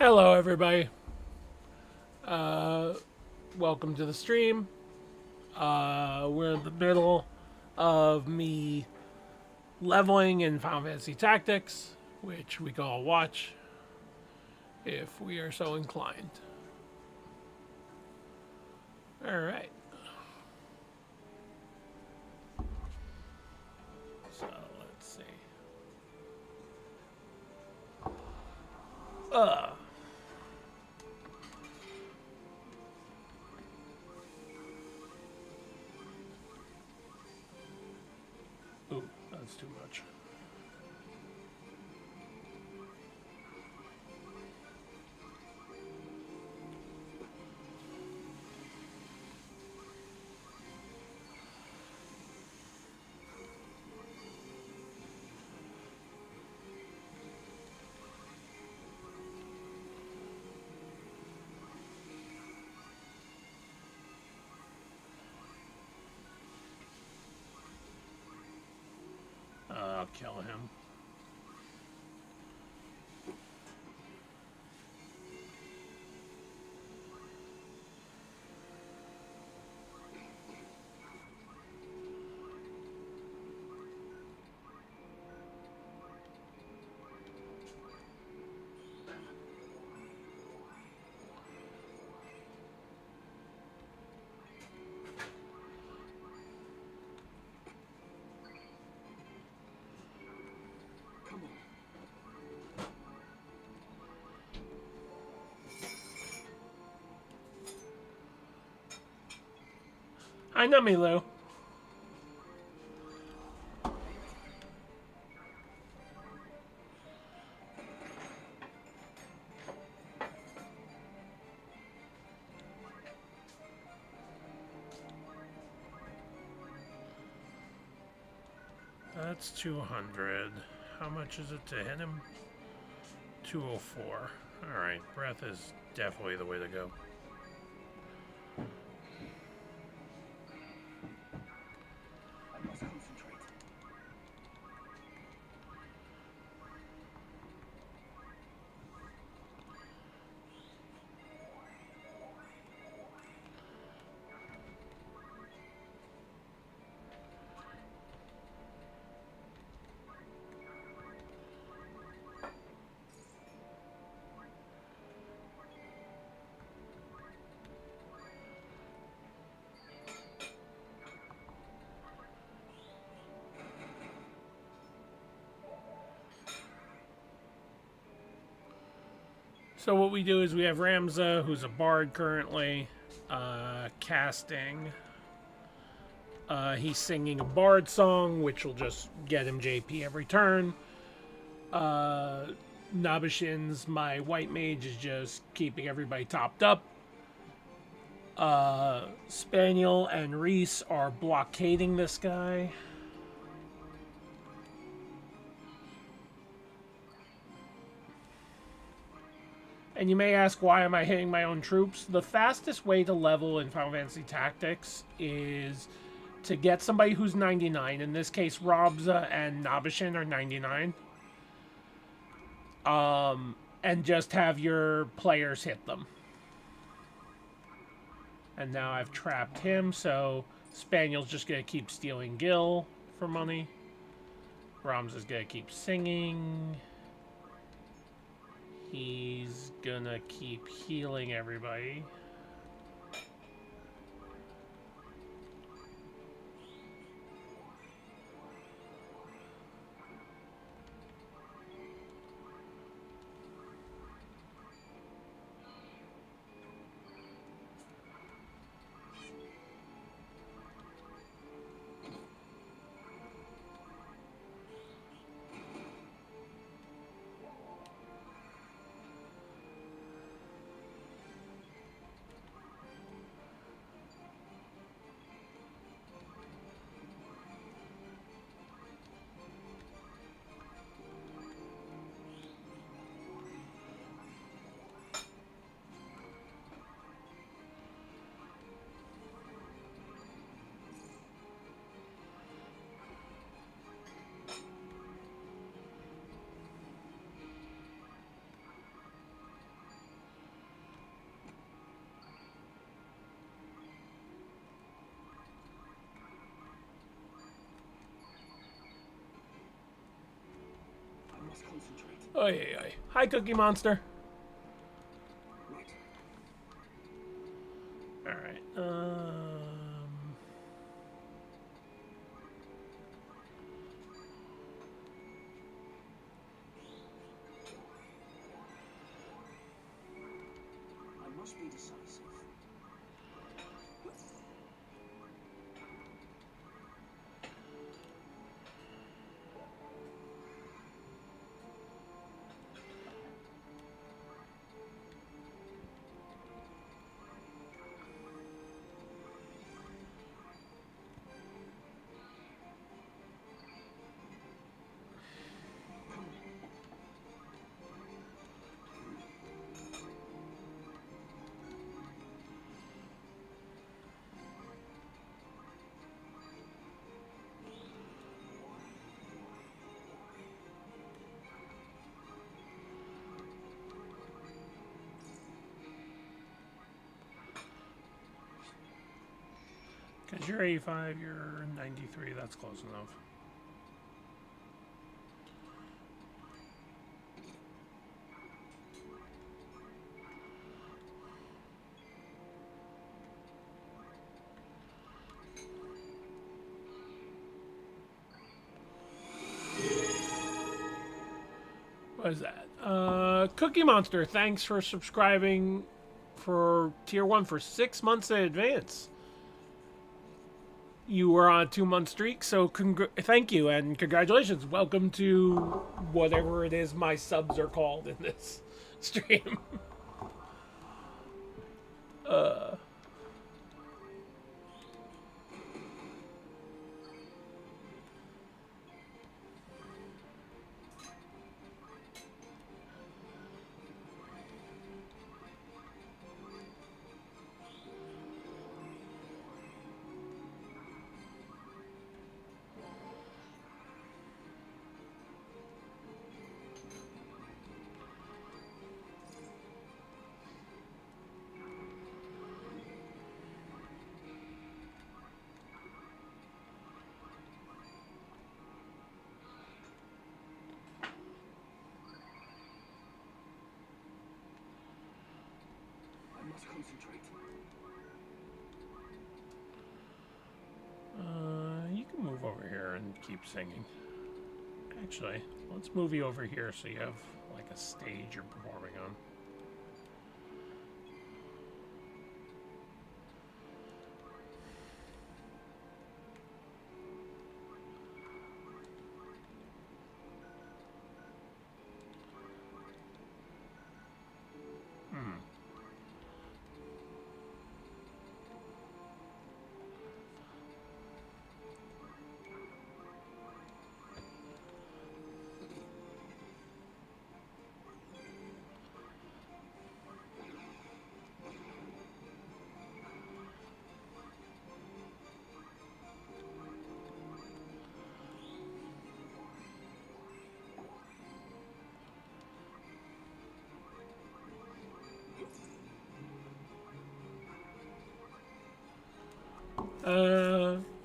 Hello, everybody. Uh, Welcome to the stream. We're in the middle of me leveling in Final Fantasy Tactics, which we can all watch if we are so inclined. All right. So let's see. Uh, Ooh, that's too much. I'll kill him. Hi, Numilu. That's 200. How much is it to hit him? 204. Alright, breath is definitely the way to go. So what we do is we have Ramza, who's a bard currently, casting. He's singing a bard song, which will just get him JP every turn. Nabashin's, my white mage, is just keeping everybody topped up. Spaniel and Reese are blockading this guy. And you may ask, why am I hitting my own troops? The fastest way to level in Final Fantasy Tactics is to get somebody who's 99. In this case, Robza and Nabashin are 99. And just have your players hit them. And now I've trapped him, so Spaniel's just going to keep stealing Gil for money. Ramza's going to keep singing. He's gonna keep healing everybody. Oy, oy. Hi, Cookie Monster. All right. I must be decisive. Because you're 85, you're 93. That's close enough. What is that? Cookie Monster, thanks for subscribing for Tier 1 for 6 months in advance. You were on a 2-month streak, so thank you and congratulations. Welcome to whatever it is my subs are called in this stream. I must concentrate. You can move over here and keep singing. Actually, let's move you over here so you have like a stage you're performing on.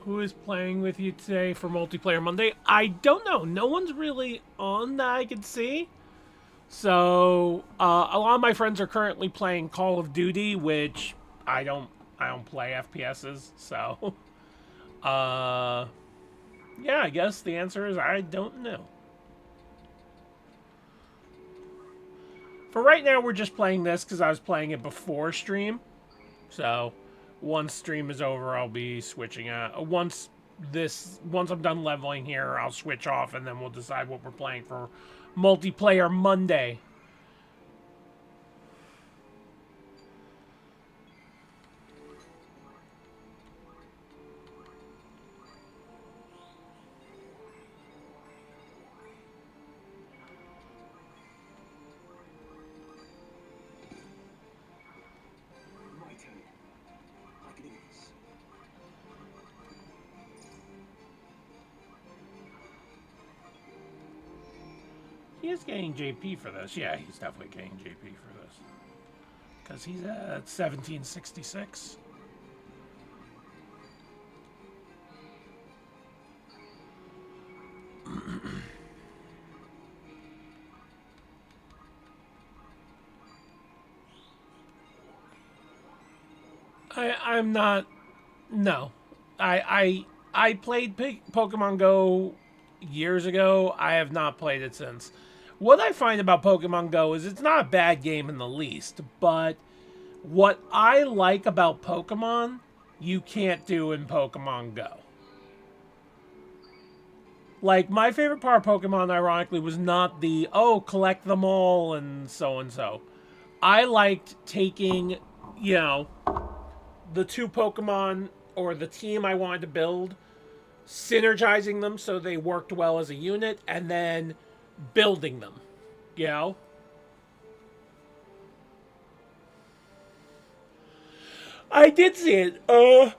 Who is playing with you today for Multiplayer Monday? I don't know. No one's really on that I can see. So, a lot of my friends are currently playing Call of Duty, which I don't play FPSs. So, yeah, I guess the answer is I don't know. For right now, we're just playing this because I was playing it before stream. So, once stream is over, I'll be switching out. Once I'm done leveling here, I'll switch off, and then we'll decide what we're playing for Multiplayer Monday. My turn. I can do this. He is getting JP for this. Yeah, he's definitely getting JP for this. Because he's at 1766. I'm not. No, I played Pokemon Go years ago. I have not played it since. What I find about Pokemon Go is it's not a bad game in the least, but what I like about Pokemon, you can't do in Pokemon Go. Like, my favorite part of Pokemon, ironically, was not the, oh, collect them all and so and so. I liked taking, you know, the two Pokemon or the team I wanted to build, synergizing them so they worked well as a unit, and then building them, you know? I did see it. I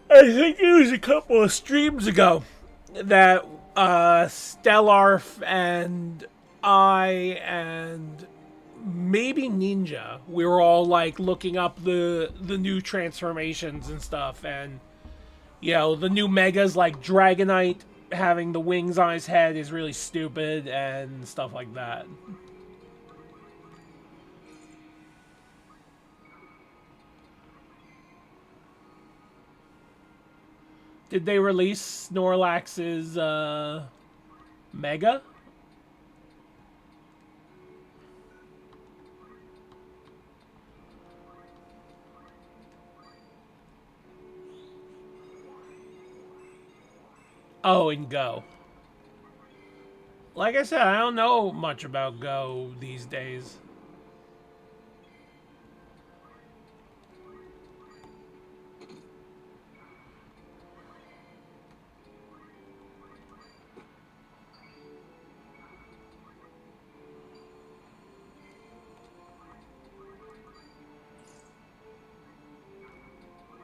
think it was a couple of streams ago that Stellarf and I and maybe Ninja, we were all like looking up the new transformations and stuff, and you know the new megas like Dragonite having the wings on his head is really stupid and stuff like that. Did they release Snorlax's mega? Oh, in Go. Like I said, I don't know much about Go these days.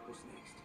What's next?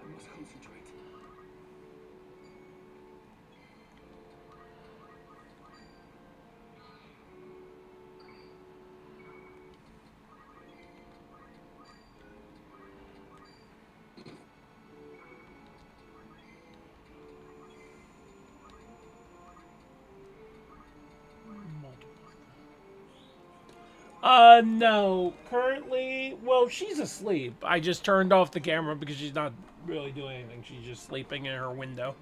I must concentrate. No. Currently, well, she's asleep. I just turned off the camera because she's not really doing anything. She's just sleeping in her window.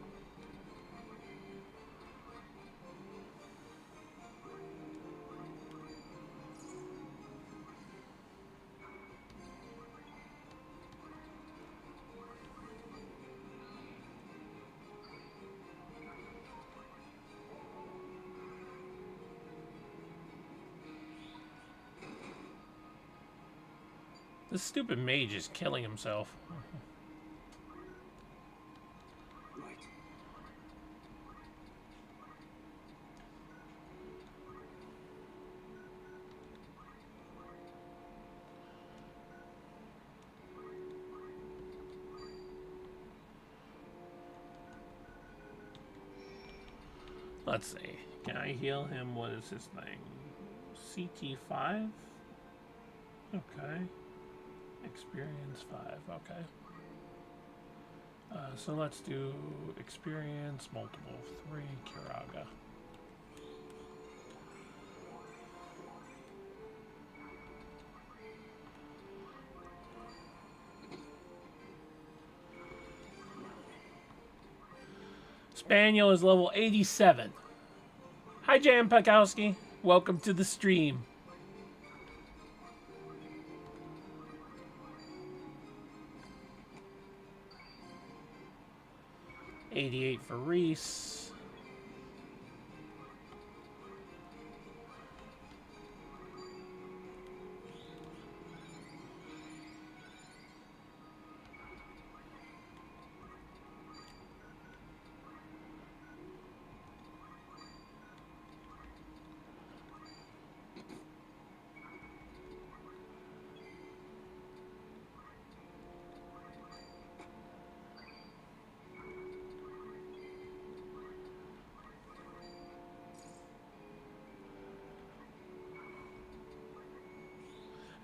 This stupid mage is killing himself. Right. Let's see. Can I heal him? What is his thing? CT5? Okay. Experience 5. Okay. So let's do experience multiple 3 Kiraga. Spaniel is level 87. Hi, Jan Pekowski. Welcome to the stream. 88 for Reese.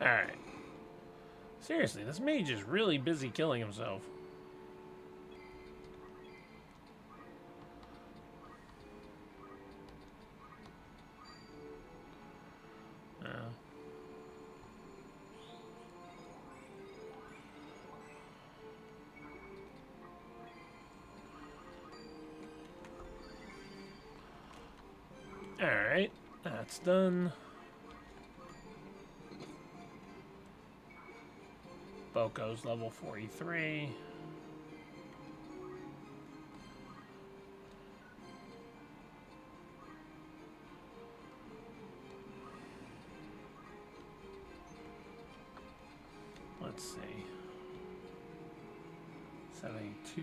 Alright. Seriously, this mage is really busy killing himself. Alright, that's done. Boko's level 43. Let's see. 72,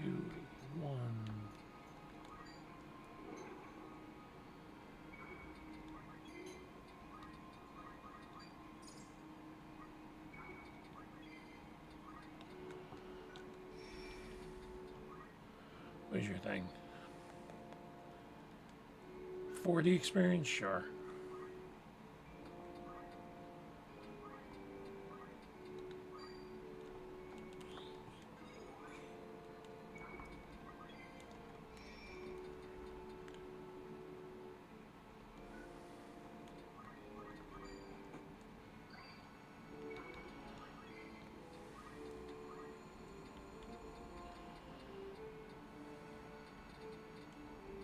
1. What's your thing? 40 experience? Sure.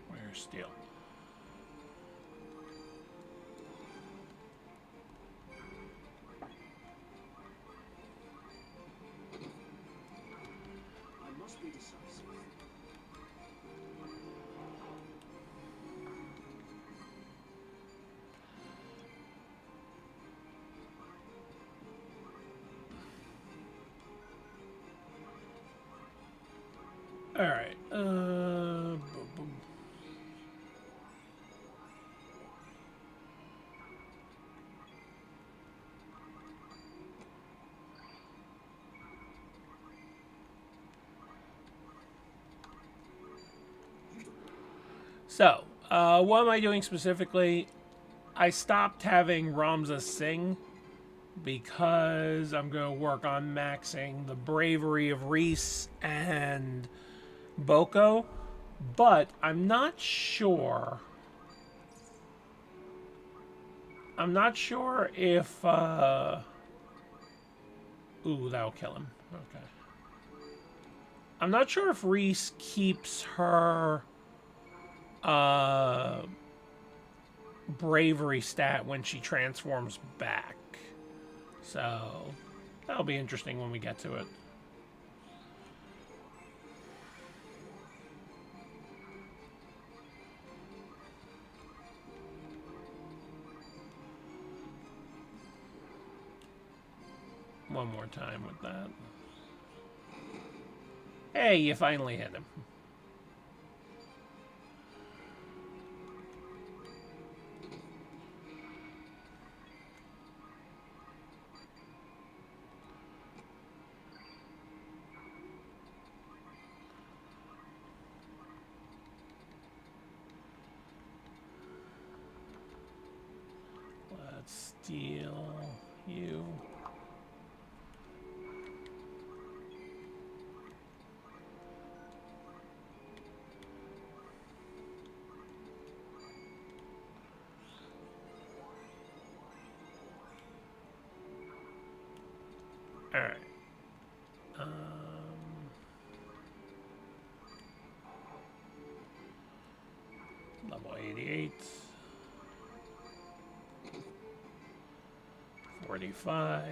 Where's steel? I must be decisive. All right. Boom, boom. So, what am I doing specifically? I stopped having Ramza sing because I'm going to work on maxing the bravery of Reese and Boko, but I'm not sure. I'm not sure if, ooh, that'll kill him. Okay. I'm not sure if Reese keeps her, bravery stat when she transforms back. So, that'll be interesting when we get to it. One more time with that. Hey, you finally hit him. Let's steal you. All right. Level 88. 45.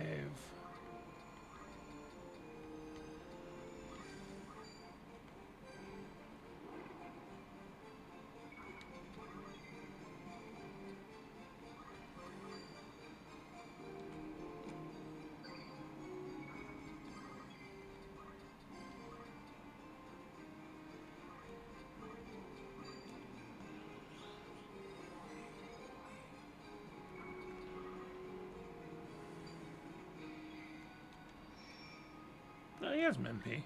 Oh, he has MP.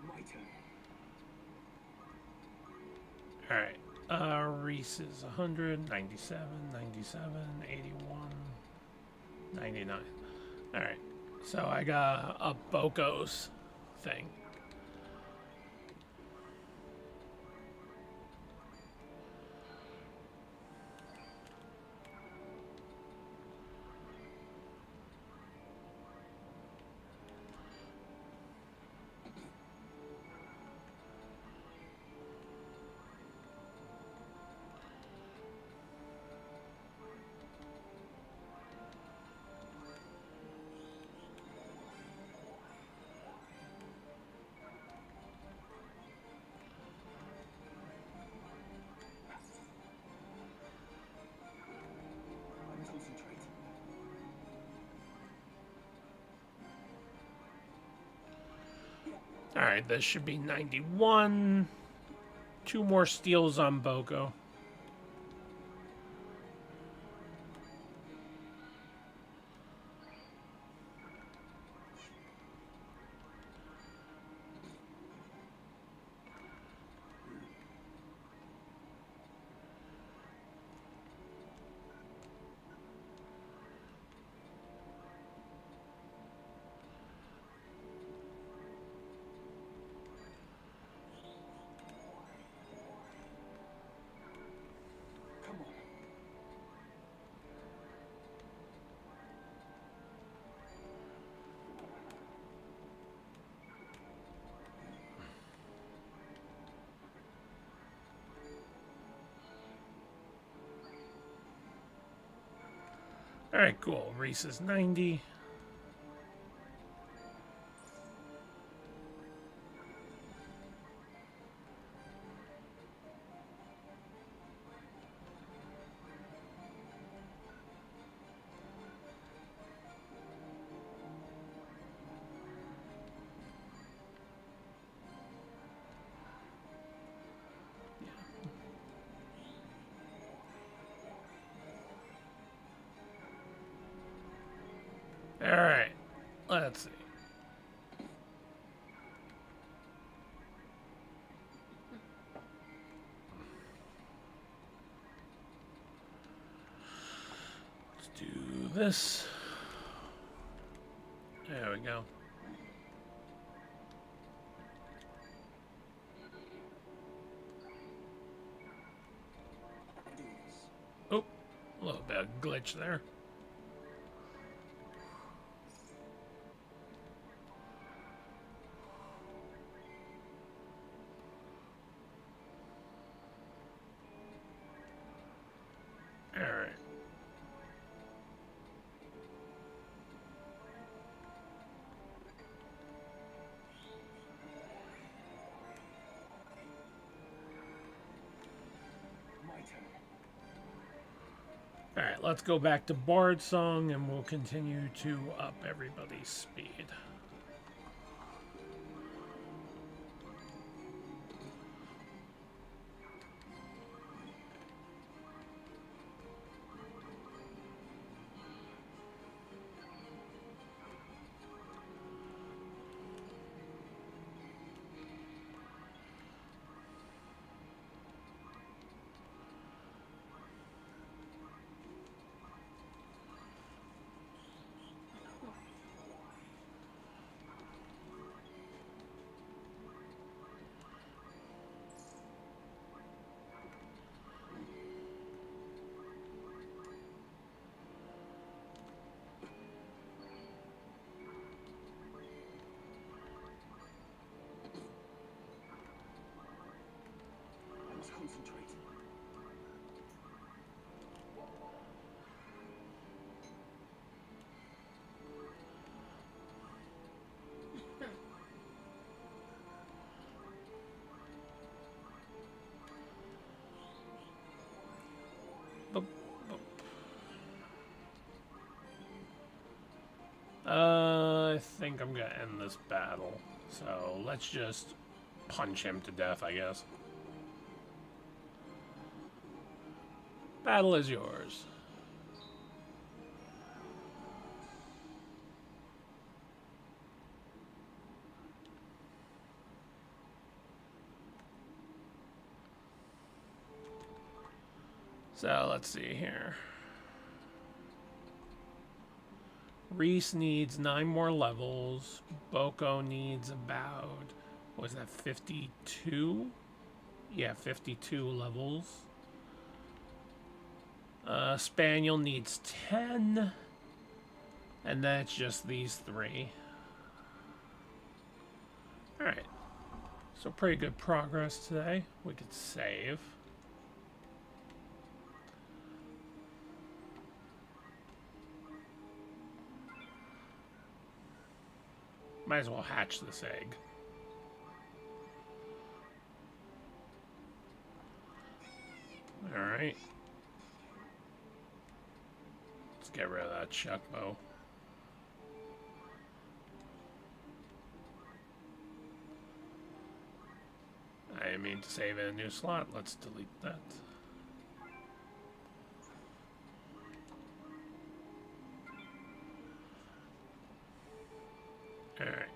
My turn. All right. Reese is 100, 97, 97, 81, 99. Alright, so I got a Bokos thing. I'm concentrating. Alright, this should be 91. 2 more steals on Boko. Come on. Alright, cool. Reese is 90. Alright, let's see. Let's do this. There we go. Do this. Oh, a little bit of glitch there. Alright. My turn. Alright, let's go back to Bard Song and we'll continue to up everybody's speed. I must concentrate. Boop, boop. I think I'm gonna end this battle. So let's just punch him to death, I guess. Battle is yours. So let's see here. Reese needs 9 more levels. Boko needs about, what was that, 52? Yeah, 52 levels. Spaniel needs 10. And then it's just these 3. Alright. So pretty good progress today. We could save. Might as well hatch this egg. Alright. Let's get rid of that chuck bow. I didn't mean to save in a new slot. Let's delete that. Alright.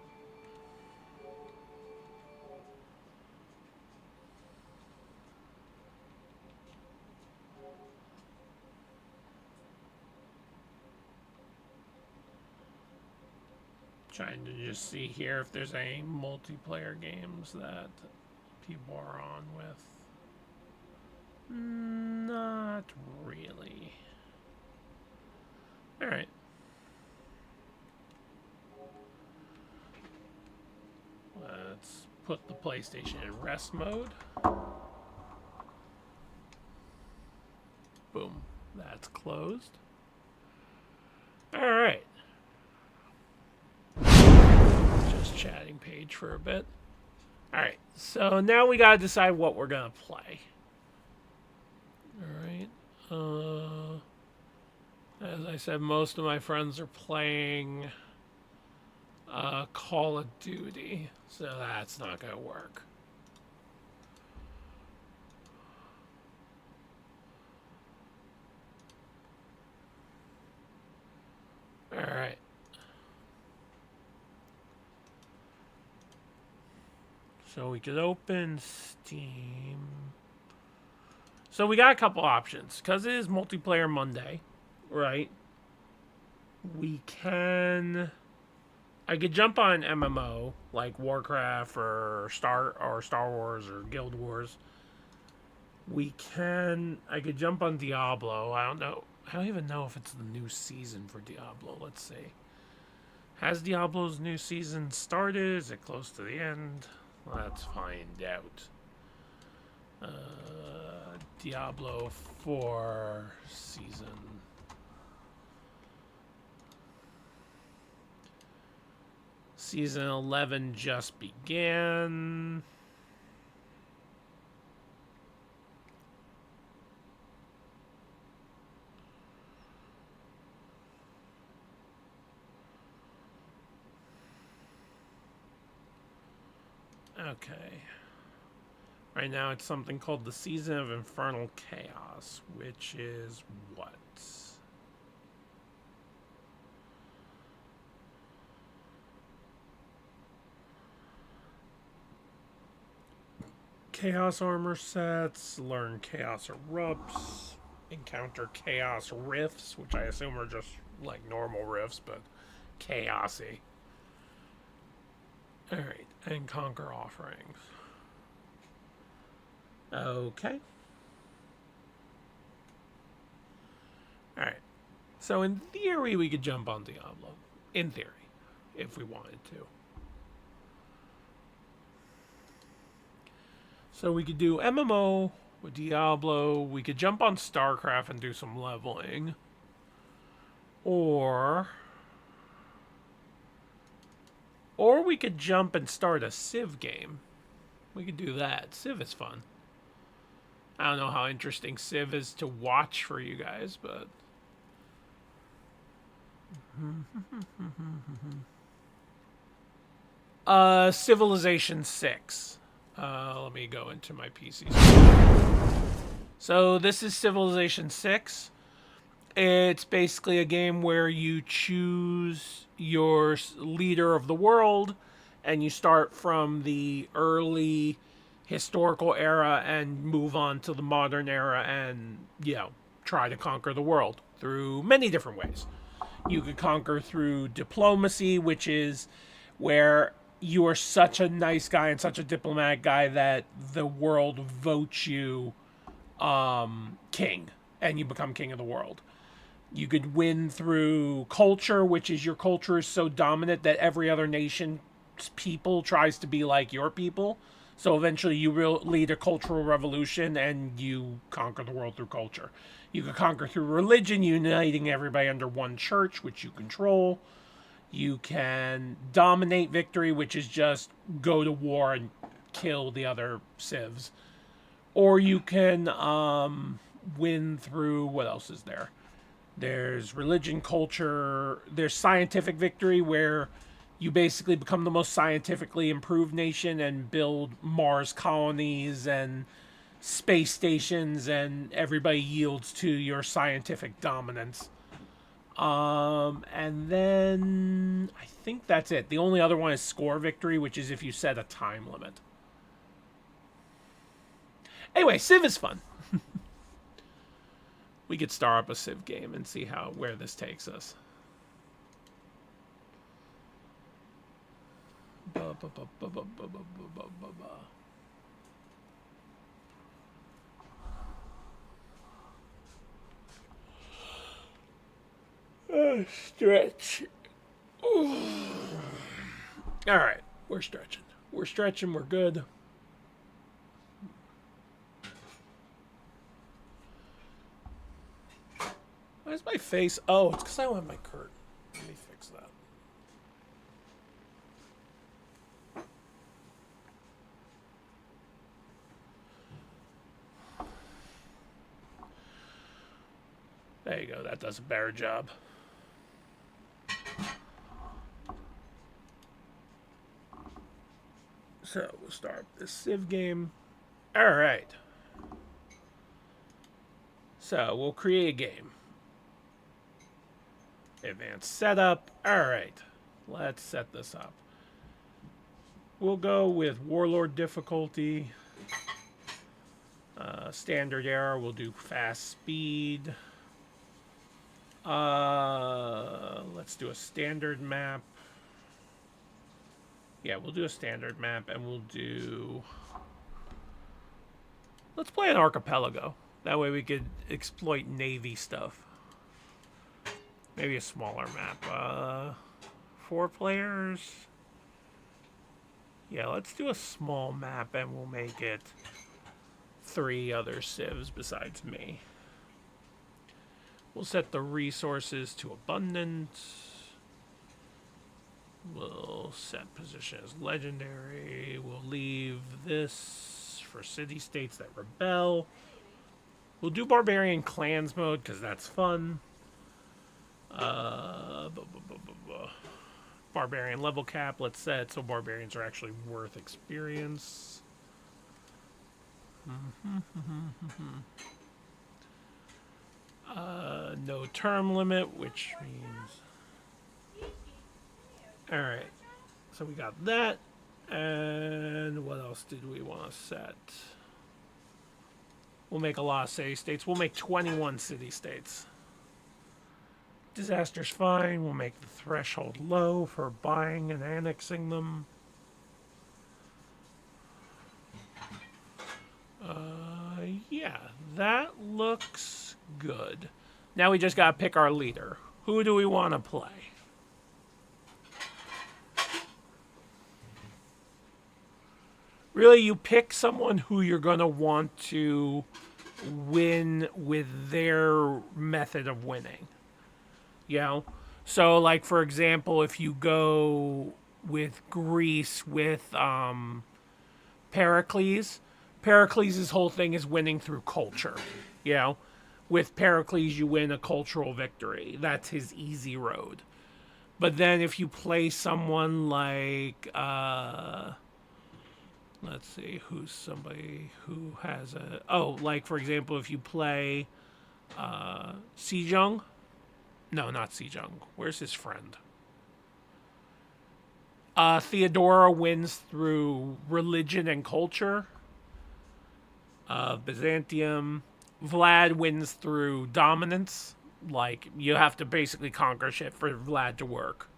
Trying to just see here if there's any multiplayer games that people are on with. Not really. Alright. Let's put the PlayStation in rest mode. Boom. That's closed. Alright. Just chatting page for a bit. Alright, so now we gotta decide what we're gonna play. Alright, as I said, most of my friends are playing Call of Duty, so that's not gonna work. Alright. So we could open Steam. So we got a couple options. Because it is multiplayer Monday, right? We can... I could jump on MMO, like Warcraft or Star Wars or Guild Wars. We can... I could jump on Diablo. I don't know. I don't even know if it's the new season for Diablo. Let's see. Has Diablo's new season started? Is it close to the end? Let's find out. Diablo 4 season. Season 11 just began. Okay. Right now it's something called the Season of Infernal Chaos, which is what? Chaos armor sets, learn Chaos erupts, encounter Chaos rifts, which I assume are just like normal rifts, but chaosy. Alright, and conquer offerings. Okay. Alright. So in theory, we could jump on Diablo. In theory. If we wanted to. So we could do MMO with Diablo. We could jump on StarCraft and do some leveling. Or we could jump and start a Civ game. We could do that. Civ is fun. I don't know how interesting Civ is to watch for you guys, but... Civilization 6. Let me go into my PC. So this is Civilization 6. It's basically a game where you choose your leader of the world, and you start from the early historical era and move on to the modern era and, try to conquer the world through many different ways. You could conquer through diplomacy, which is where you are such a nice guy and such a diplomatic guy that the world votes you king and you become king of the world. You could win through culture, which is your culture is so dominant that every other nation's people tries to be like your people. So eventually you will lead a cultural revolution and you conquer the world through culture. You could conquer through religion, uniting everybody under one church, which you control. You can dominate victory, which is just go to war and kill the other civs. Or you can win through, what else is there? There's religion, culture. There's scientific victory, where you basically become the most scientifically improved nation and build Mars colonies and space stations, and everybody yields to your scientific dominance. And then I think that's it. The only other one is score victory, which is if you set a time limit. Anyway, Civ is fun. We could start up a Civ game and see where this takes us. Stretch. All right, we're stretching. We're stretching. We're good. Why is my face? Oh, it's because I don't have my curtain. Let me fix that. There you go. That does a better job. So we'll start this Civ game. All right. So we'll create a game. Advanced setup. All right. Let's set this up. We'll go with Warlord difficulty. Standard era. We'll do fast speed. Let's do a standard map. Yeah, we'll do a standard map, and we'll do... Let's play an archipelago. That way we could exploit Navy stuff. Maybe a smaller map. 4 players. Yeah, let's do a small map, and we'll make it 3 other civs besides me. We'll set the resources to abundant. We'll set position as legendary. We'll leave this for city-states that rebel. We'll do barbarian clans mode because that's fun. Barbarian level cap, let's set so barbarians are actually worth experience. No term limit, which means... Alright, so we got that. And what else did we want to set? We'll make a lot of city-states. We'll make 21 city-states. Disaster's fine. We'll make the threshold low for buying and annexing them. Yeah, that looks good. Now we just gotta pick our leader. Who do we want to play? Really, you pick someone who you're gonna want to win with their method of winning. You know? So, like, for example, if you go with Greece with Pericles, Pericles' whole thing is winning through culture. You know? With Pericles, you win a cultural victory. That's his easy road. But then if you play someone like... let's see, who's somebody who has a... Oh, like, for example, if you play Sejong. No, not Sejong. Where's his friend? Theodora wins through religion and culture. Byzantium. Vlad wins through dominance. Like, you have to basically conquer shit for Vlad to work.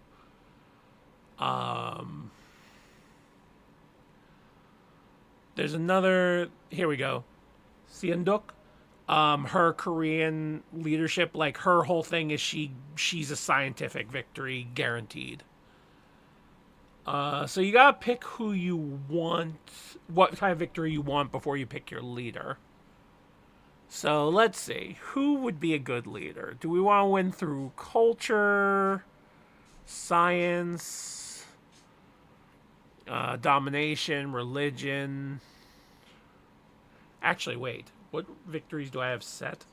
There's another. Here we go. Sienduk. Her Korean leadership, like her whole thing is she's a scientific victory guaranteed. So you gotta pick who you want, what kind of victory you want before you pick your leader. So let's see, who would be a good leader? Do we want to win through culture, science, domination, religion? Actually, wait. What victories do I have set?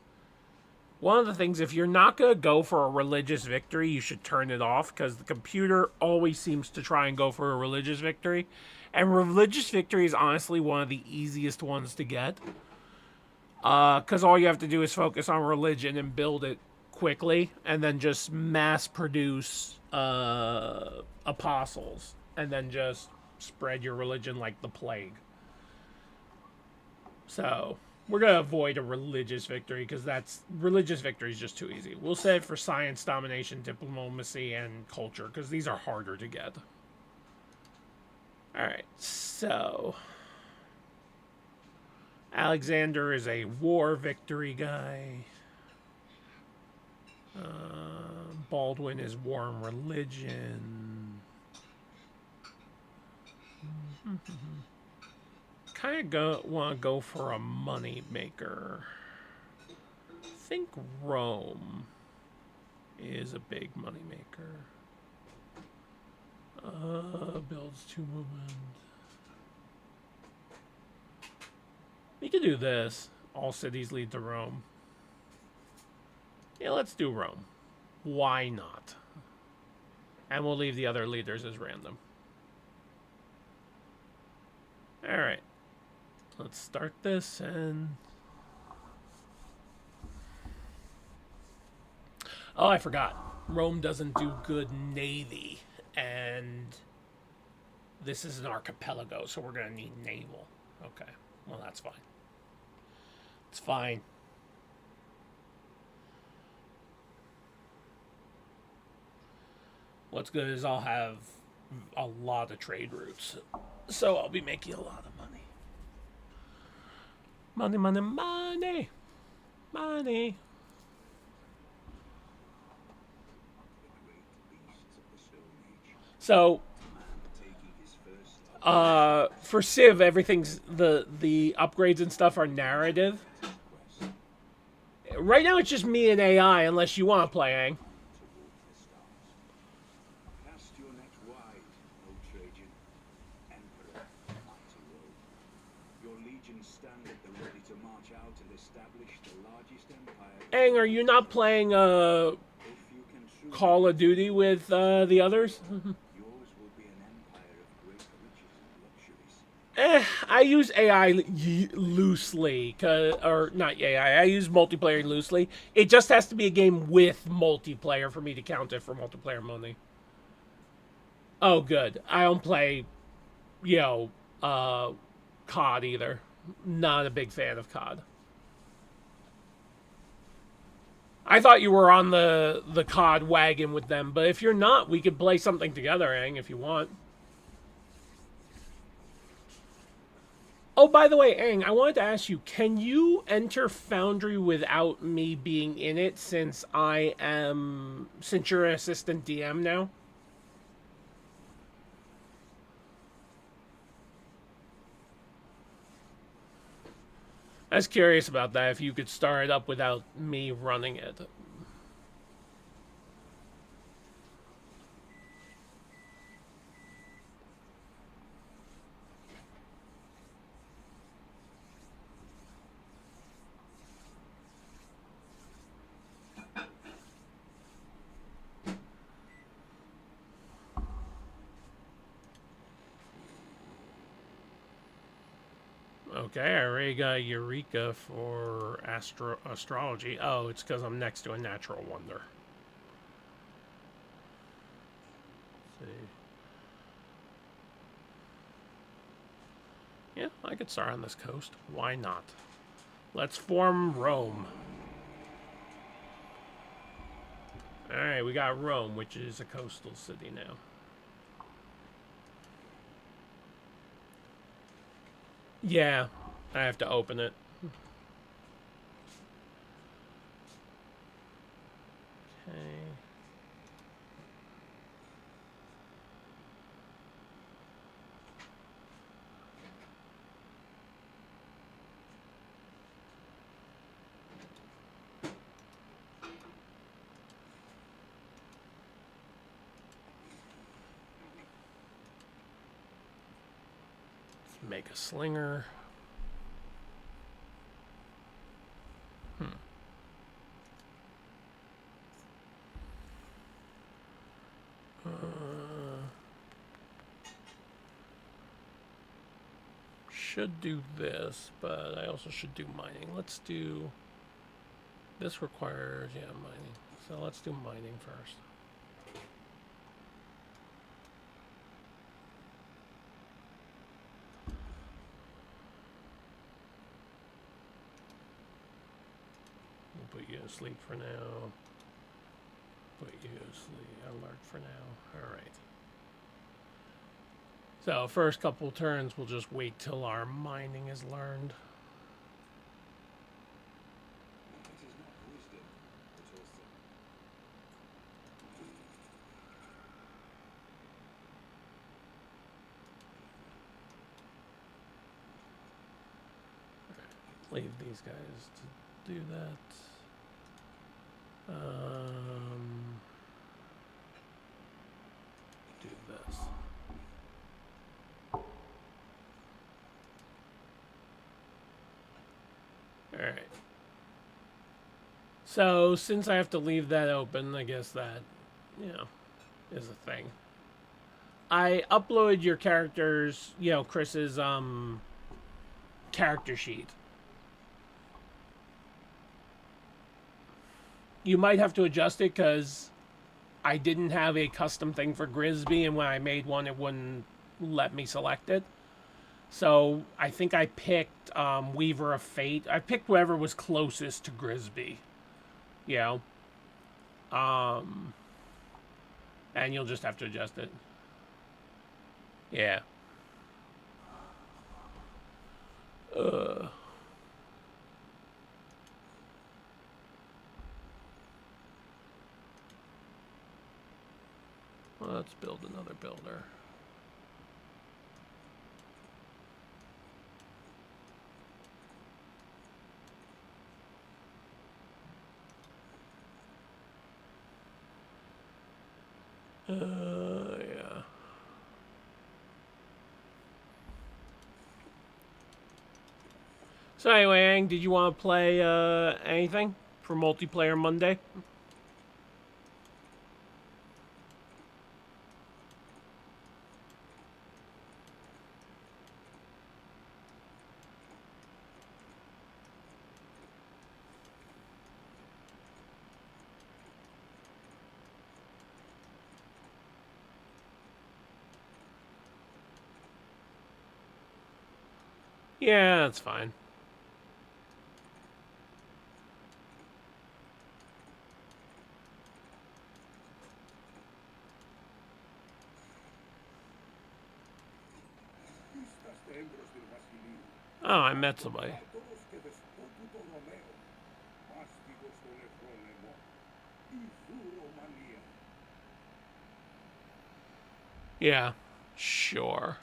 One of the things, if you're not going to go for a religious victory, you should turn it off because the computer always seems to try and go for a religious victory. And religious victory is honestly one of the easiest ones to get. Because all you have to do is focus on religion and build it quickly and then just mass produce apostles and then just spread your religion like the plague. So we're going to avoid a religious victory because religious victory is just too easy. We'll set it for science, domination, diplomacy, and culture because these are harder to get. Alright, so Alexander is a war victory guy. Baldwin is war and religion. Kind of want to go for a money maker. I think Rome is a big money maker. Builds 2 movement. We could do this. All cities lead to Rome. Yeah, let's do Rome. Why not? And we'll leave the other leaders as random. Alright. Let's start this and... Oh, I forgot. Rome doesn't do good navy. And this is an archipelago, so we're going to need naval. Okay. Well, that's fine. It's fine. What's good is I'll have a lot of trade routes. So I'll be making a lot of money. Money, money, money. Money. So, for Civ, everything's the upgrades and stuff are narrative. Right now, it's just me and AI, unless you want to play, Ang. Ang, are you not playing Call of Duty with the others? I use AI loosely, or not AI. I use multiplayer loosely. It just has to be a game with multiplayer for me to count it for multiplayer money. Oh, good. I don't play, COD either. Not a big fan of COD. I thought you were on the COD wagon with them, but if you're not, we could play something together, Ang, if you want. Oh, by the way, Ang, I wanted to ask you, can you enter Foundry without me being in it since you're an assistant DM now? I was curious about that, if you could start it up without me running it. Okay, I already got Eureka for astrology. Oh, it's because I'm next to a natural wonder. Let's see. Yeah, I could start on this coast. Why not? Let's form Rome. Alright, we got Rome, which is a coastal city now. Yeah, I have to open it. Okay. Let's make a slinger. Should do this, but I also should do mining. Let's do... This requires, yeah, mining. So let's do mining first. We'll put you to sleep for now. Put you to sleep, alert for now. Alright. So first couple turns, we'll just wait till our mining is learned. It is not wisdom, but also. Leave these guys to do that. Do this. Alright. So, since I have to leave that open, I guess that, you know, is a thing. I uploaded your character's, you know, Chris's, character sheet. You might have to adjust it because I didn't have a custom thing for Grisby, and when I made one, it wouldn't let me select it. So I think I picked Weaver of Fate. I picked whoever was closest to Grisby. You know? And you'll just have to adjust it. Yeah. Let's build another builder. Yeah. So anyway, Ang, did you want to play anything for multiplayer Monday? Yeah, that's fine. Oh, I met somebody. Yeah, sure.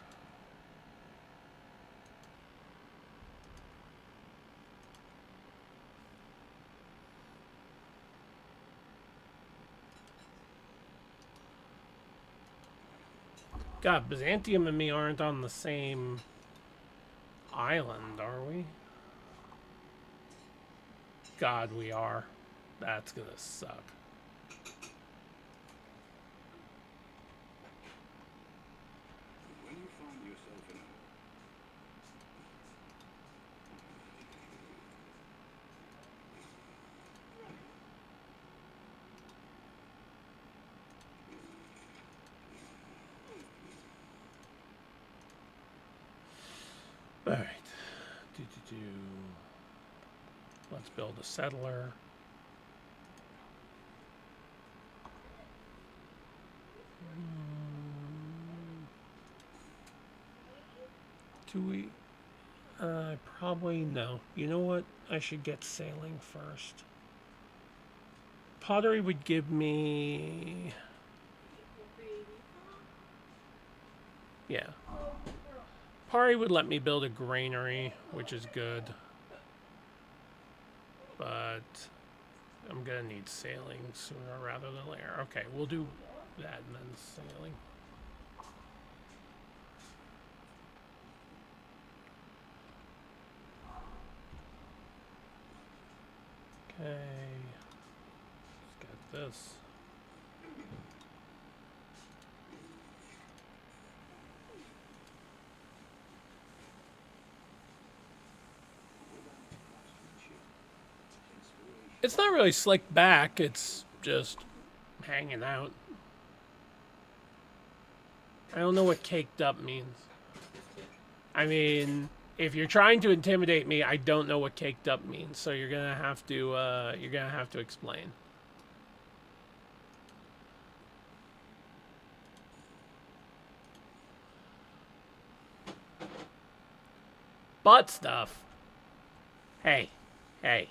God, Byzantium and me aren't on the same island, are we? God, we are. That's gonna suck. When you find yourself in a build a settler. Do we... probably no. You know what? I should get sailing first. Pottery would give me... Yeah. Pottery would let me build a granary, which is good. But I'm gonna need sailing sooner rather than later. Okay, we'll do that and then sailing. Okay. Let's get this. It's not really slicked back, it's just hanging out. I don't know what caked up means. I mean, if you're trying to intimidate me, I don't know what caked up means, so you're gonna have to explain. Butt stuff. Hey, hey.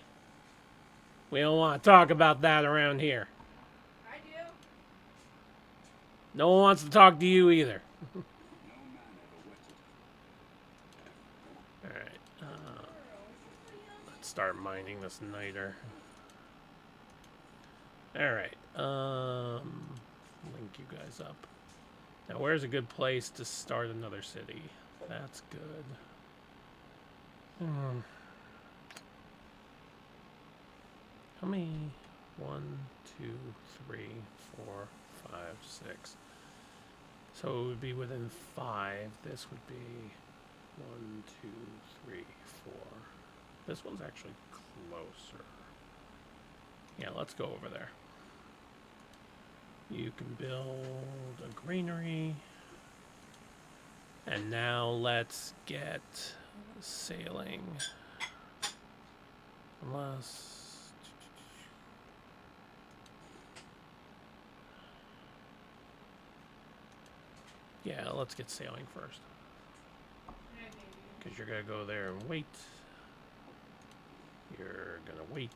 We don't want to talk about that around here. I do. No one wants to talk to you either. Alright. Let's start mining this niter. Alright. Link you guys up. Now, where's a good place to start another city? That's good. How many? 1, 2, 3, 4, 5, 6. So it would be within 5. This would be 1, 2, 3, 4. This one's actually closer. Yeah, let's go over there. You can build a granary. And now let's get sailing. Unless... Yeah, let's get sailing first. Because you're going to go there and wait. You're going to wait.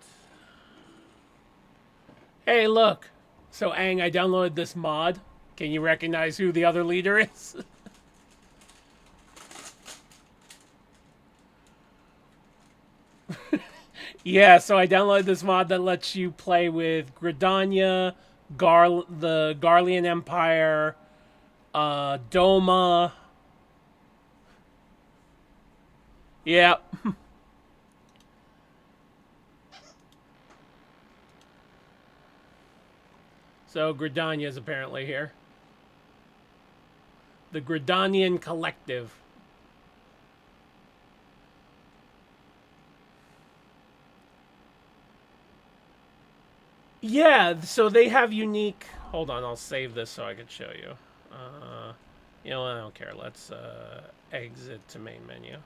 Hey, look! So, Aang, I downloaded this mod. Can you recognize who the other leader is? Yeah, so I downloaded this mod that lets you play with Gridania, the Garlean Empire, Doma. Yeah. So Gridania is apparently here. The Gridanian Collective. Yeah, so they have unique... Hold on, I'll save this so I can show you. You know what, I don't care. Let's exit to main menu.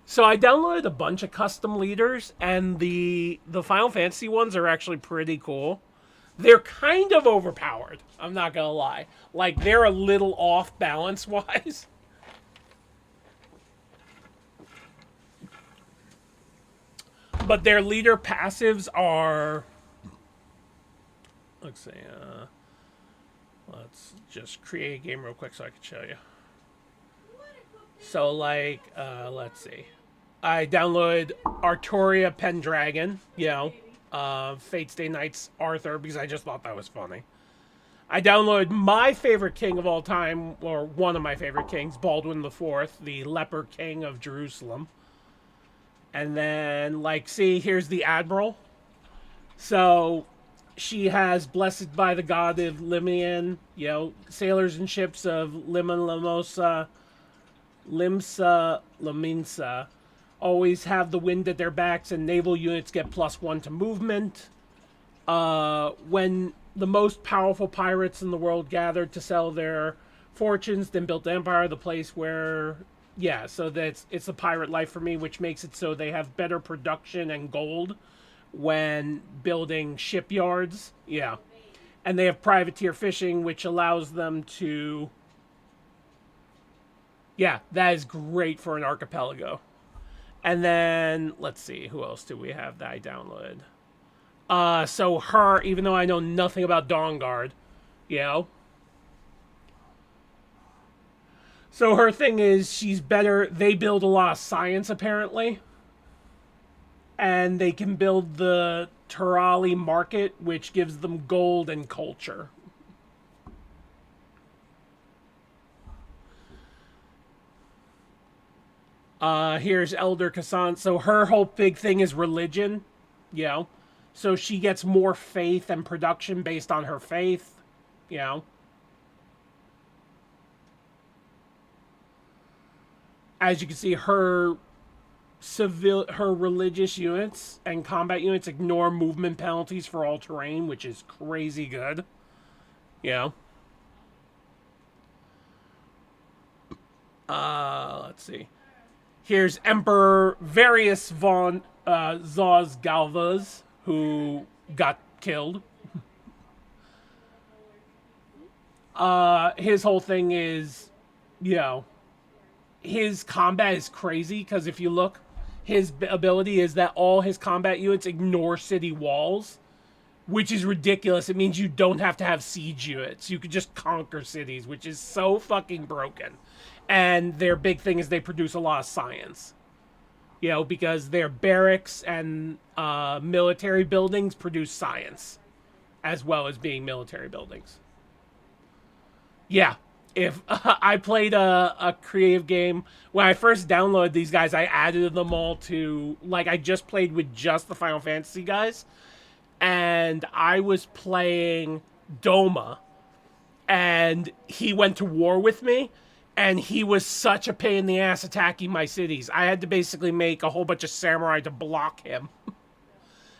So I downloaded a bunch of custom leaders, and the Final Fantasy ones are actually pretty cool. They're kind of overpowered, I'm not gonna lie. Like, they're a little off balance-wise. But their leader passives are... Let's see, let's just create a game real quick so I can show you. So, like, let's see. I downloaded Arturia Pendragon, you know, Fate Stay Night's Arthur, because I just thought that was funny. I downloaded my favorite king of all time, or one of my favorite kings, Baldwin IV, the Leper King of Jerusalem. And then, like, see, here's the Admiral. So, she has Blessed by the God of Limian, you know, sailors and ships of Limsa, Laminsa, always have the wind at their backs, and naval units get +1 to movement. When the most powerful pirates in the world gathered to sell their fortunes, then built the empire, the place where Yeah, so it's a pirate life for me, which makes it so they have better production and gold when building shipyards. Yeah. And they have privateer fishing, which allows them to. Yeah, that is great for an archipelago. And then let's see, who else do we have that I downloaded? So her, even though I know nothing about Dawn Guard, you know. So her thing is she's better. They build a lot of science apparently, and they can build the Turali market, which gives them gold and culture. Here's Elder Kassan. So her whole big thing is religion, you know. So she gets more faith and production based on her faith, you know. As you can see, her religious units and combat units ignore movement penalties for all terrain, which is crazy good. You know. Let's see. Here's Emperor Various von Zaz Galvas, who got killed. His whole thing is, you know, his combat is crazy because if you look, his ability is that all his combat units ignore city walls, which is ridiculous. It means you don't have to have siege units. You could just conquer cities, which is so fucking broken. And their big thing is they produce a lot of science. You know, because their barracks and military buildings produce science, as well as being military buildings. Yeah, if I played a creative game when I first downloaded these guys, I added them all to like I just played with just the Final Fantasy guys, and I was playing Doma, and he went to war with me, and he was such a pain in the ass attacking my cities. I had to basically make a whole bunch of samurai to block him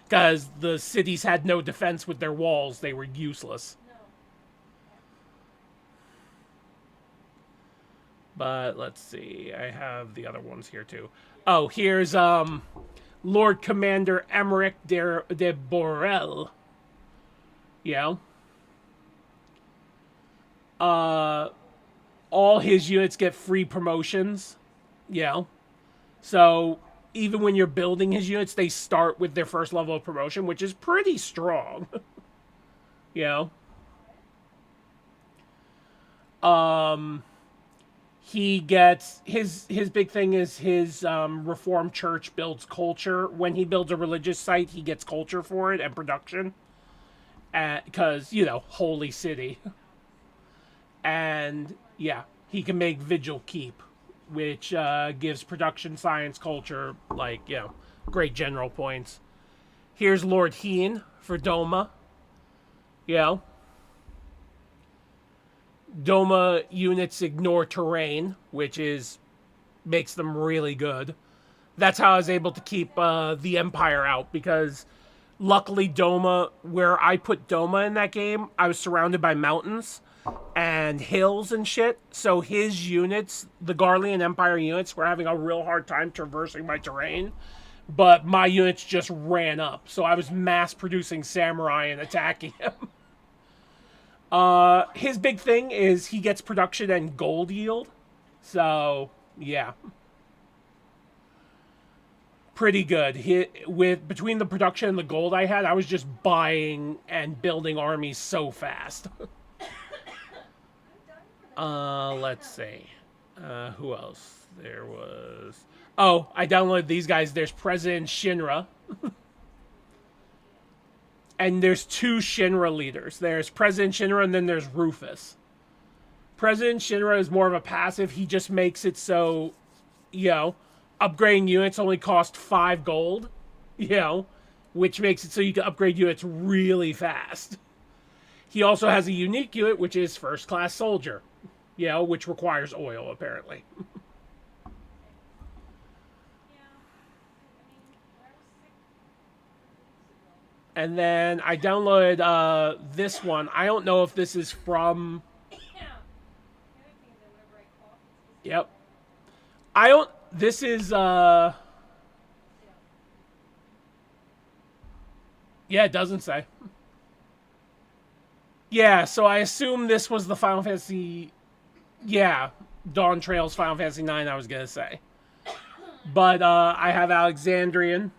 because the cities had no defense with their walls; they were useless. But let's see. I have the other ones here too. Oh, here's Lord Commander Emmerich de Borel. Yeah. All his units get free promotions. Yeah. So even when you're building his units, they start with their first level of promotion, which is pretty strong. You know? He gets his big thing is his Reformed Church builds culture. When he builds a religious site, he gets culture for it and production, because you know, holy city. And yeah, he can make Vigil Keep, which gives production, science, culture, like you know, great general points. Here's Lord Heen for Doma. You know, Doma units ignore terrain, which is makes them really good. That's how I was able to keep the Empire out because luckily Doma, where I put Doma in that game, I was surrounded by mountains and hills and shit. So his units, the Garlean Empire units, were having a real hard time traversing my terrain. But my units just ran up. So I was mass producing samurai and attacking him. His big thing is he gets production and gold yield. So, yeah. Pretty good. With between the production and the gold I had, I was just buying and building armies so fast. Let's see. Who else? There was... Oh, I downloaded these guys. There's President Shinra. And there's two Shinra leaders. There's President Shinra and then there's Rufus. President Shinra is more of a passive. He just makes it so, you know, upgrading units only cost 5 gold, you know, which makes it so you can upgrade units really fast. He also has a unique unit, which is First Class Soldier, you know, which requires oil, apparently. And then I downloaded this one. I don't know if this is from... Yep. I don't. This is Yeah, it doesn't say. Yeah, so I assume this was the Final Fantasy. Yeah, Dawn Trail's Final Fantasy 9. I was gonna say, but I have Alexandrian.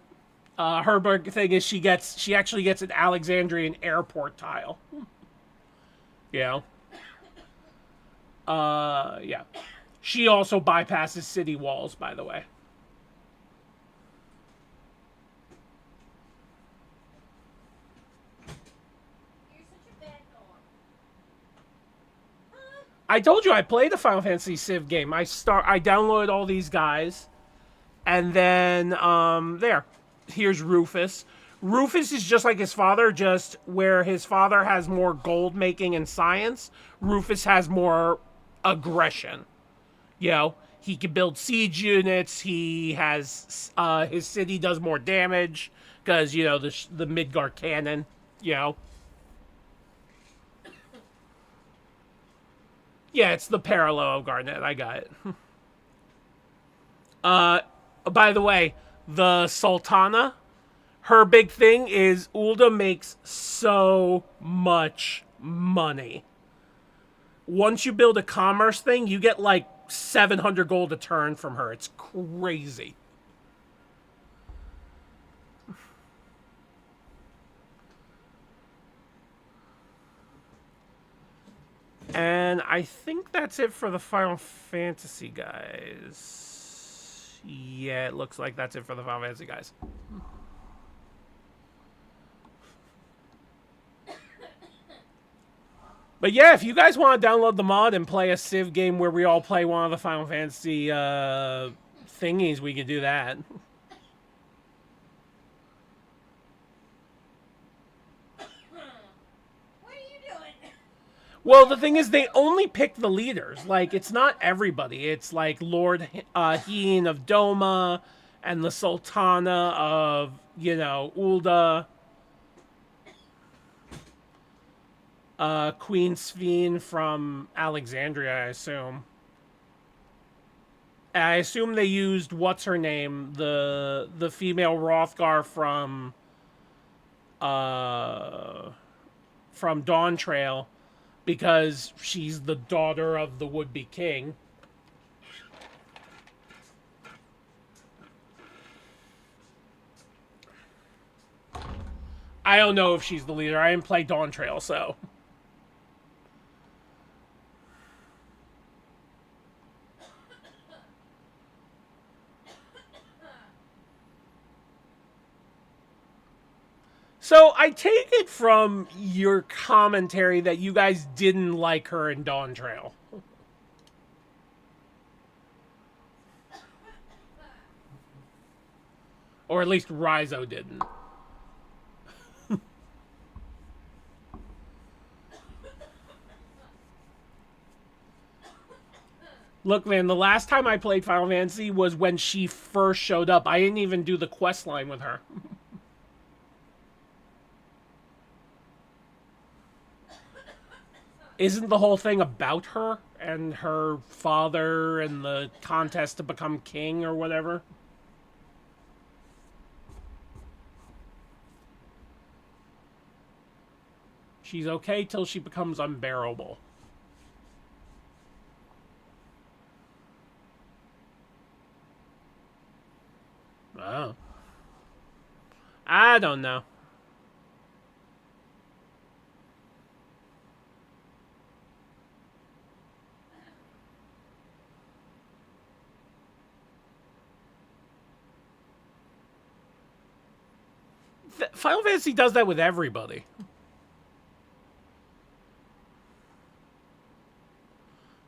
Her big thing is she actually gets an Alexandrian airport tile. You know. Yeah. She also bypasses city walls, by the way. I told you I played the Final Fantasy Civ game. I downloaded all these guys, and then there. Here's Rufus. Rufus is just like his father, just where his father has more gold making and science, Rufus has more aggression. You know, he can build siege units. He has his city does more damage because you know the Midgar cannon. You know, yeah, it's the parallel of Garnet. I got it. By the way, the Sultana, her big thing is Ulda makes so much money. Once you build a commerce thing, you get like 700 gold a turn from her. It's crazy. And I think that's it for the Final Fantasy guys. Yeah, it looks like that's it for the Final Fantasy guys. But yeah, if you guys want to download the mod and play a Civ game where we all play one of the Final Fantasy thingies, we could do that. Well, the thing is, they only pick the leaders. Like, it's not everybody. It's like Lord Heen of Doma and the Sultana of, you know, Ulda. Queen Sveen from Alexandria, I assume. I assume they used what's her name, the female Rothgar from Dawn Trail, because she's the daughter of the would-be king. I don't know if she's the leader. I didn't play Dawn Trail, so. So I take it from your commentary that you guys didn't like her in Dawn Trail. Or at least Rizo didn't. Look, man, the last time I played Final Fantasy was when she first showed up. I didn't even do the quest line with her. Isn't the whole thing about her and her father and the contest to become king or whatever? She's okay till she becomes unbearable. Oh. I don't know. Final Fantasy does that with everybody.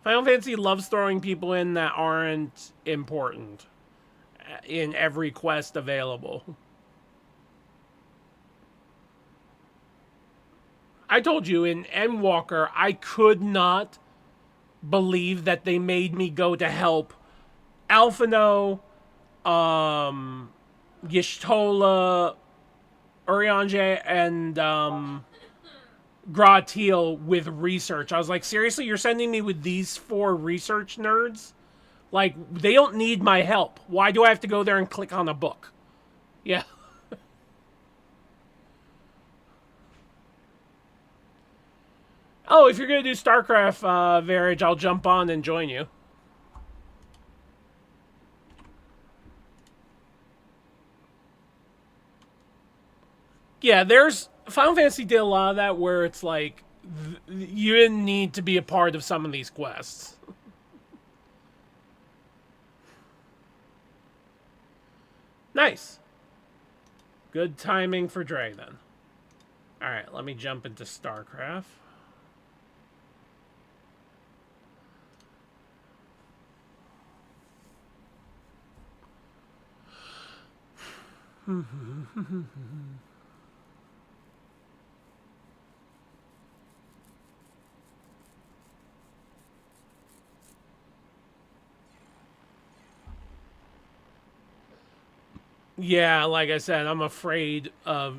Final Fantasy loves throwing people in that aren't important in every quest available. I told you in Endwalker, I could not believe that they made me go to help Alphino, Y'shtola, Urianger, and Gratiel with research. I was like, seriously, you're sending me with these 4 research nerds? Like, they don't need my help. Why do I have to go there and click on a book? Yeah. Oh, if you're going to do StarCraft, Verage, I'll jump on and join you. Yeah, there's... Final Fantasy did a lot of that where it's like, you didn't need to be a part of some of these quests. Nice. Good timing for Dre, then. Alright, let me jump into StarCraft. Yeah, like I said, I'm afraid of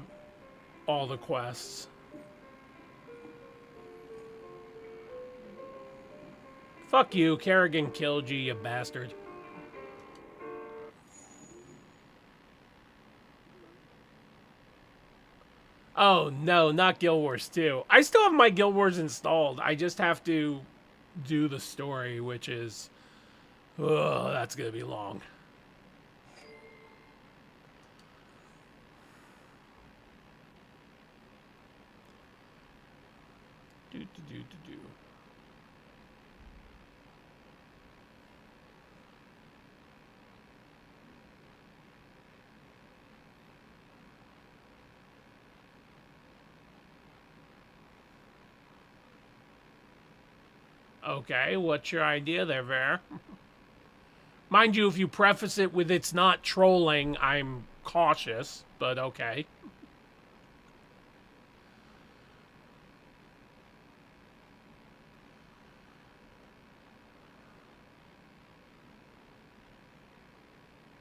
all the quests. Fuck you, Kerrigan killed you, you bastard. Oh, no, not Guild Wars 2. I still have my Guild Wars installed. I just have to do the story, which is... Oh, that's gonna be long. Do. Okay, what's your idea there, Ver? Mind you, if you preface it with it's not trolling, I'm cautious, but okay.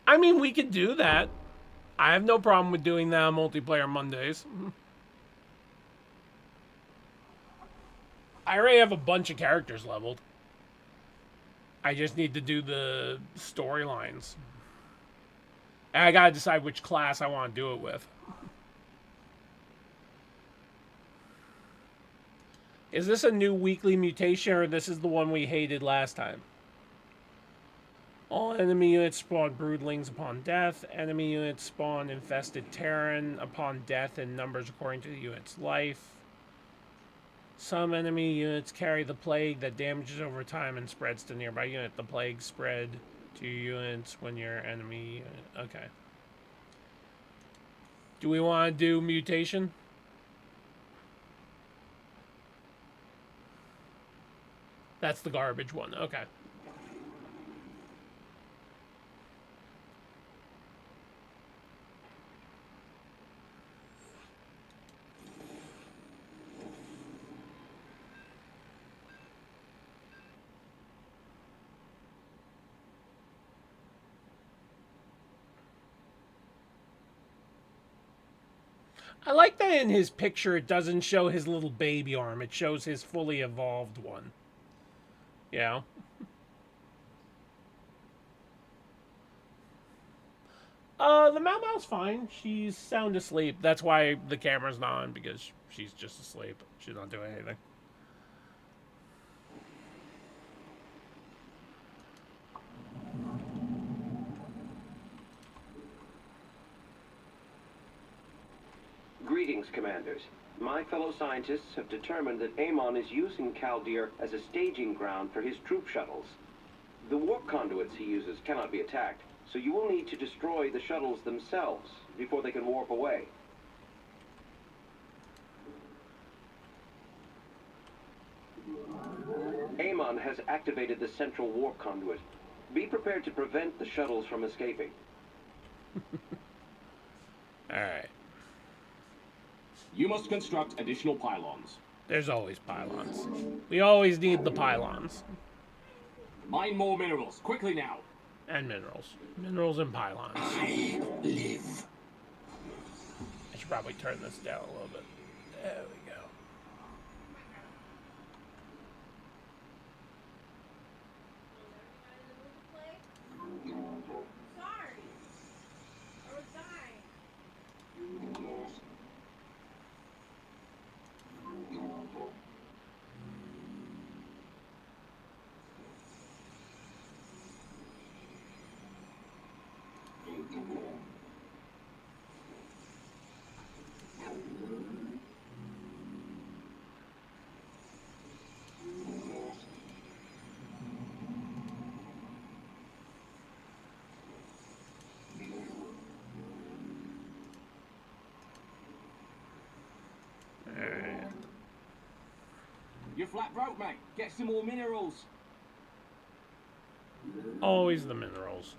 I mean, we could do that. I have no problem with doing that on multiplayer Mondays. I already have a bunch of characters leveled. I just need to do the storylines. And I gotta decide which class I want to do it with. Is this a new weekly mutation, or this is the one we hated last time? All enemy units spawn broodlings upon death. Enemy units spawn infested Terran upon death in numbers according to the unit's life. Some enemy units carry the plague that damages over time and spreads to nearby unit. The plague spread to units when your enemy... Okay. Do we want to do mutation? That's the garbage one. Okay. I like that in his picture it doesn't show his little baby arm. It shows his fully evolved one. Yeah. The Mau Mau's fine. She's sound asleep. That's why the camera's not on, because she's just asleep. She's not doing anything. Greetings, Commanders. My fellow scientists have determined that Amon is using Kaldir as a staging ground for his troop shuttles. The warp conduits he uses cannot be attacked, so you will need to destroy the shuttles themselves before they can warp away. Amon has activated the central warp conduit. Be prepared to prevent the shuttles from escaping. Alright. You must construct additional pylons. There's always pylons. We always need the pylons. Mine more minerals, quickly now. And minerals. Minerals and pylons. I live. I should probably turn this down a little bit. There we go. You're flat broke, mate. Get some more minerals. Always the minerals.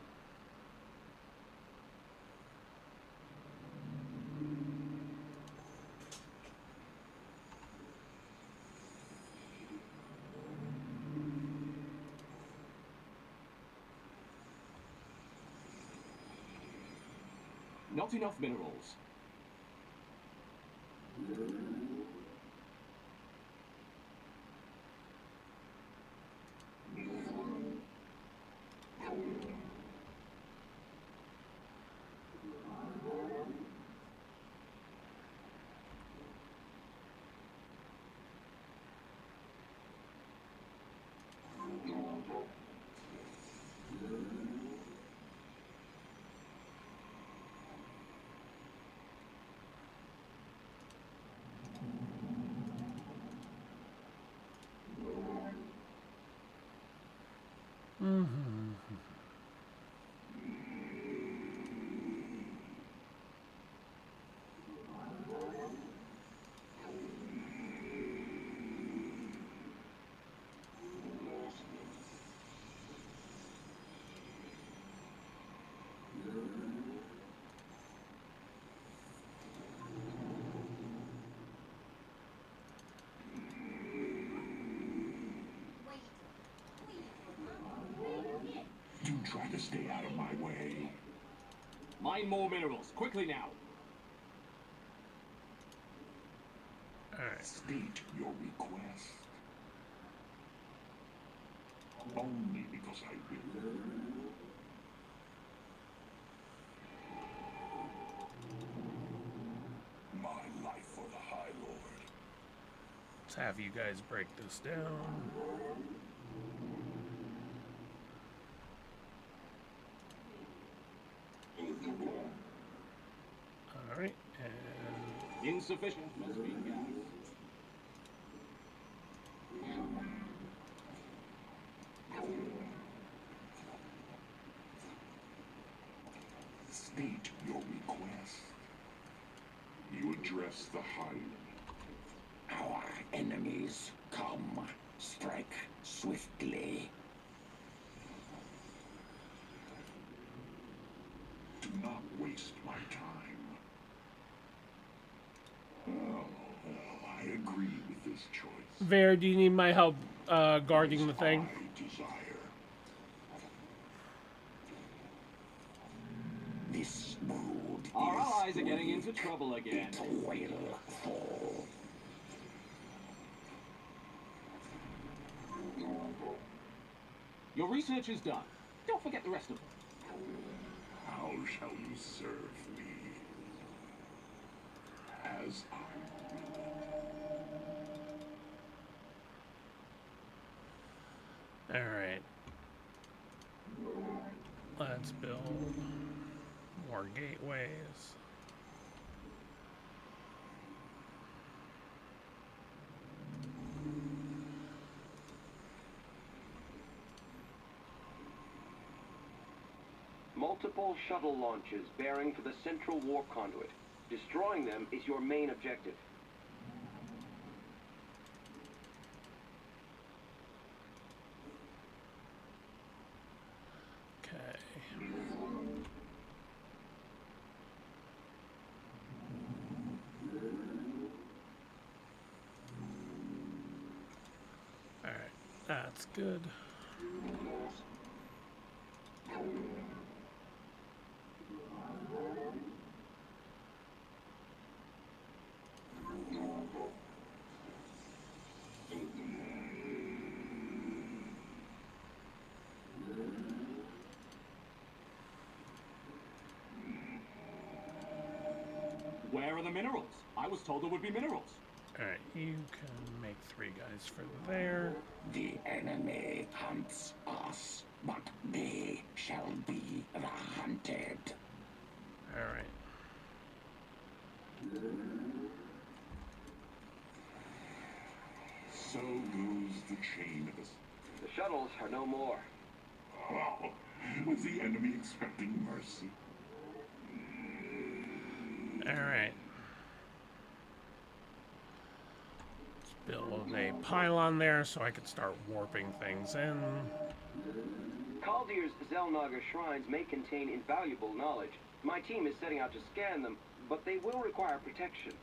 Not enough minerals. Do try to stay out of my way. Mine more minerals. Quickly now. Alright. State your request. Only because I will. My life for the High Lord. Let's have you guys break this down. Alright, and Insufficient must be gas. State your request. You address the High. Our enemies come. Strike swiftly. Do not waste my time. Oh, I agree with this choice. Ver, do you need my help guarding the thing? I desire. This brood Our is allies are getting into trouble again. it will fall. Your research is done. Don't forget the rest of them. How shall you serve me? As I Alright. Let's build more gateways. Multiple shuttle launches bearing for the central warp conduit. Destroying them is your main objective. Okay. Alright, that's good. Where are the minerals? I was told there would be minerals. Alright, you can make 3 guys for there. the enemy hunts us, but they shall be the hunted. Alright. So goes the chain of us. The shuttles are no more. Oh, was the enemy expecting mercy? Alright. Let's build a pylon there so I could start warping things in. Kaldir's Zelnaga shrines may contain invaluable knowledge. My team is setting out to scan them, but they will require protection.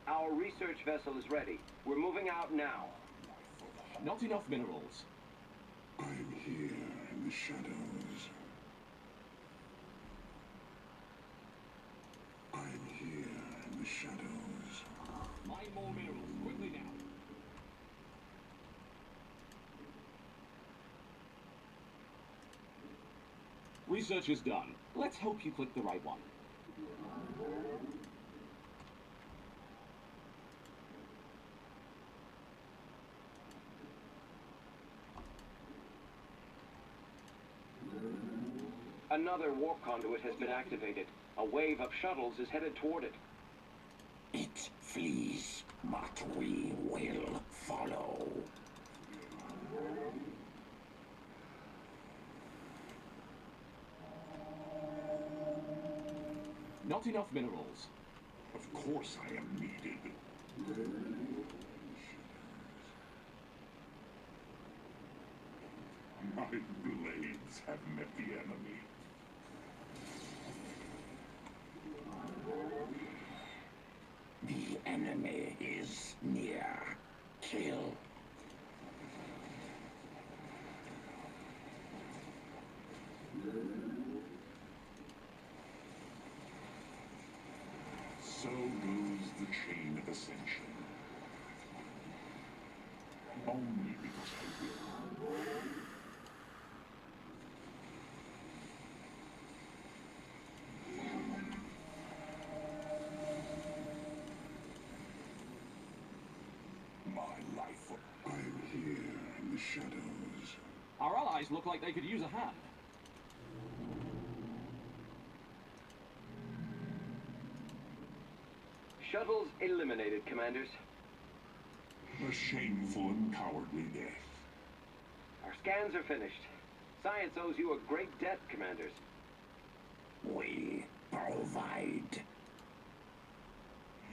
Our research vessel is ready. We're moving out now. Not enough minerals. I'm here in the shadows. I'm here in the shadows. Mine more minerals, quickly now. Research is done. Let's hope you click the right one. Another warp conduit has been activated. A wave of shuttles is headed toward it. It flees, but we will follow. Not enough minerals. Of course I am needed. My blades have met the enemy. The enemy is near. Kill. So goes the chain of ascension. Only because I will. My life. I'm here in the shadows. Our allies look like they could use a hand. Shuttles eliminated, Commanders. A shameful and cowardly death. Our scans are finished. Science owes you a great debt, Commanders. We provide.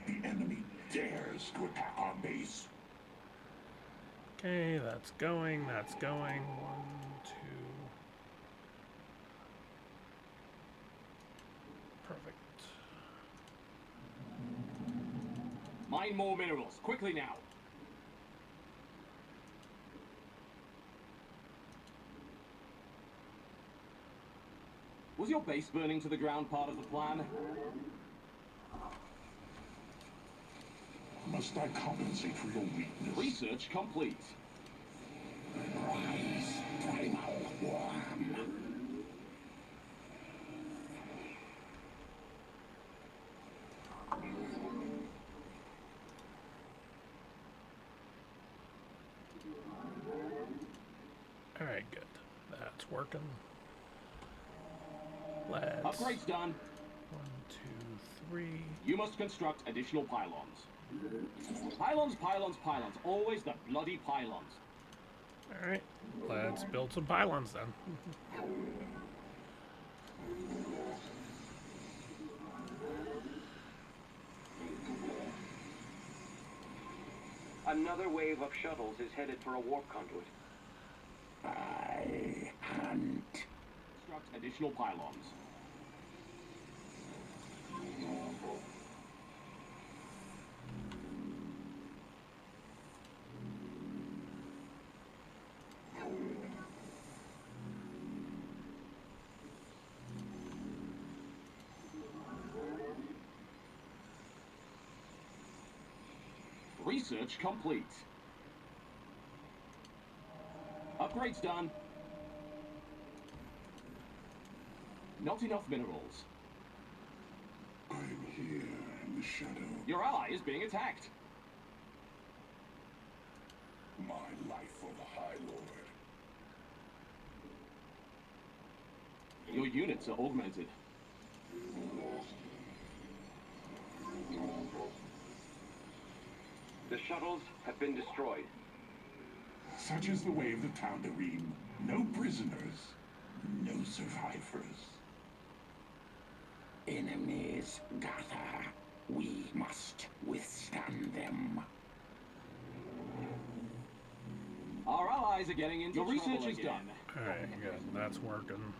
The enemy dares to attack our base. Okay, that's going, that's going. 1, 2. Perfect. Mine more minerals, quickly now. Was your base burning to the ground part of the plan? Must I compensate for your weakness? Research complete. Rise, primal worm. Alright, good. That's working. Let's... Upgrades done. 1, 2, 3. You must construct additional pylons. Pylons, pylons, pylons. Always the bloody pylons. Alright, let's build some pylons then. Another wave of shuttles is headed for a warp conduit. I hunt. Construct additional pylons. Research complete. Upgrades done. Not enough minerals. I'm here in the shadow. Your ally is being attacked. My life for the High Lord. Your units are augmented. The shuttles have been destroyed. Such is the way of the Tal'Darim. No prisoners, no survivors. Enemies gather. We must withstand them. Our allies are getting into trouble again. Your research is done. Alright, good. That's working.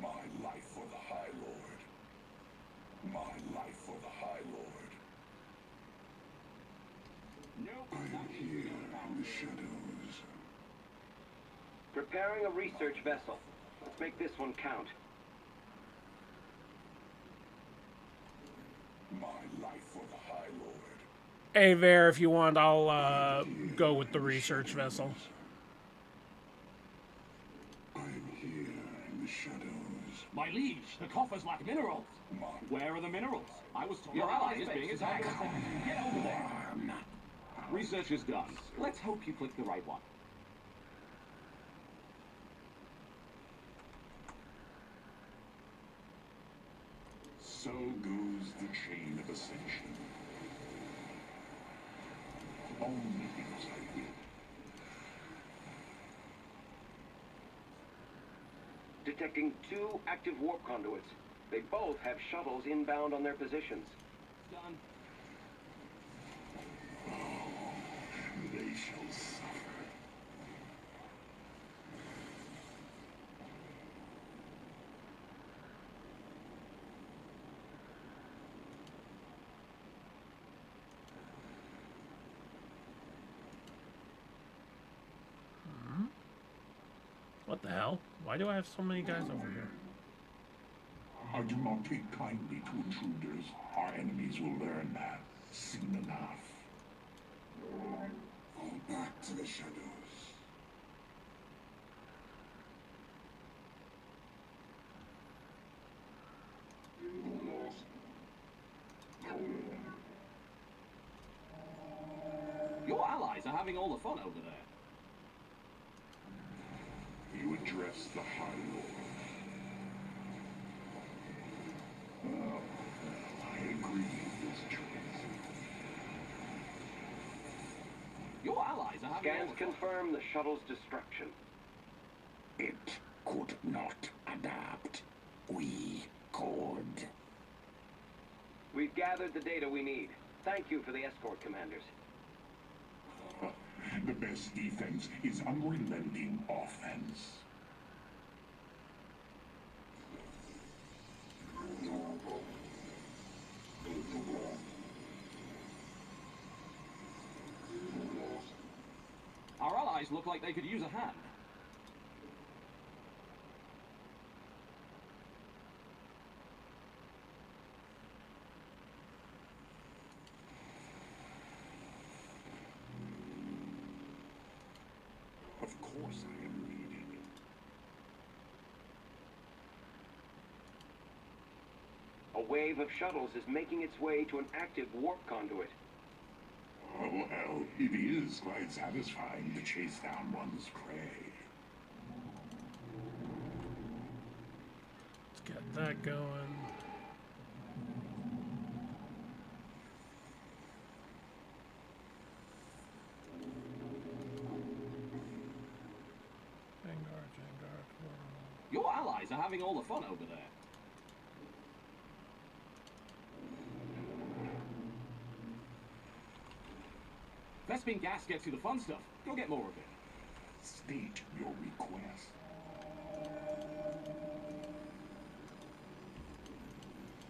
My life for the High Lord. My life for the High Lord. Nope. I'm here in the shadows. Preparing a research vessel. Let's make this one count. My life for the High Lord. Hey, Ver, if you want, I'll go with the research vessel. I'm here in the shadows. My liege, the coffers lack minerals. Where are the minerals? I was told your ally is being attacked. Get over there. Research is done. Let's hope you click the right one. So goes the chain of ascension. Only because I will. Detecting 2 active warp conduits. They both have shuttles inbound on their positions. Done. They shall suffer. What the hell? Why do I have so many guys over here? I do not take kindly to intruders. Our enemies will learn that soon enough. Fall back to the shadows. Your allies are having all the fun over there. You address the High Lord. Well, I agree with this choice. Your allies are having all Scans the fun. confirm the shuttle's destruction. It could not adapt. We could. We've gathered the data we need. Thank you for the escort, commanders. The best defense is unrelenting offense. Our allies look like they could use a hand. Of course I am leading. A wave of shuttles is making its way to an active warp conduit. Oh, well, it is quite satisfying to chase down one's prey. Let's get that going. Vanguard. Your allies are having all the fun over there. Vespene gas gets you the fun stuff. Go get more of it. State your request.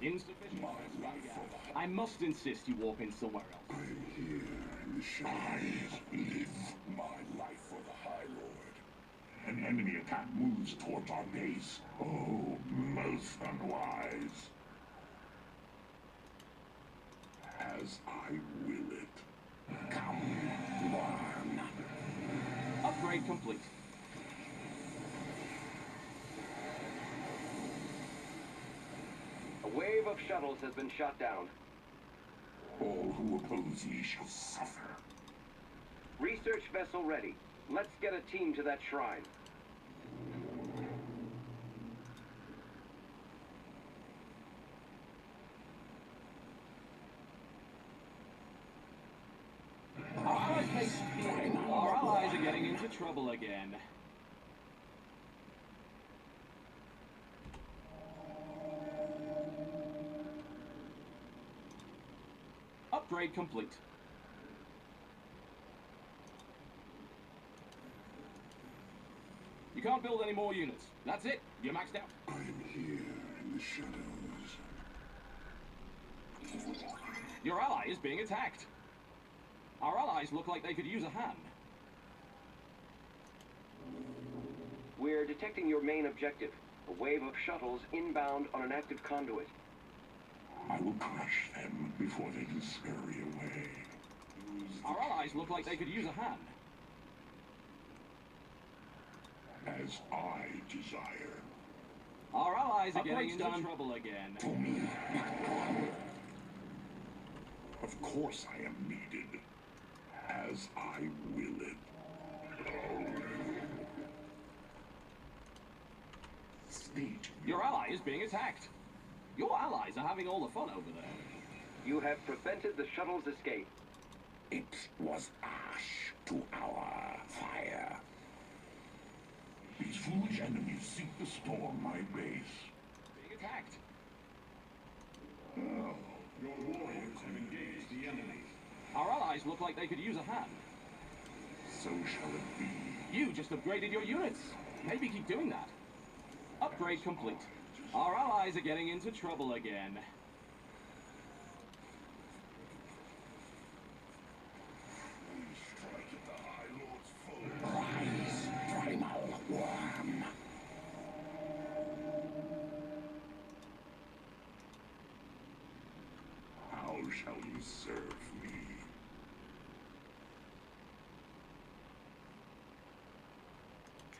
Insufficient. My life for the I must insist you warp in somewhere else. I am here in the shadows. I live my life for the High Lord. An enemy attack moves towards our base. Oh, most unwise. As I will it. Come, worm. Upgrade complete. A wave of shuttles has been shot down. All who oppose ye shall suffer. Research vessel ready. Let's get a team to that shrine. Our allies are getting into trouble again. Upgrade complete. You can't build any more units. That's it. You're maxed out. I'm here in the shadows. Your ally is being attacked. Our allies look like they could use a hand. We're detecting your main objective, a wave of shuttles inbound on an active conduit. I will crush them before they can scurry away. Our allies look like they could use a hand. As I desire. Our allies are getting into trouble again. To me, not one. Of course I am needed. As I will it. State. Your ally is being attacked. Your allies are having all the fun over there. You have prevented the shuttle's escape. It was ash to our fire. These foolish enemies seek to storm my base. Being attacked. Oh, your warriors have engaged the enemy. Our allies look like they could use a hand. So shall it be. You just upgraded your units. Maybe keep doing that. Upgrade complete. Our allies are getting into trouble again. Strike at the High Lord's foe. Rise, primal worm. How shall you serve me?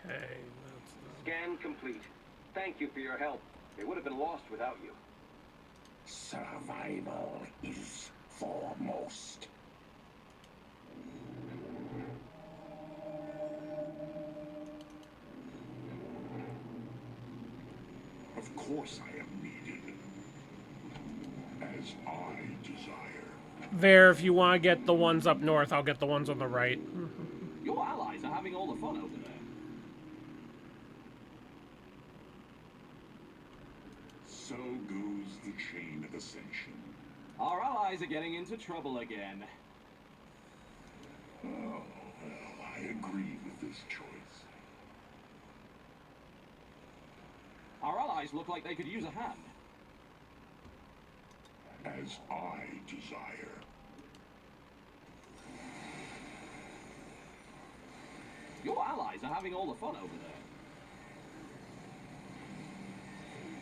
Okay, that's Scan complete. Thank you for your help. They would have been lost without you. Survival is foremost. Of course I am needed. As I desire. There, if you want to get the ones up north, I'll get the ones on the right. Your allies are having all the fun over there. So goes the chain of ascension. Our allies are getting into trouble again. Oh, well, I agree with this choice. Our allies look like they could use a hand. As I desire. Your allies are having all the fun over there.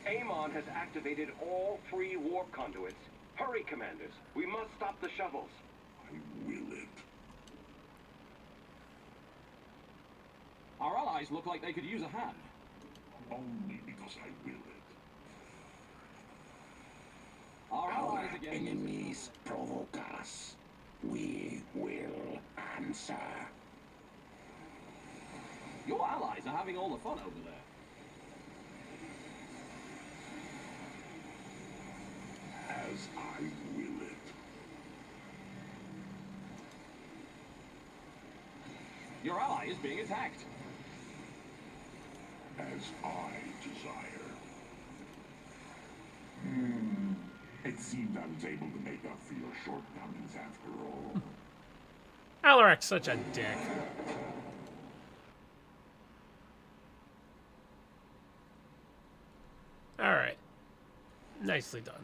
Amon has activated all 3 warp conduits. Hurry, commanders. We must stop the shuttles. I will it. Our allies look like they could use a hand. Only because I will it. Our allies Our are getting into enemies provoke us. We will answer. Your allies are having all the fun over there. As I will it. Your ally is being attacked. As I desire. It seemed I was able to make up for your shortcomings after all. Alarek's such a dick. Alright. Nicely done.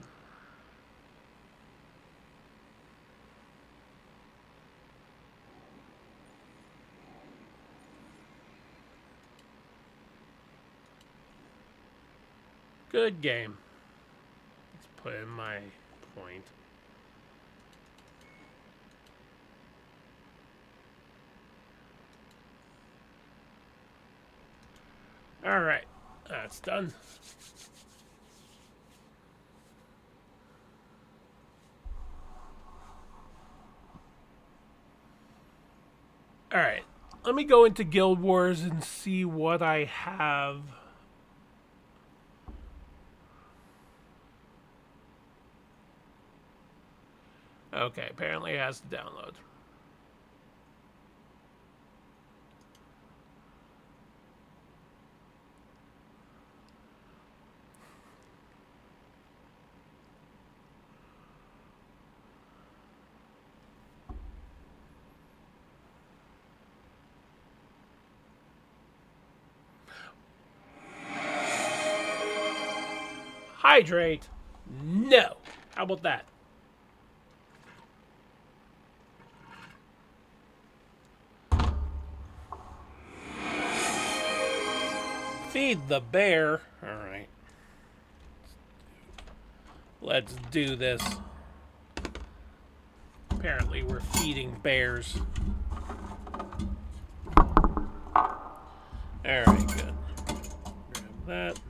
Good game. Let's put in my point. Alright. That's done. Alright. Let me go into Guild Wars and see what I have. Okay, apparently it has to download. Hydrate? No. How about that? Feed the bear. Alright. Let's do this. Apparently we're feeding bears. Alright, good. Grab that.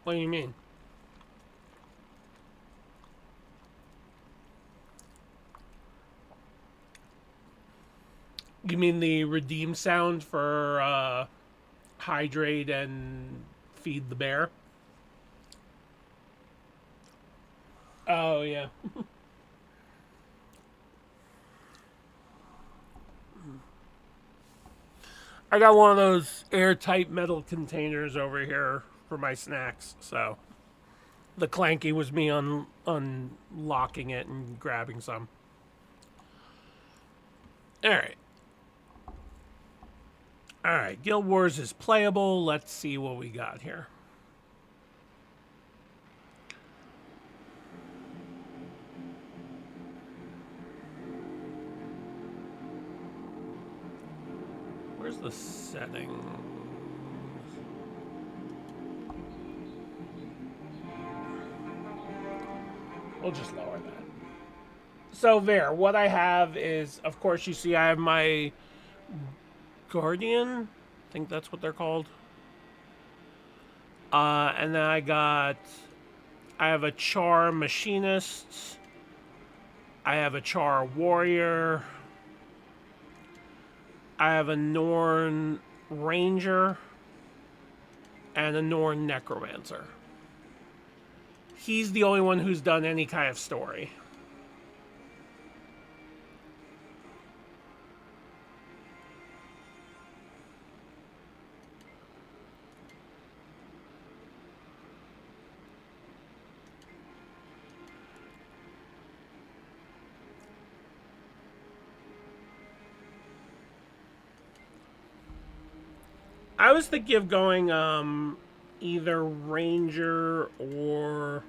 What do you mean? You mean the redeem sound for hydrate and feed the bear? Oh, yeah. I got one of those airtight metal containers over here for my snacks, so the clanky was me unlocking it and grabbing some. Alright. Alright, Guild Wars is playable. Let's see what we got here. Where's the setting? We'll just lower that. So there, what I have is, of course, you see I have my Guardian. I think that's what they're called. And then I have a Char Machinist. I have a Char Warrior. I have a Norn Ranger. And a Norn Necromancer. He's the only one who's done any kind of story. I was thinking of going either Ranger or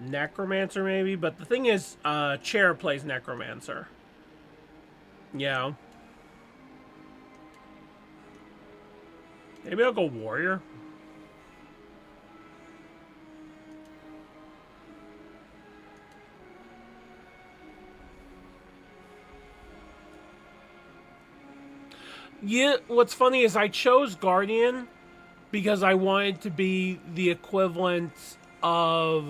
Necromancer maybe, but the thing is Chair plays Necromancer. Yeah. Maybe I'll go Warrior. Yeah, what's funny is I chose Guardian because I wanted to be the equivalent of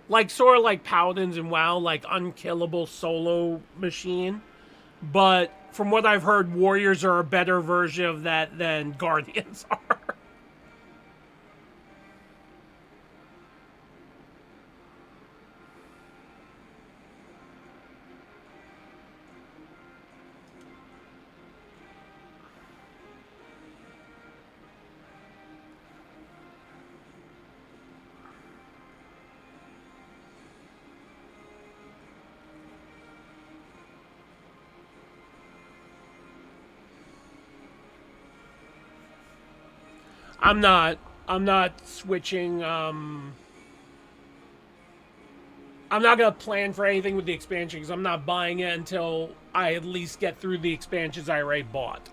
like sort of like Paladins in WoW, like unkillable solo machine. But from what I've heard, Warriors are a better version of that than Guardians are. I'm not switching. I'm not gonna plan for anything with the expansion because I'm not buying it until I at least get through the expansions I already bought.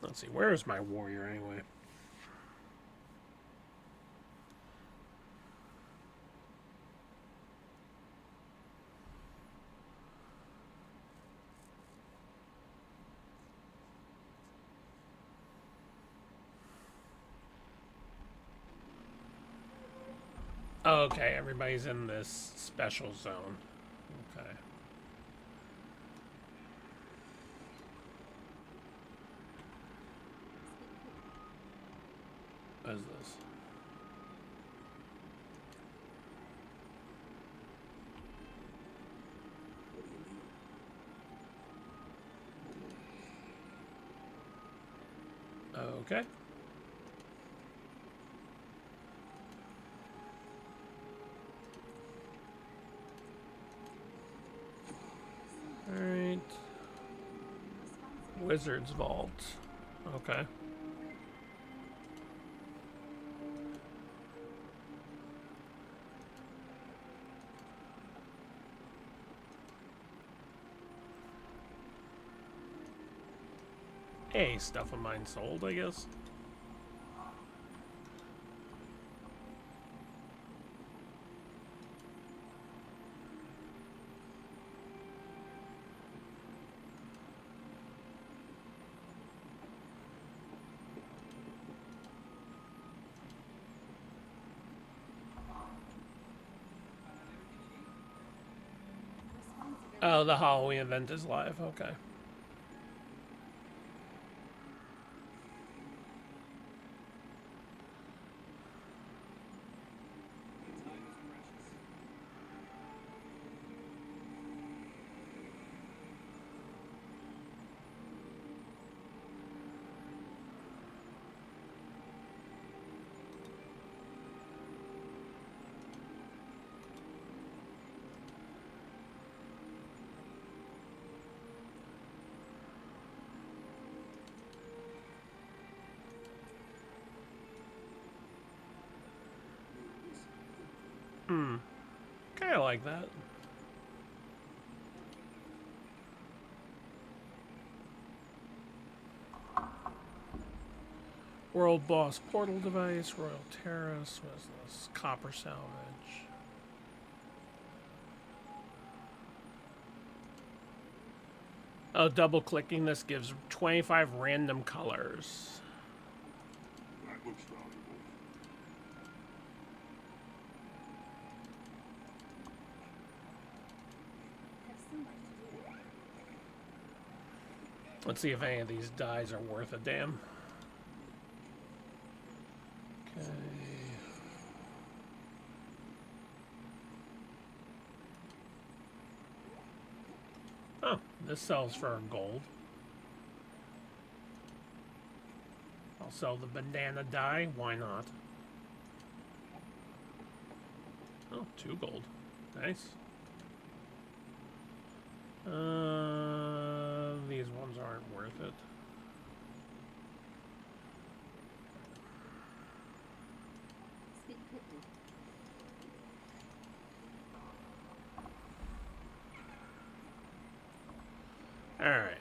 Let's see, where is my warrior anyway? Okay, everybody's in this special zone. Okay. What is this? Okay. Alright. Wizard's Vault. Okay. Hey, stuff of mine sold, I guess. Oh, the Halloween event is live. Okay. Kind of like that. World Boss Portal Device, Royal Terrace, what is this? Copper Salvage. Oh, double clicking this gives 25 random colors. That looks valuable. Let's see if any of these dyes are worth a damn. Okay. Oh, this sells for gold. I'll sell the bandana dye. Why not? Oh, 2 gold. Nice. These ones aren't worth it. All right.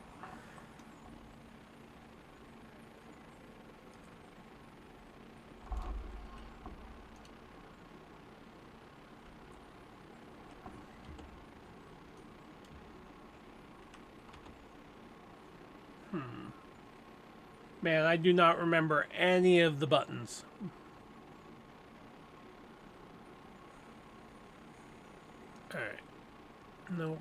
Man, I do not remember any of the buttons. All right. Nope.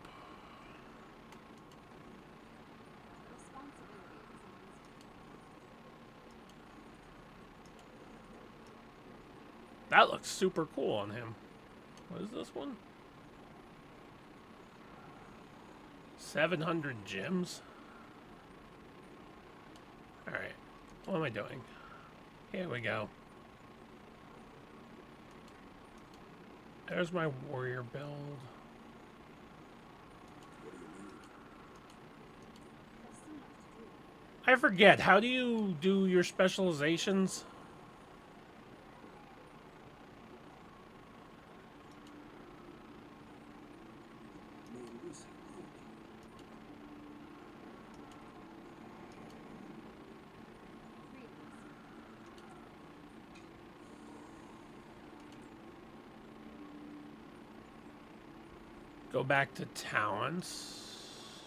That looks super cool on him. What is this one? 700 gems? Alright. What am I doing? Here we go. There's my warrior build. I forget. How do you do your specializations? Go back to talents.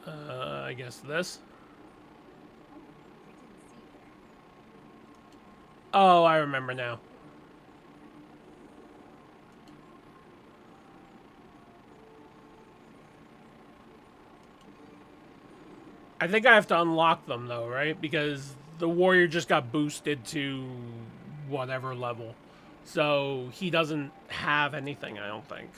I guess this. Oh, I remember now. I think I have to unlock them though, right? Because the warrior just got boosted to whatever level. So he doesn't have anything, I don't think.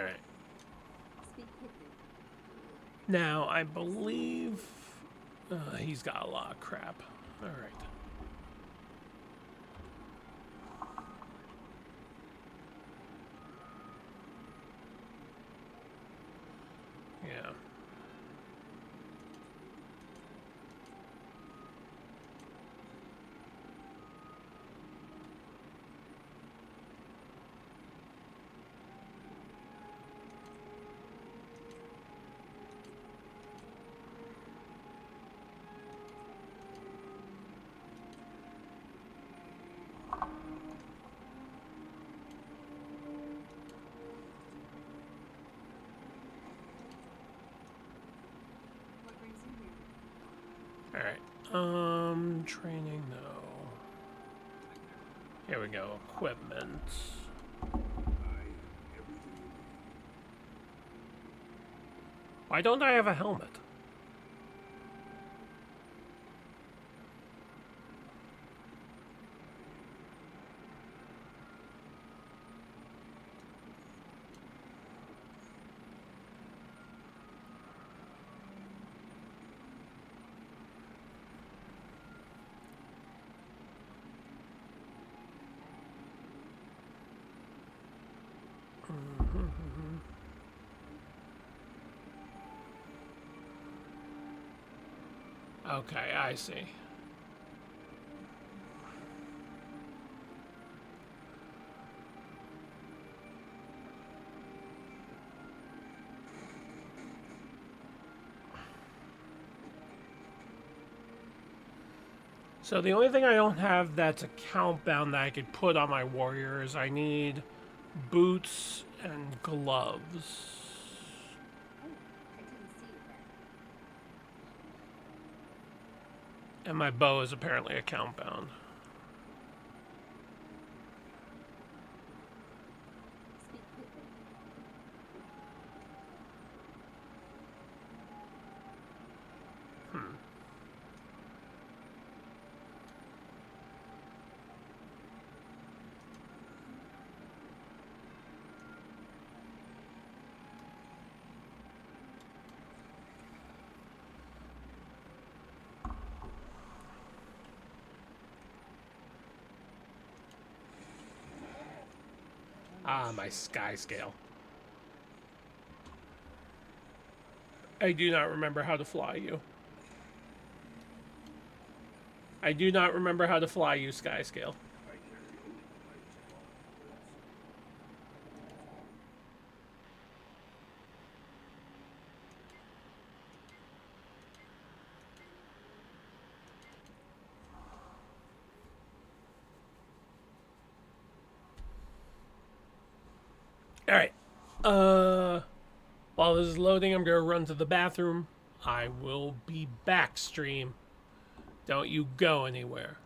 Alright. Now, I believe he's got a lot of crap. Alright. Yeah. Alright, training, no. Here we go, equipment. Why don't I have a helmet? Okay, I see. So the only thing I don't have that's account bound that I could put on my warriors, I need boots and gloves. And my bow is apparently account bound. Ah, my sky scale. I do not remember how to fly you. I do not remember how to fly you, sky scale. Alright. While this is loading, I'm going to run to the bathroom. I will be back, stream. Don't you go anywhere.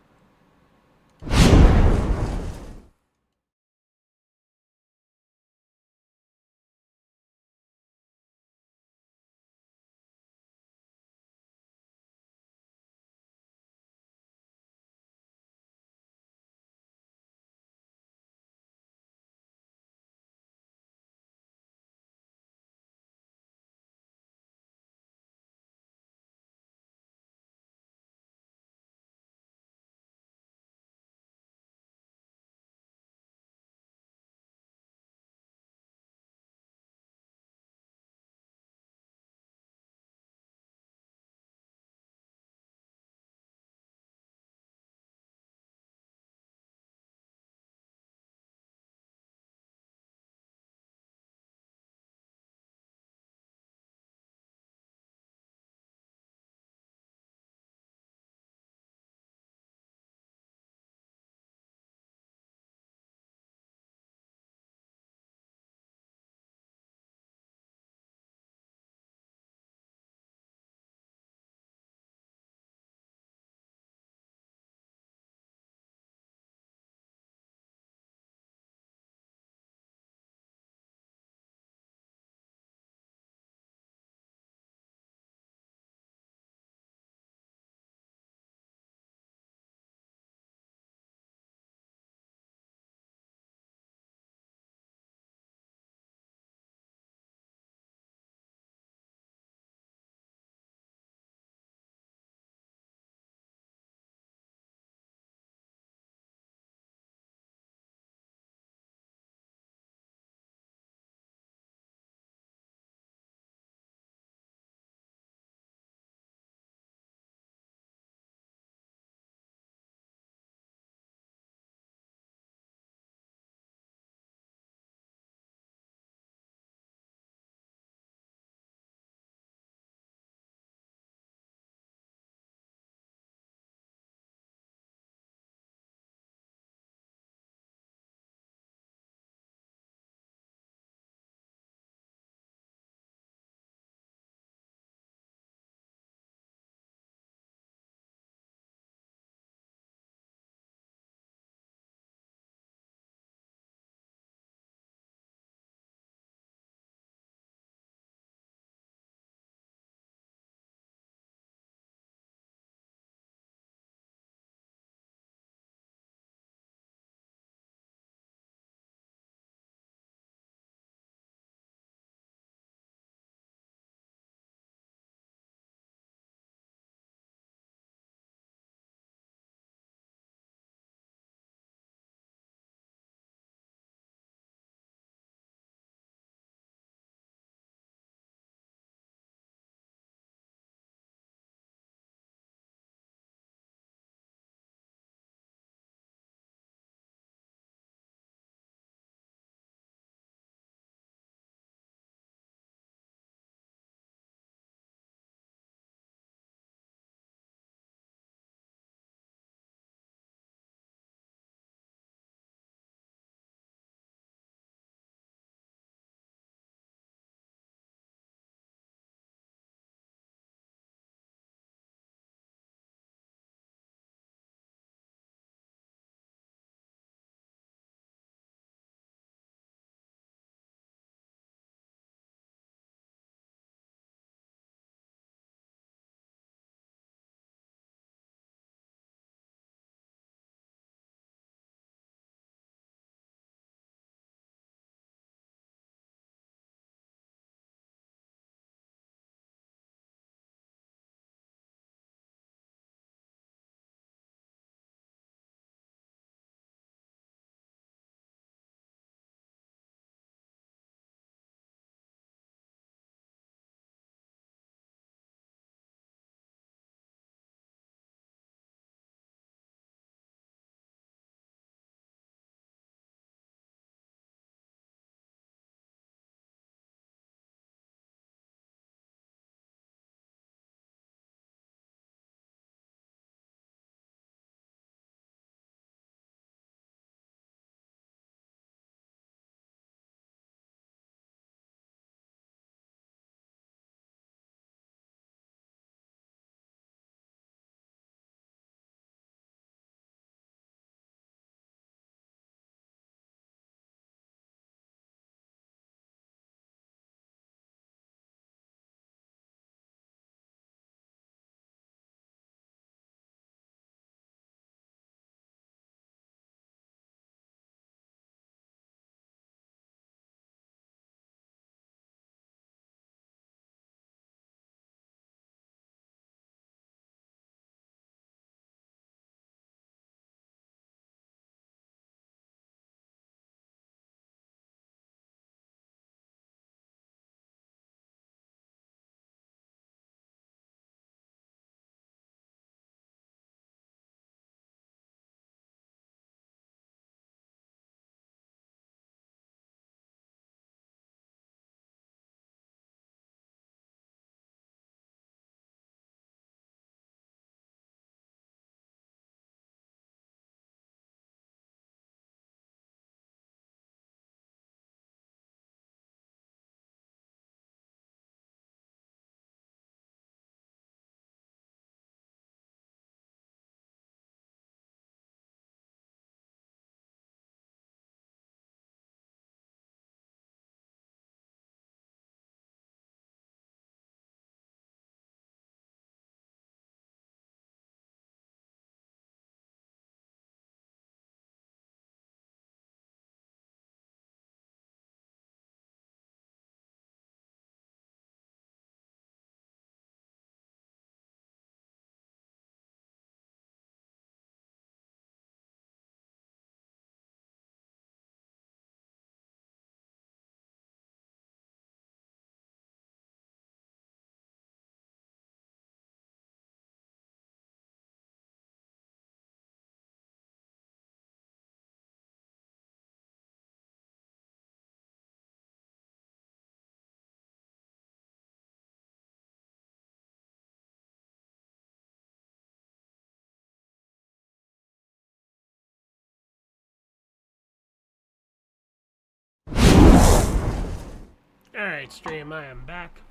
Alright, stream, I am back.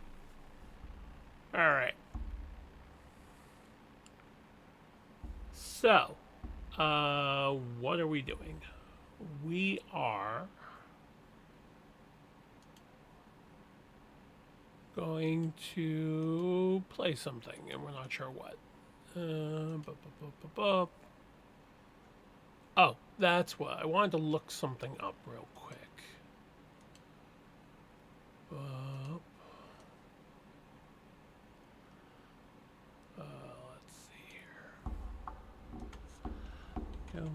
Alright. So, what are we doing? We are going to play something, and we're not sure what. Oh, that's what. I wanted to look something up real quick. Let's see here. Go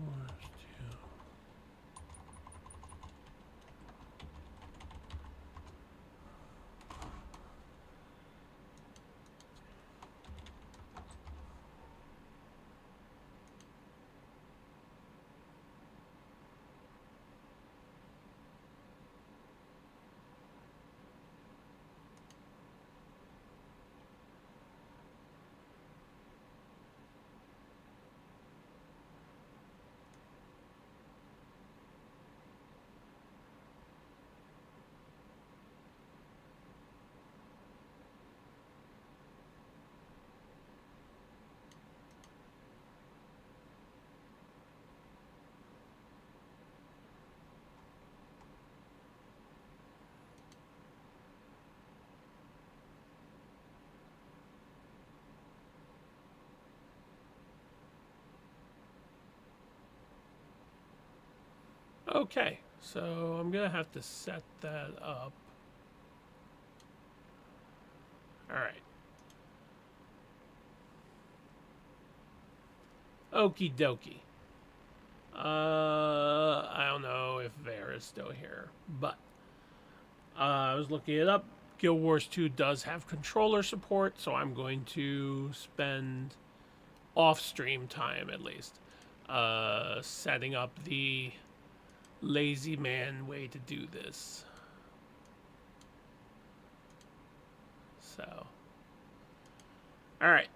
Okay, so I'm gonna have to set that up. Alright. Okie dokie. I don't know if Vare is still here, but I was looking it up. Guild Wars 2 does have controller support, so I'm going to spend off-stream time at least setting up the lazy man way to do this. So, alright.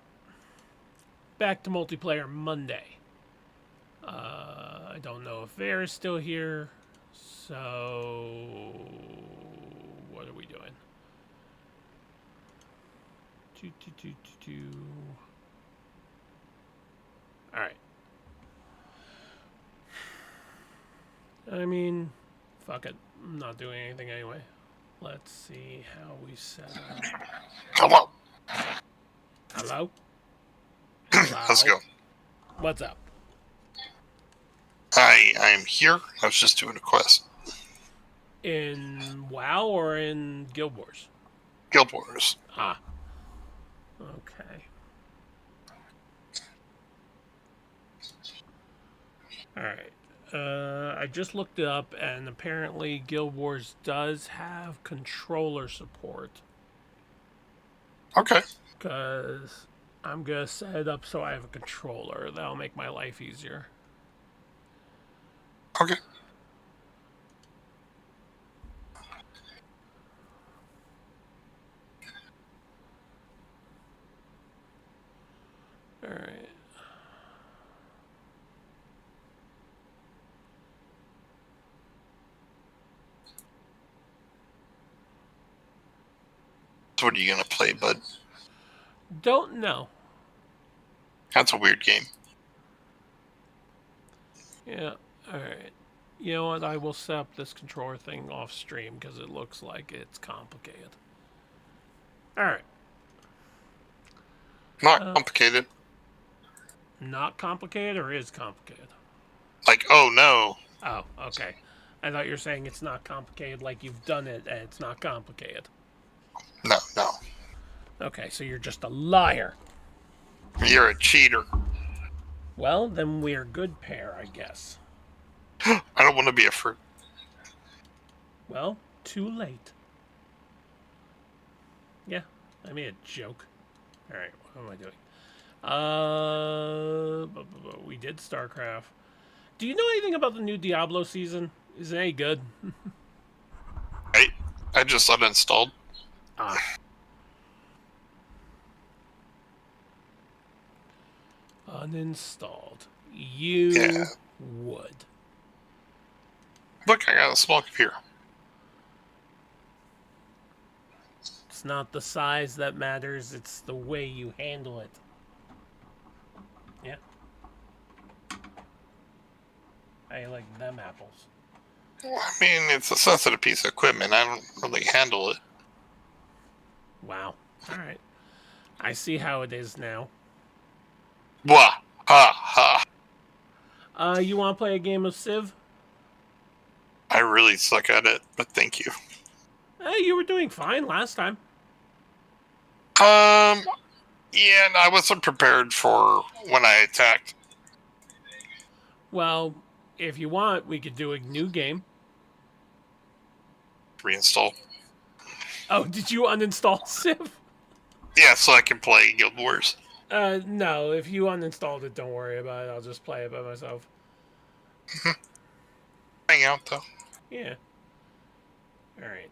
Back to multiplayer Monday. I don't know if Vare is still here, so what are we doing? Alright. I mean, fuck it. I'm not doing anything anyway. Let's see how we set up. Hello. Hello? How's it going? What's up? I'm here. I was just doing a quest. In WoW or in Guild Wars? Guild Wars. Ah. Okay. Alright. I just looked it up, and apparently Guild Wars does have controller support. Okay. Because I'm going to set it up so I have a controller. That'll make my life easier. Okay. Alright. So what are you going to play, bud? Don't know. That's a weird game. Yeah, alright. You know what? I will set up this controller thing off stream because it looks like it's complicated. Alright. Not complicated. Not complicated or is complicated? Like, oh no. Oh, okay. I thought you were saying it's not complicated like you've done it and it's not complicated. No, no. Okay, so you're just a liar. You're a cheater. Well, then we're a good pair, I guess. I don't want to be a fruit. Well, too late. Yeah, I made a joke. Alright, what am I doing? We did StarCraft. Do you know anything about the new Diablo season? Is it any good? I just uninstalled. Ah. Uninstalled. You would. Look, I got a small computer. It's not the size that matters, it's the way you handle it. Yeah. I like them apples. Well, I mean, it's a sensitive piece of equipment. I don't really handle it. Wow. Alright. I see how it is now. Wah! Ha! Ha! You want to play a game of Civ? I really suck at it, but thank you. You were doing fine last time. Yeah, and I wasn't prepared for when I attacked. Well, if you want, we could do a new game. Reinstall. Oh, did you uninstall Civ? Yeah, so I can play Guild Wars. No. If you uninstalled it, don't worry about it. I'll just play it by myself. Hang out, though. Yeah. Alright.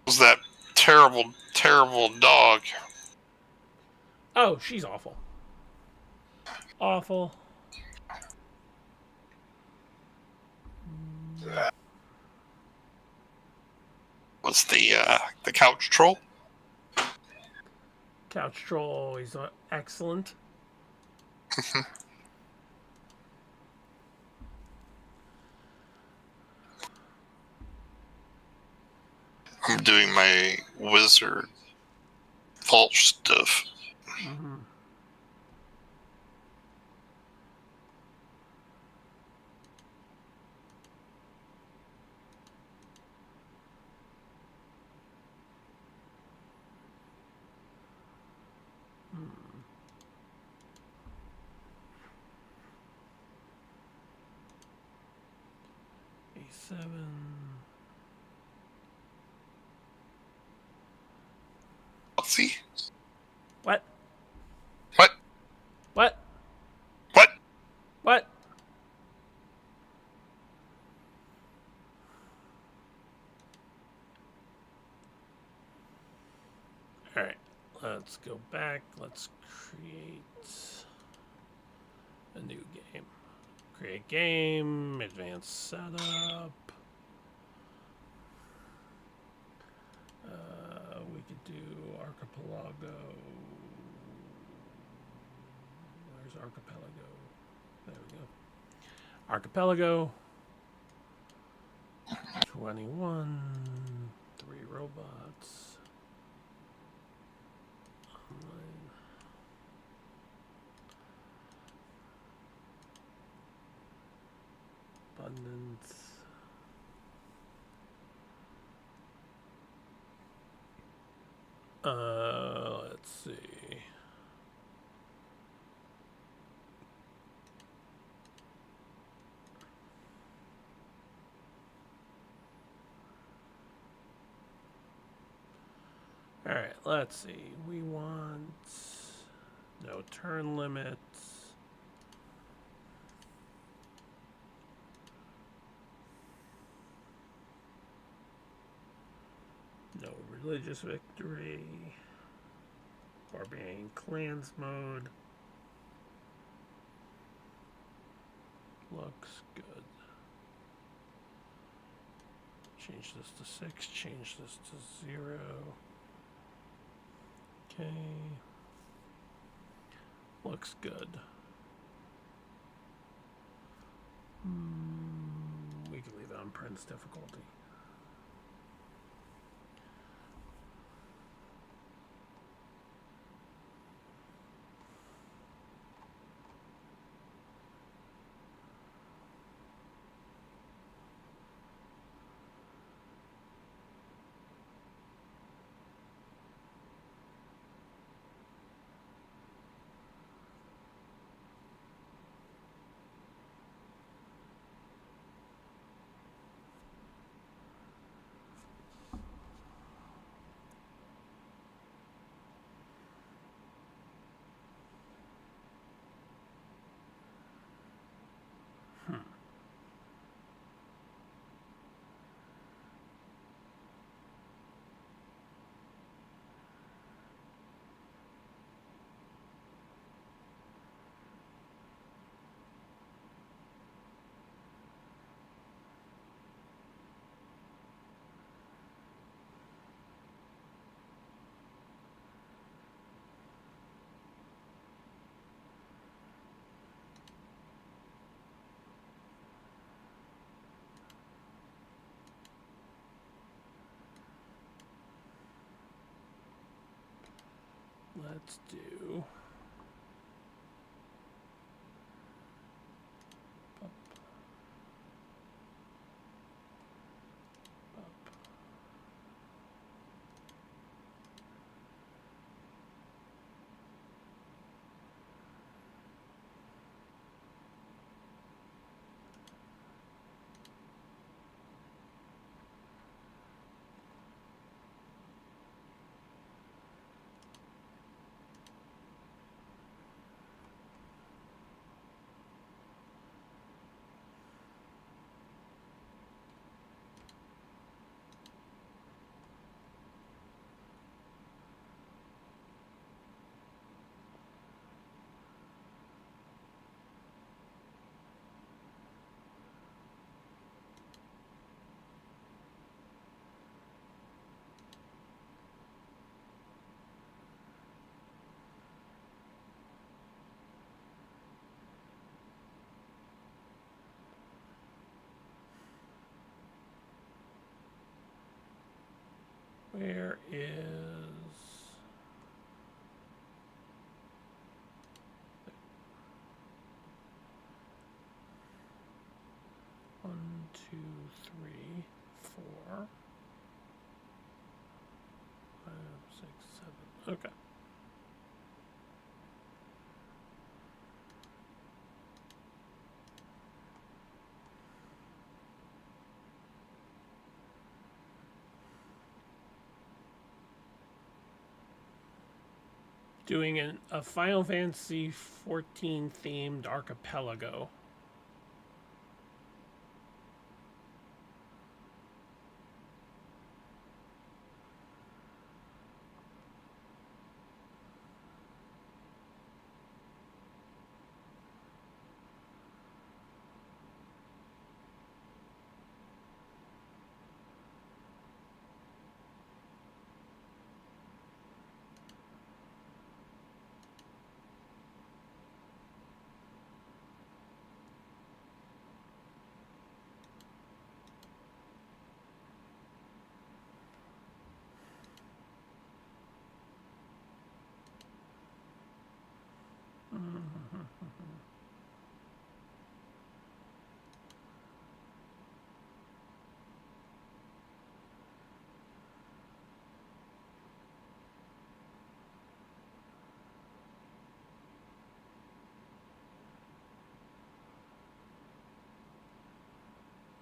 Was that terrible, terrible dog? Oh, she's awful. Awful. Was the couch troll? Couch troll always excellent. I'm doing my wizard vault stuff. Mm-hmm. A7. Let's see. What? What? What? What? What? Alright, let's go back. Let's create a new game. Create game, advanced setup. We could do archipelago. Where's archipelago? There we go. Archipelago. 21. 3 robots. Online. Abundance. Let's see. All right, let's see. We want no turn limits. No religious victory. Barbarian clans mode. Looks good. Change this to 6. Change this to 0. Okay. Looks good. We can leave it on Prince difficulty. Let's do. Where is... One, two, three, four, 5, 6, 7. Okay. Doing a Final Fantasy 14 themed archipelago.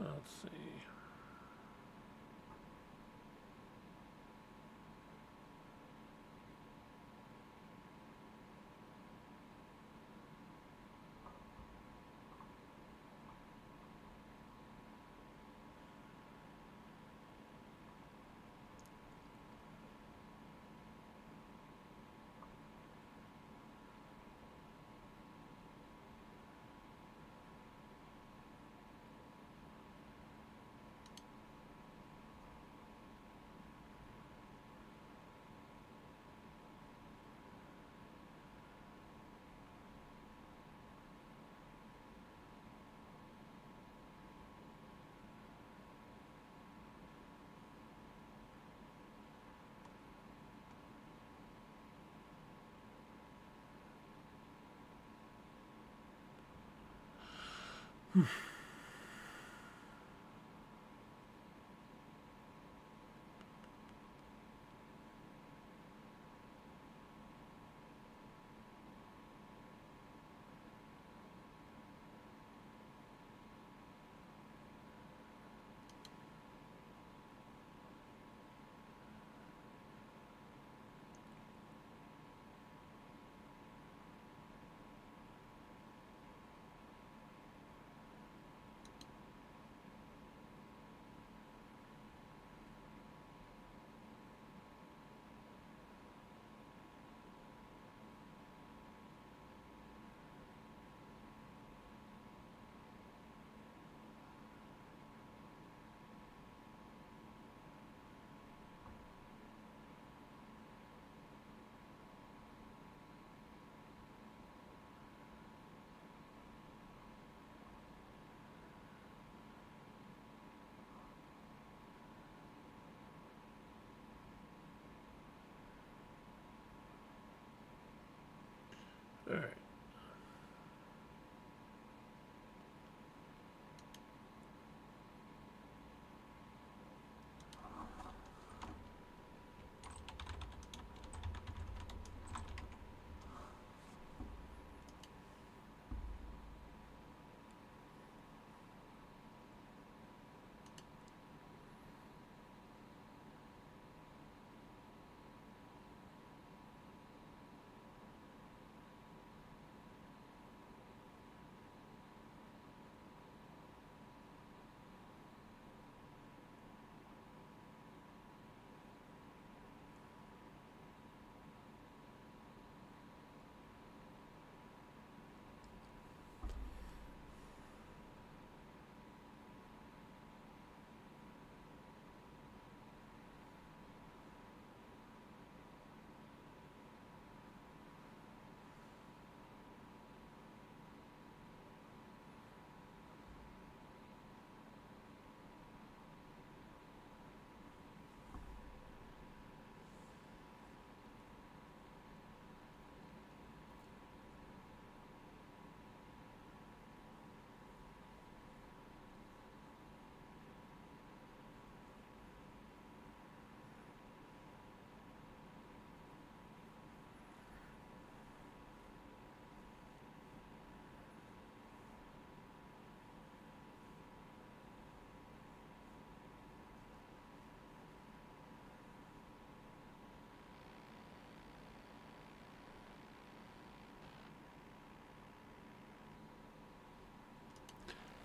Let's see.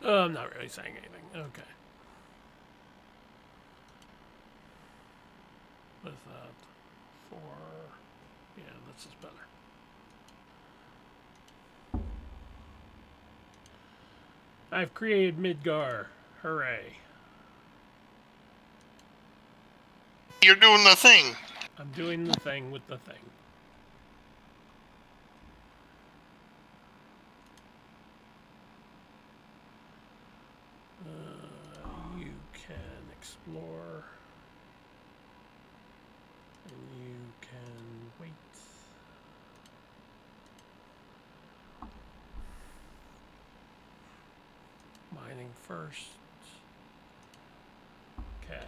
I'm not really saying anything. Okay. What's that? 4. Yeah, this is better. I've created Midgar. Hooray. You're doing the thing. I'm doing the thing with the thing. You can explore. And you can wait. Mining first. Okay.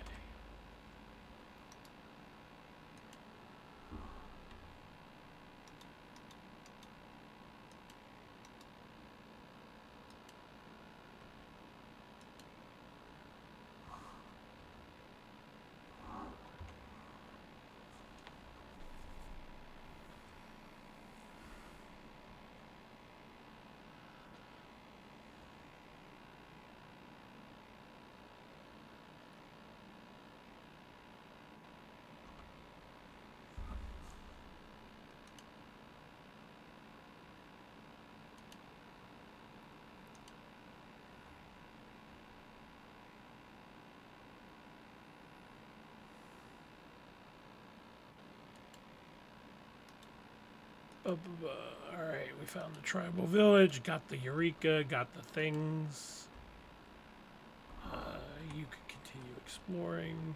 Alright, we found the tribal village, got the Eureka, got the things. You could continue exploring.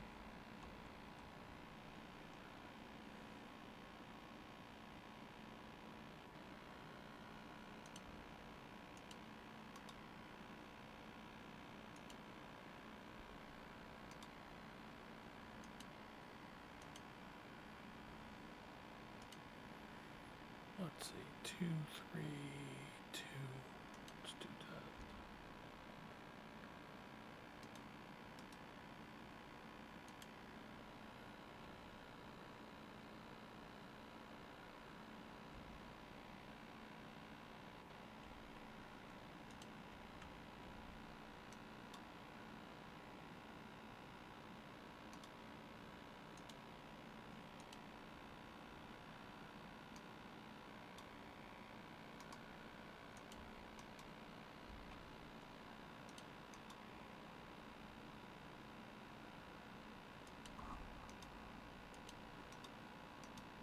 Let's see, 2, 3, 2. Let's do that.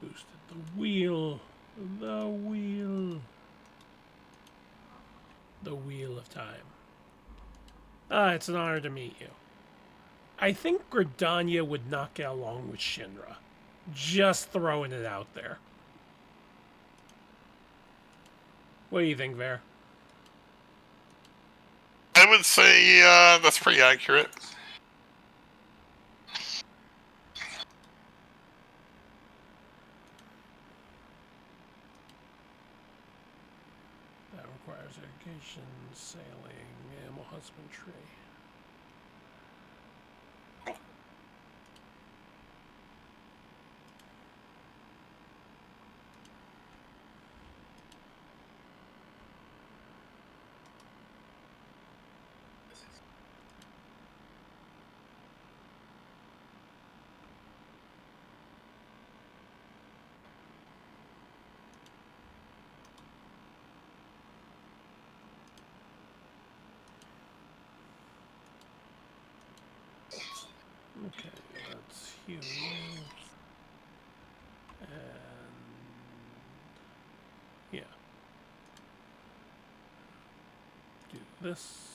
Boosted the wheel. The wheel. The wheel of time. It's an honor to meet you. I think Gridania would not get along with Shinra. Just throwing it out there. What do you think, Ver? I would say that's pretty accurate. That requires irrigation, sailing, animal husbandry. Okay, let's heal you. And yeah. Do this.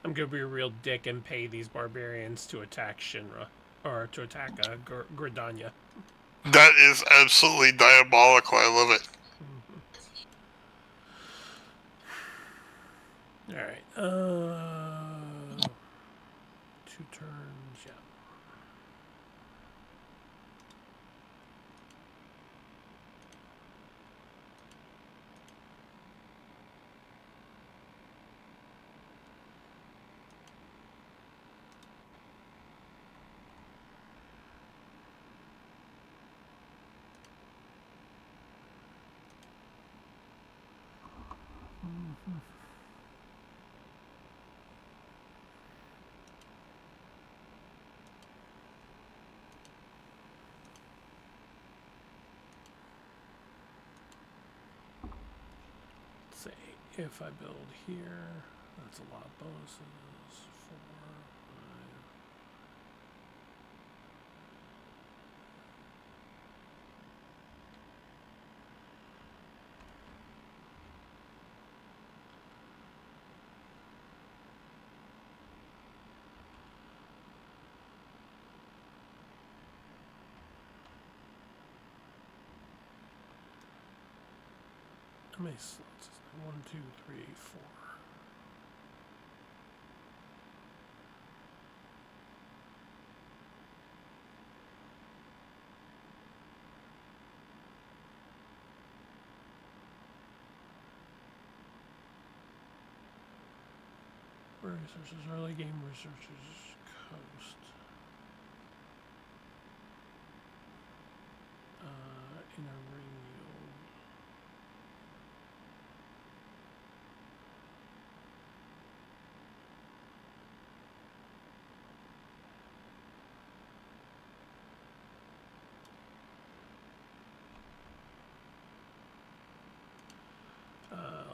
I'm gonna be a real dick and pay these barbarians to attack Shinra. Or to attack Gridania. That is absolutely diabolical. I love it. Alright, 2 turns, yeah. Say if I build here, that's a lot of bonuses. 4, 5. How many slots is there? 1, 2, 3, 4. Resources, early game researchers, coast. Inner ring yield.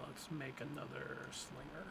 Let's make another slinger.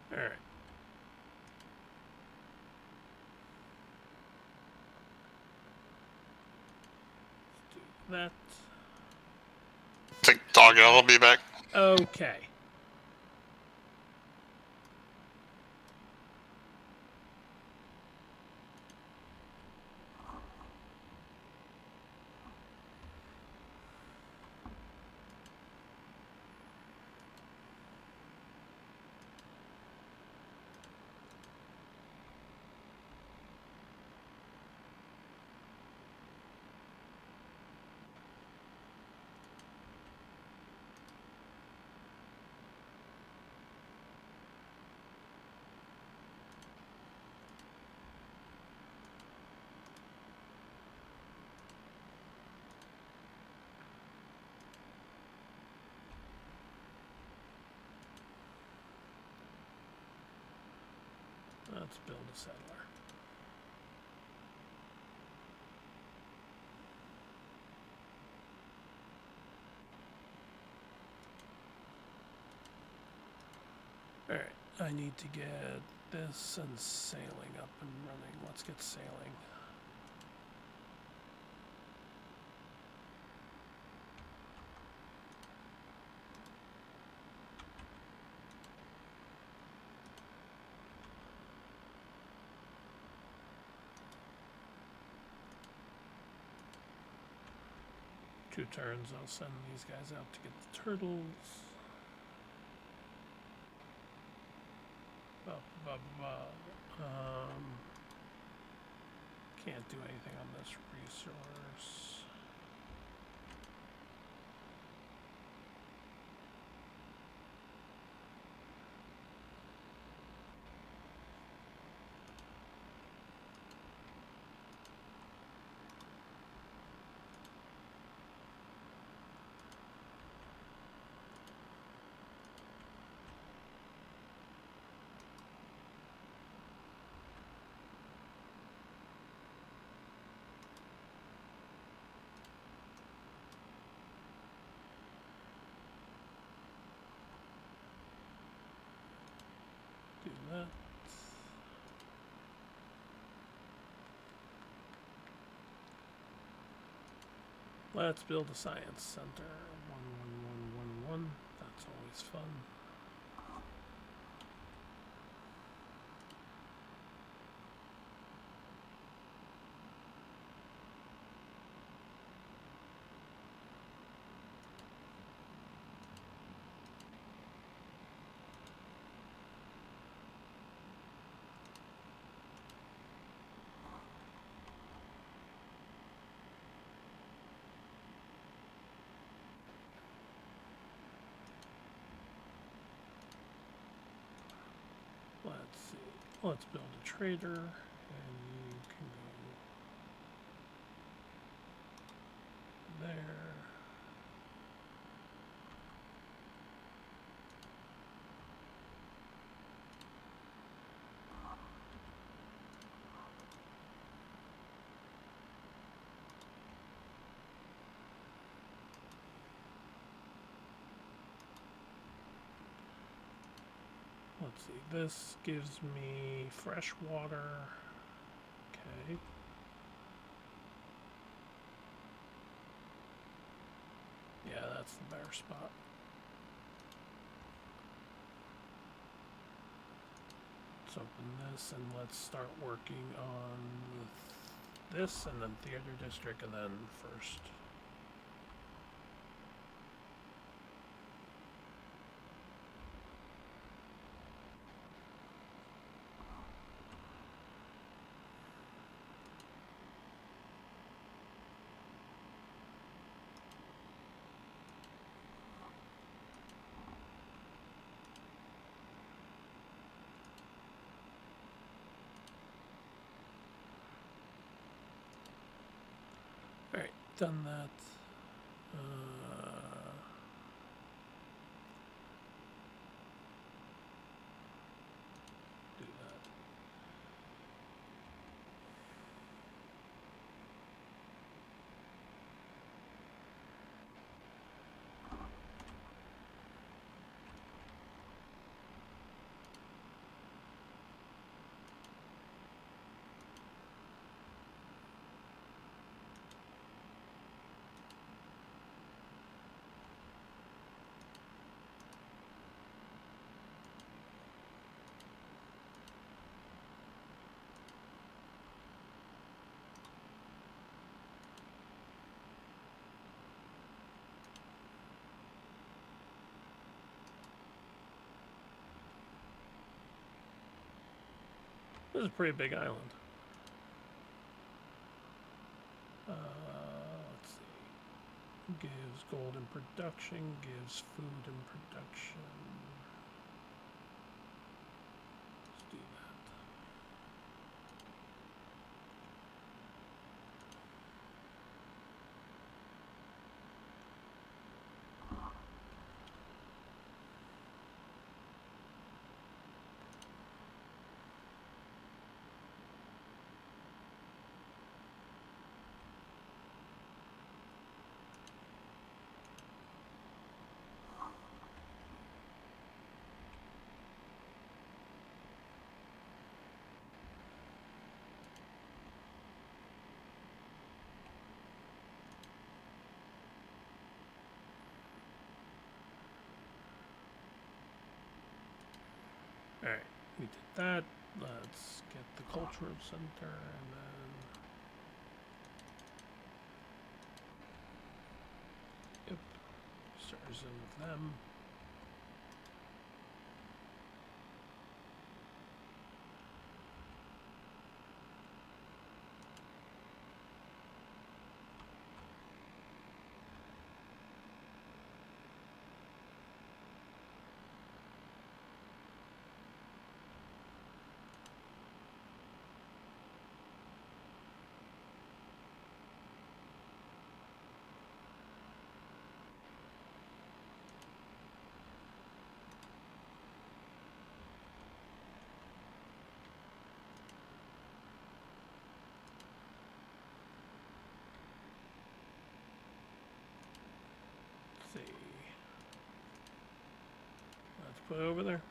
All right. Let's do that. Take the dog out. I'll be back. Okay. Let's build a settler. Alright, I need to get this and sailing up and running. Let's get sailing. 2 turns, I'll send these guys out to get the turtles. Blah, blah, blah. Can't do anything on this resource. Do that. Let's build a science center. 11111. That's always fun. Let's see. Let's build a trader, and you can go there. Let's see, this gives me fresh water. Okay. Yeah, that's the better spot. Let's open this and let's start working on this and then theater district and then first. Alright, done that. Do that. This is a pretty big island. Let's see. Gives gold in production, gives food in production. Let's do that. Alright, we did that. Let's get the cultural center and then of them. See. Let's put it over there.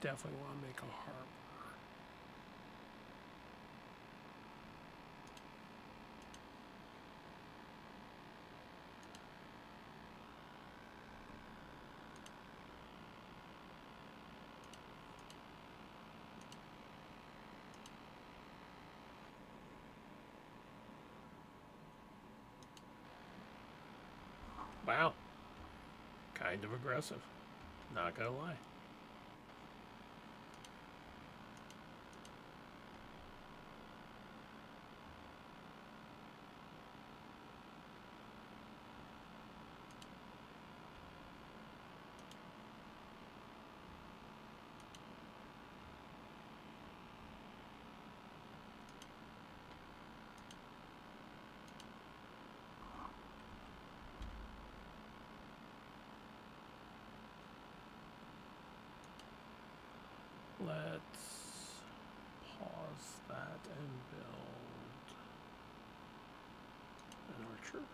Definitely want to make a harbor. Wow. Kind of aggressive. Not gonna lie. Let's pause that and build an orchard.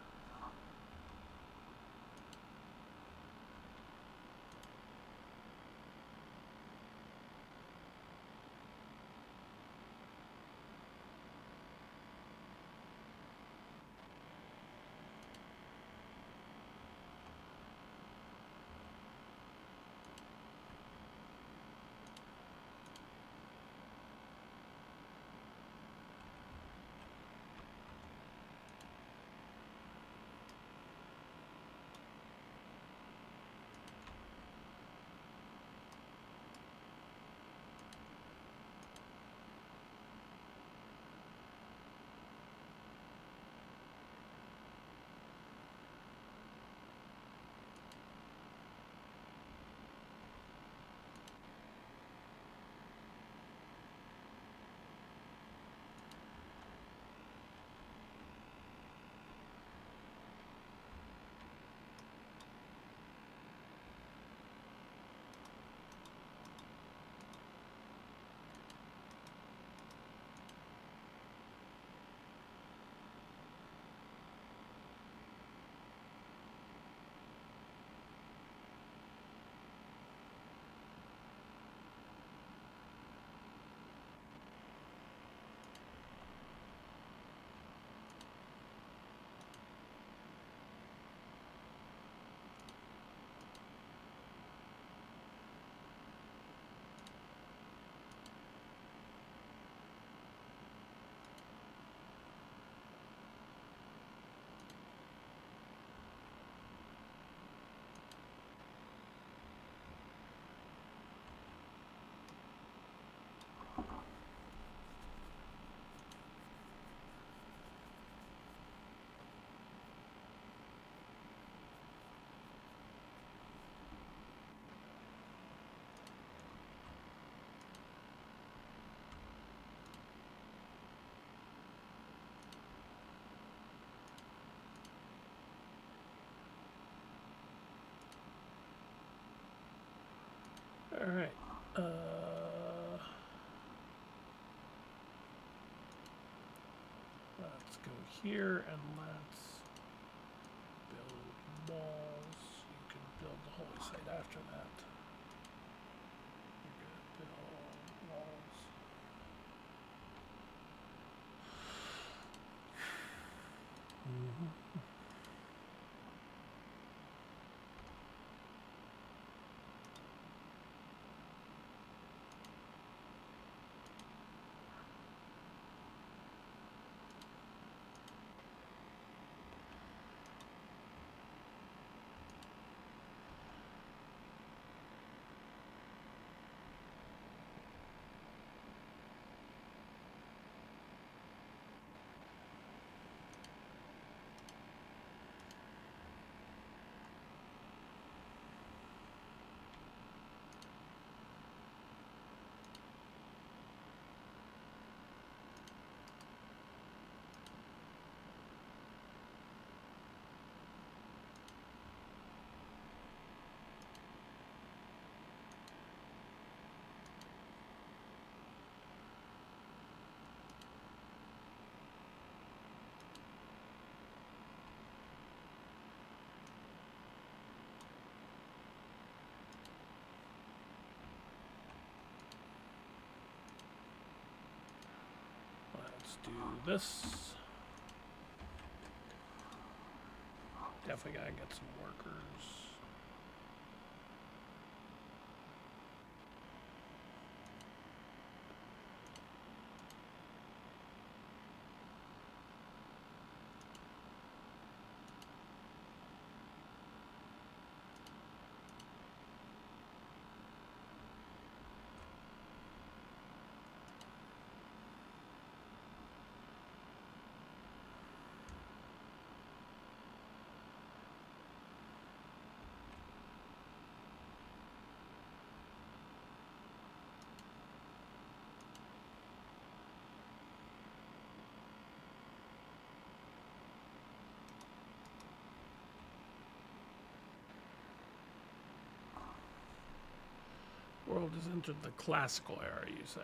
All right. Let's go here and let's build walls. You can build the holy site after that. You're gonna build walls. Let's do this. Definitely gotta get some workers. World has entered the classical era, you say?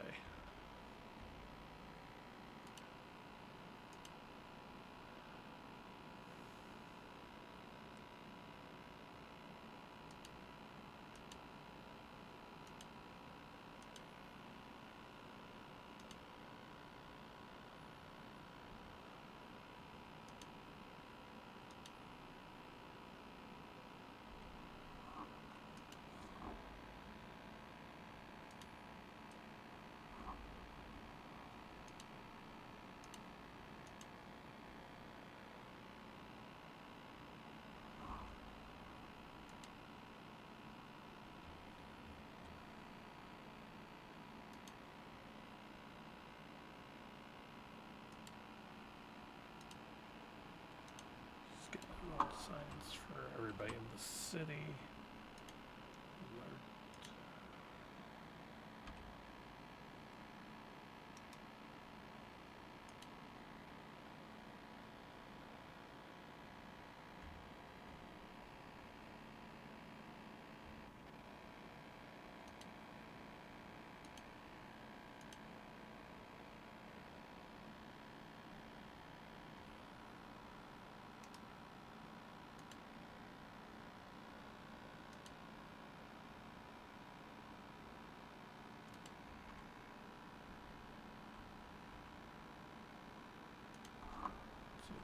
Signs for everybody in the city.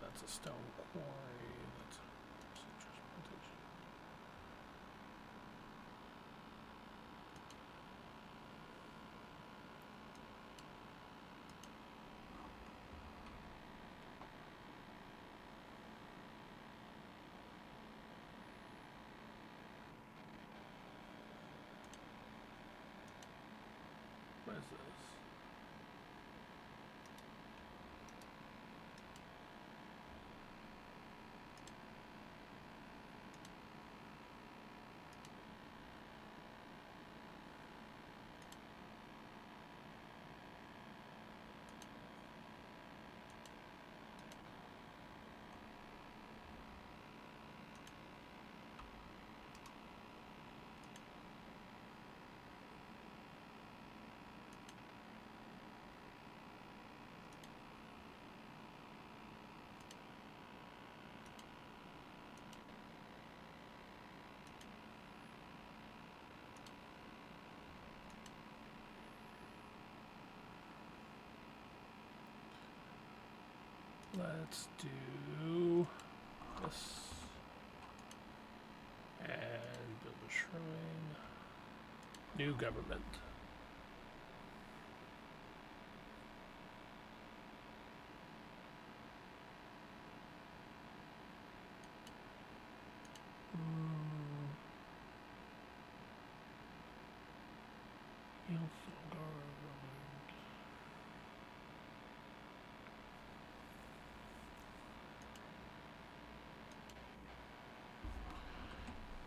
That's a stone quarry. That's a citrus plantation. What is this? Let's do this. And build a shrine. New government.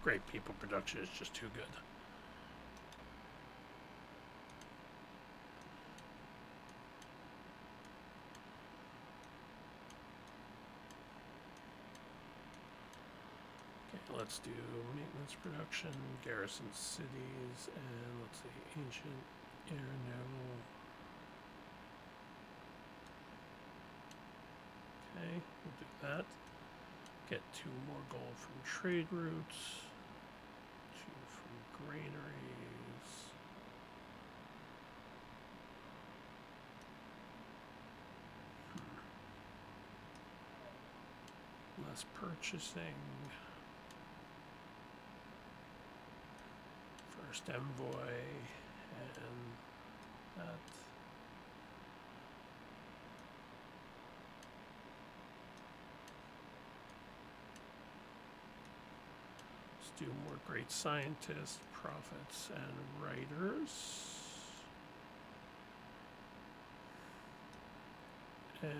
Great people production is just too good. Okay, let's do maintenance production, garrison cities, and let's see, ancient air naval. Okay, we'll do that. Get 2 more gold from trade routes, 2 from granaries. Less purchasing. First envoy, and that. Do more great scientists, prophets, and writers. And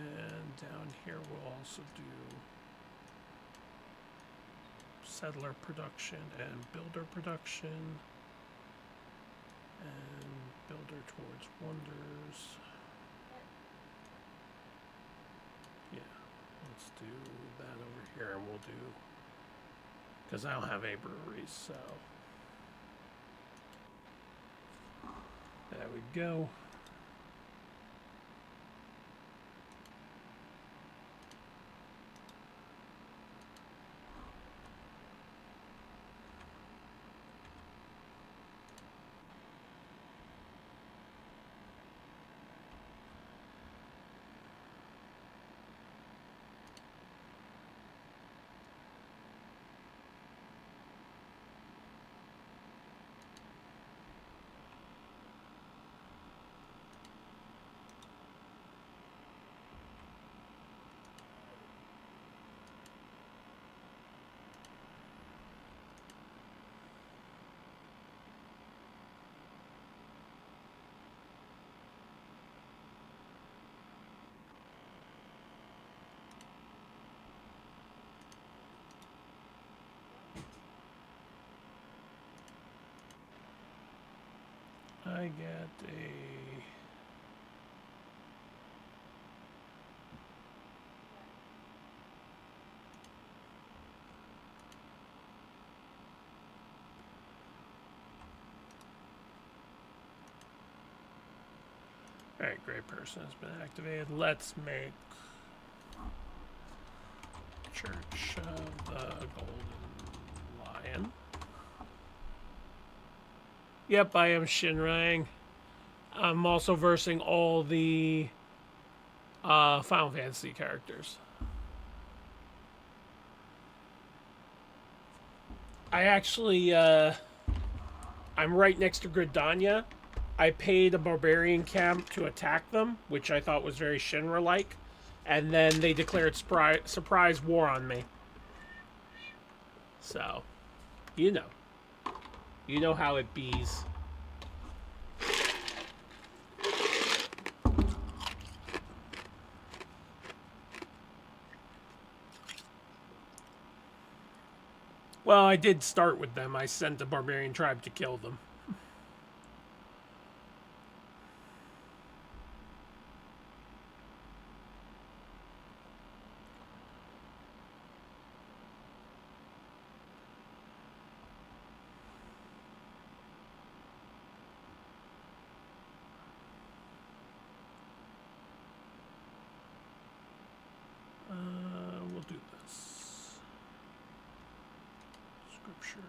down here we'll also do settler production and builder production. And builder towards wonders. Yeah, let's do that over here, and we'll do, because I don't have a brewery, so there we go. I get a Alright, great person has been activated. Let's make Church of the Golden Lion. Yep, I am Shinrang. I'm also versing all the Final Fantasy characters. I actually, I'm right next to Gridania. I paid a barbarian camp to attack them, which I thought was very Shinra-like. And then they declared surprise war on me. So, you know. You know how it bees. Well, I did start with them. I sent the barbarian tribe to kill them. We'll do this. Scripture.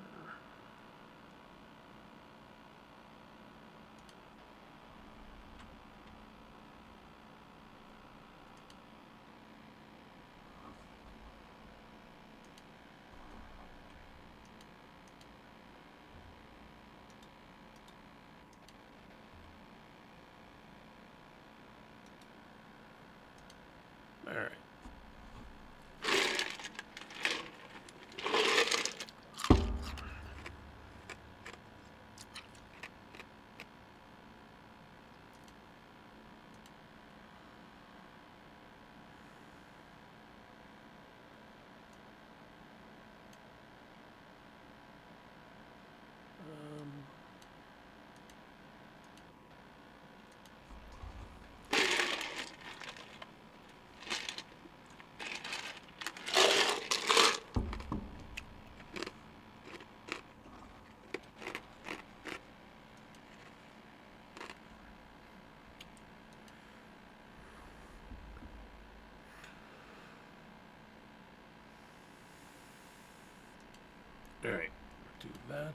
All right, do that.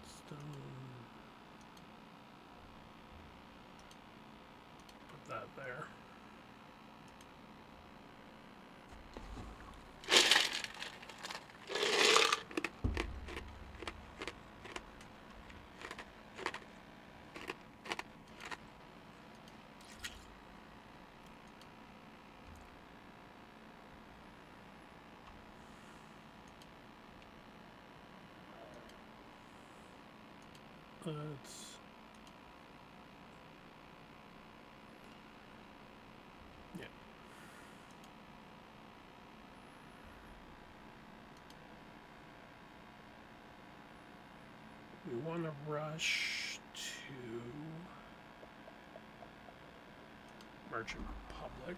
Stone. Put that there. Let's. Yeah. We want to rush to Merchant Republic.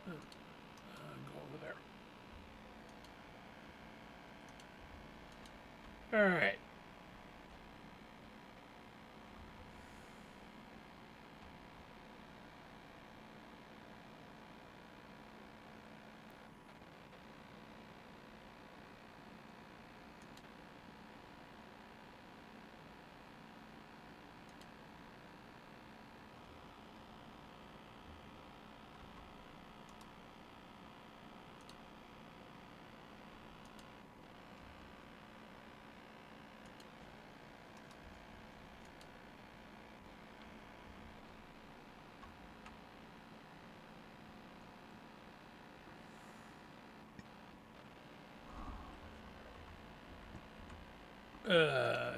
Go over there. All right.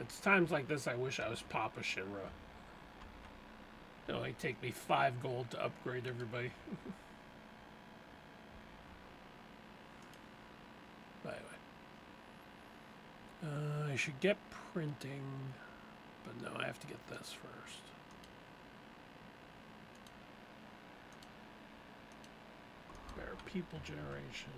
It's times like this I wish I was Papa Shinra. It'll only take me 5 gold to upgrade everybody. But anyway. I should get printing, but no, I have to get this first. Better people generation.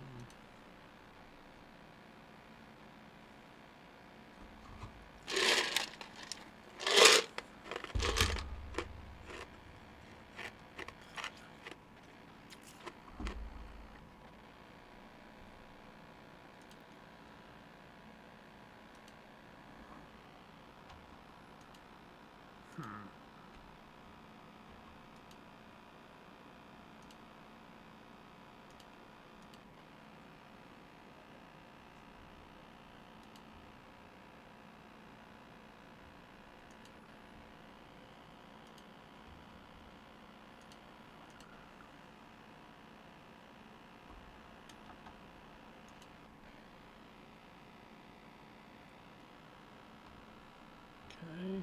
Okay.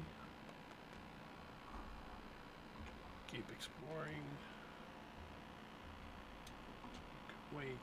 Keep exploring. Wait.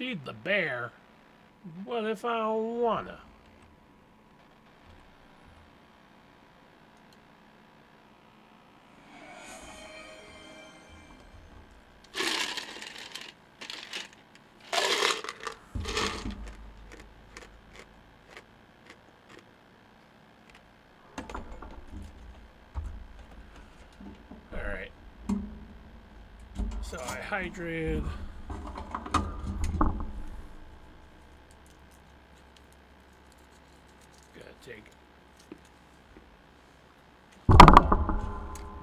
Feed the bear? What if I don't wanna? Alright. So I hydrated. Take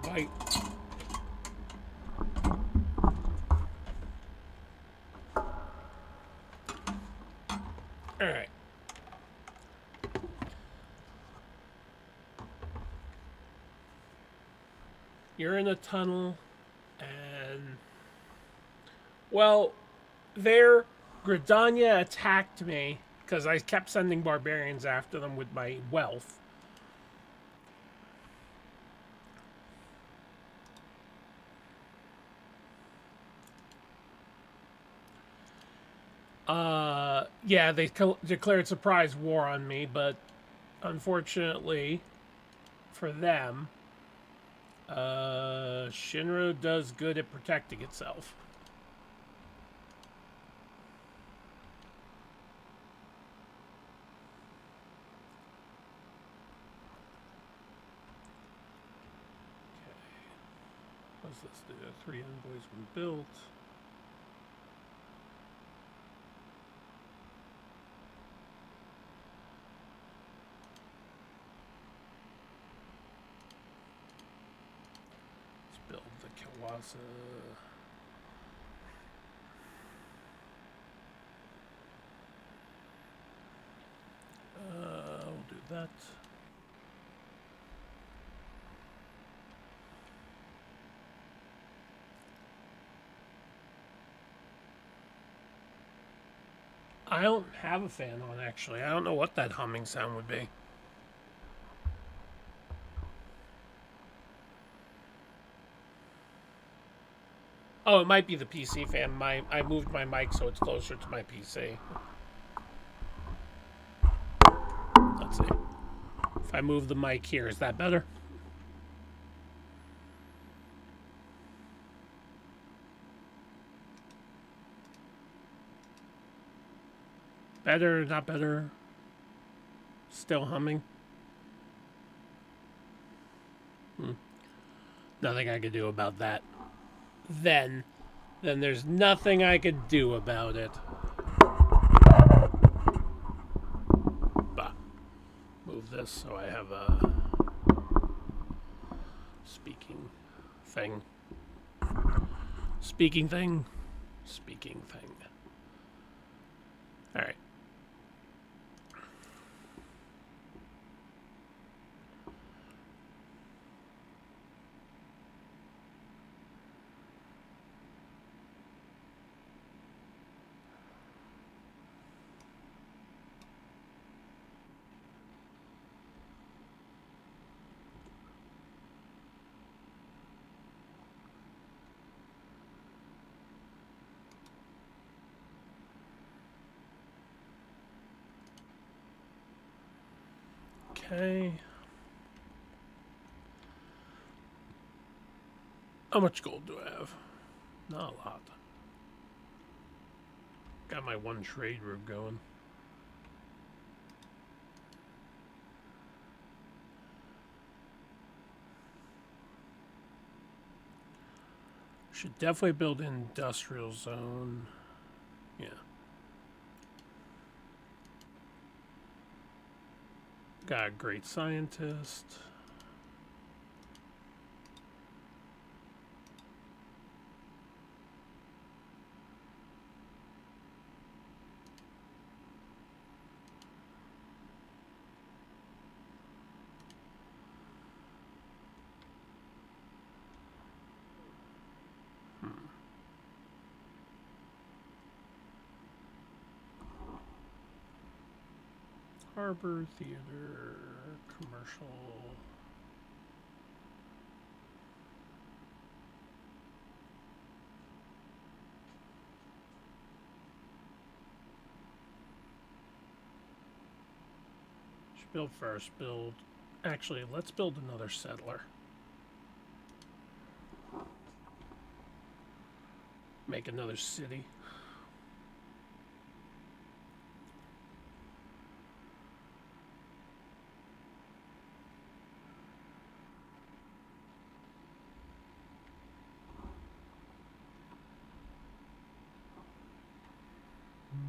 bite. All right. You're in a tunnel, and well, there, Gridania attacked me because I kept sending barbarians after them with my wealth. Yeah, they declared surprise war on me, but unfortunately for them, Shinra does good at protecting itself. What's this do? 3 envoys were built. Let's build the Kawasa. We'll do that. I don't have a fan on, actually. I don't know what that humming sound would be. Oh, it might be the PC fan. I moved my mic so it's closer to my PC. Let's see. If I move the mic here, is that better? Better, not better. Still humming. Nothing I could do about that. Then there's nothing I could do about it. Bah. Move this so I have a speaking thing. Speaking thing. Speaking thing. All right. Okay. How much gold do I have? Not a lot. Got my one trade route going. Should definitely build an industrial zone. Yeah. Got a great scientist. Harbor, theater, commercial. build first. Build. Actually, let's build another settler. Make another city.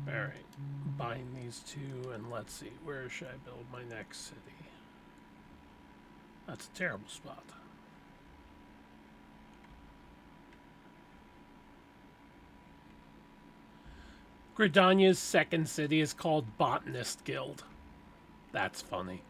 Alright, bind these two, and let's see, where should I build my next city? That's a terrible spot. Gridania's second city is called Botanist Guild. That's funny.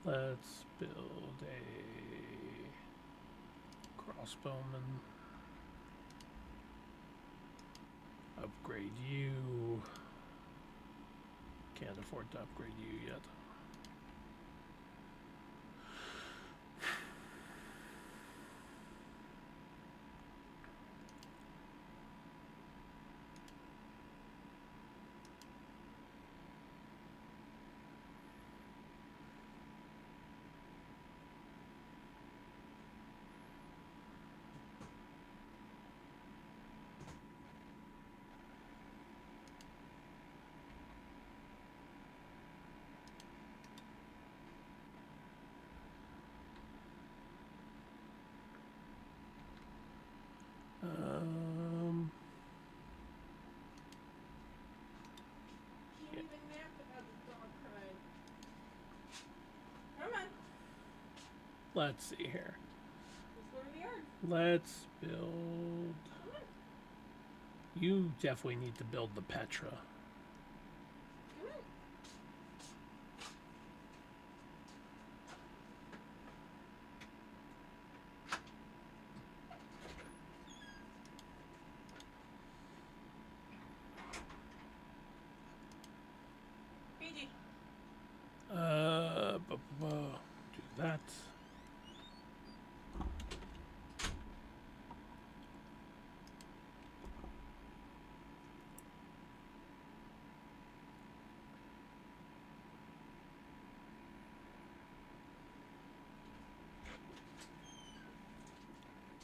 Let's build a crossbowman. Upgrade you. Can't afford to upgrade you yet. Let's see here. Let's build. You definitely need to build the Petra. Do that.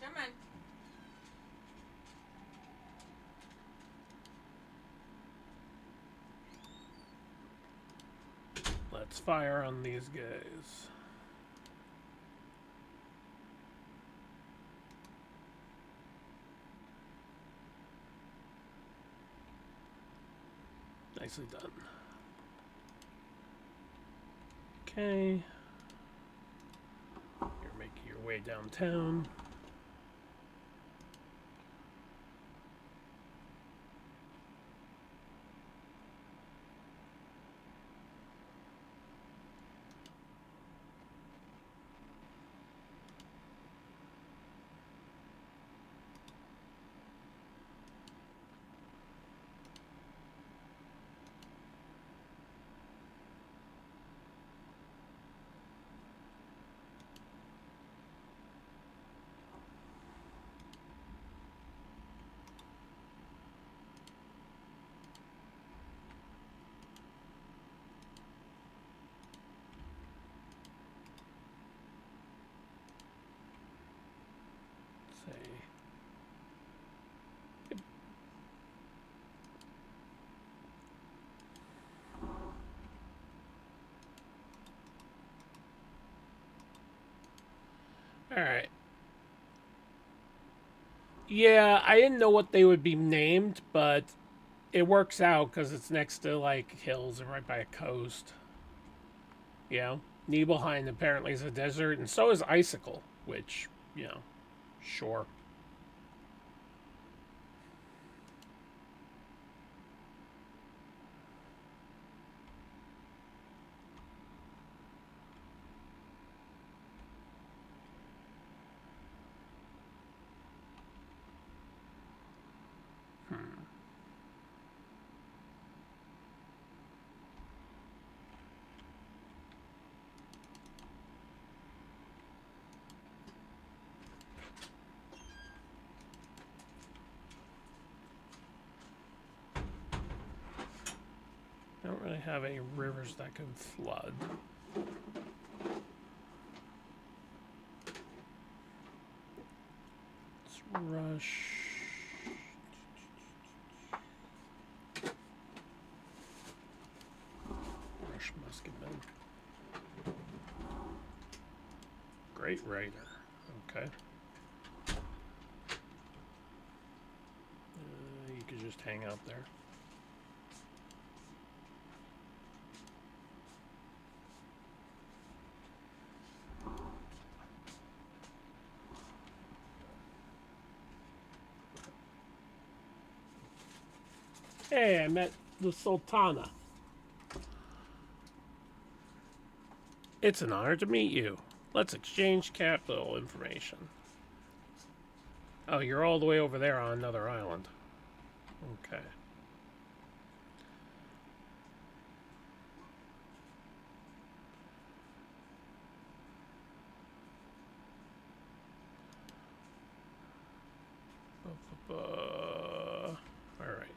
Come on. Let's fire on these guys. Nicely done. Okay. You're making your way downtown. Alright. Yeah, I didn't know what they would be named, but it works out because it's next to, like, hills and right by a coast. You know? Nibelheim apparently is a desert, and so is Icicle, which, you know, sure. have any rivers that can flood? Let's rush. Rush musketman. Great Rider. Okay. You could just hang out there. Hey, I met the Sultana. It's an honor to meet you. Let's exchange capital information. Oh, you're all the way over there on another island. Okay. All right.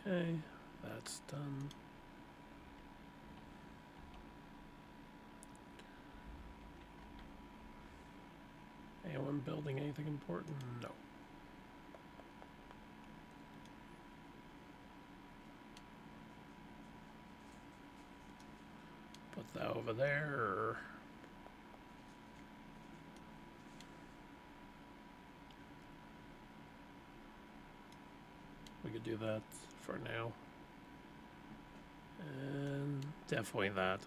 Okay, that's done. Anyone building anything important? No. Put that over there. We could do that for now. And definitely that.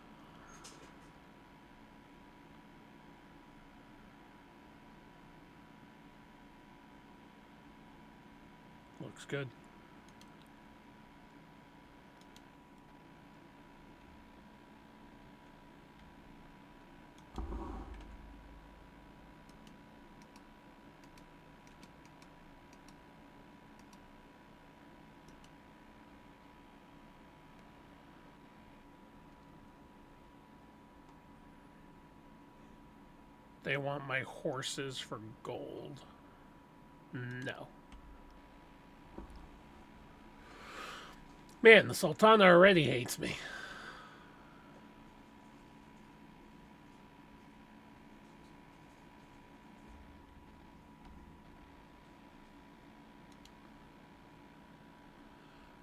Looks good. They want my horses for gold. No. Man, the Sultana already hates me.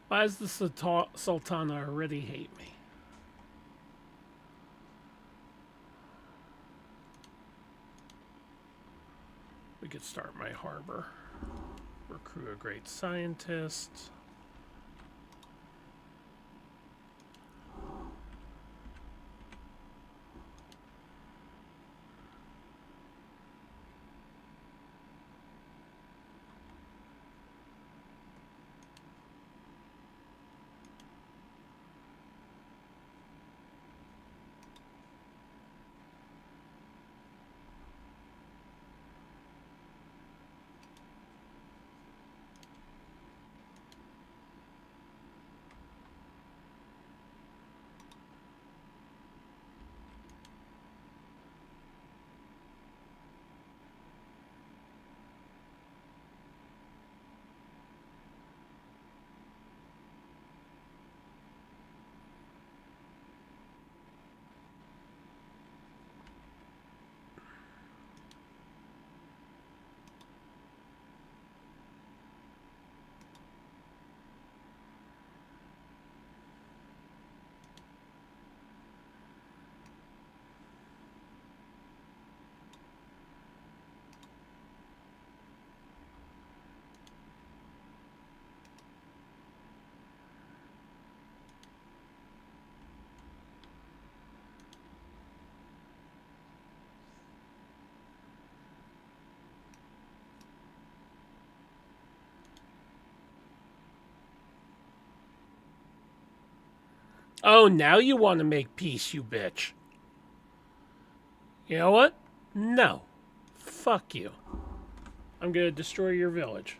Why does the Sultana already hate me? We could start my harbor. Recruit a great scientist. Oh, now you want to make peace, you bitch. You know what? No. Fuck you. I'm gonna destroy your village.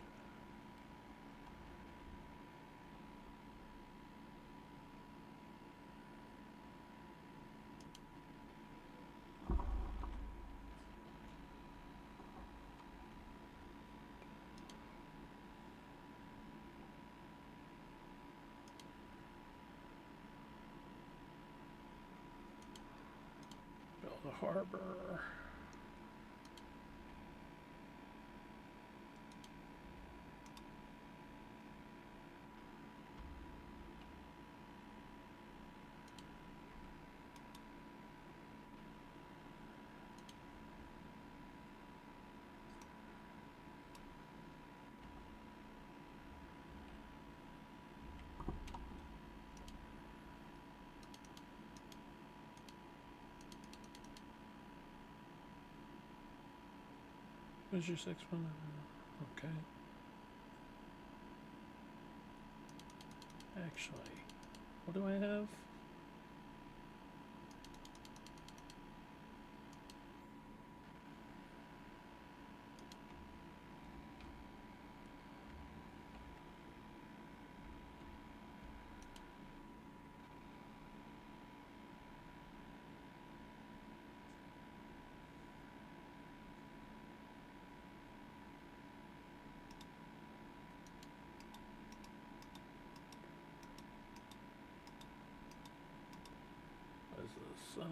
Build a harbor. Where's your 6-1? Okay. Actually, what do I have? What is this?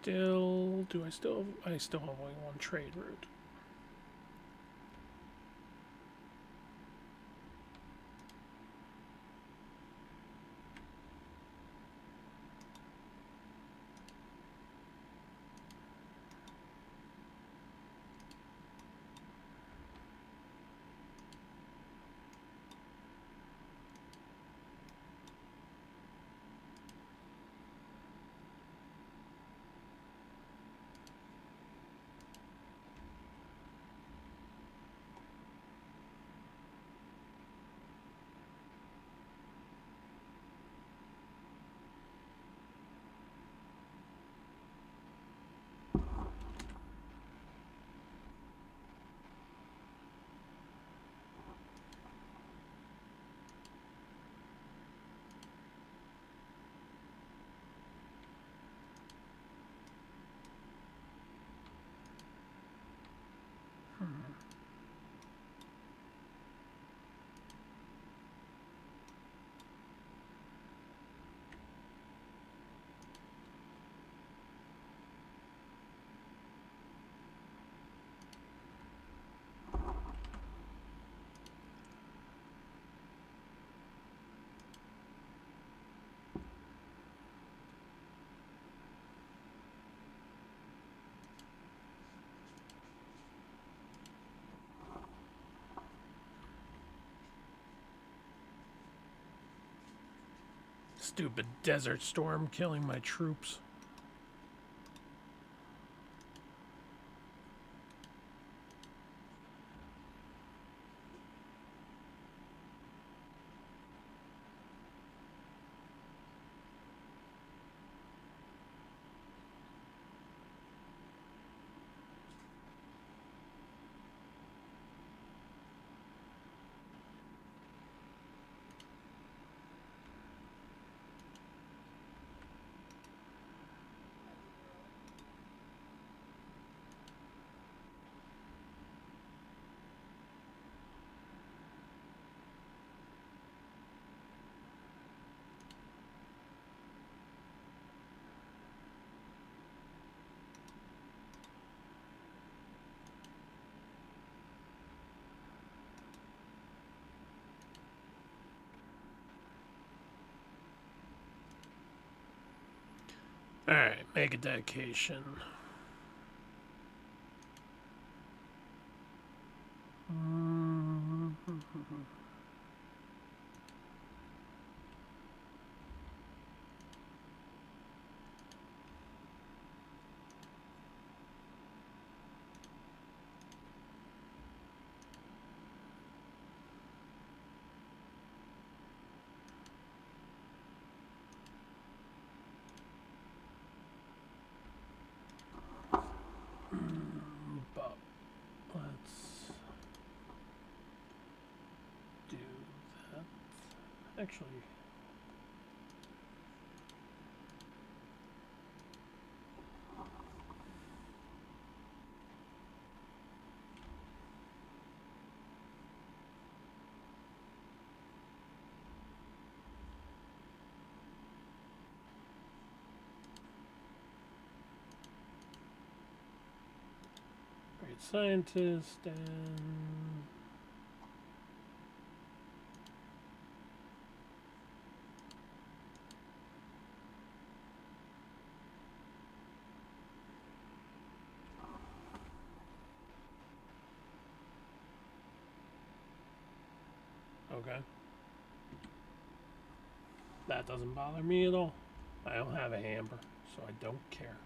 Still, do I still? I still have only one trade route. Stupid desert storm killing my troops. Alright, make a dedication. But let's do that. Actually, great scientist and okay. That doesn't bother me at all. I don't have a hammer, so I don't care.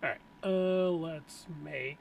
Alright, let's make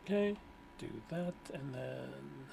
okay, do that and then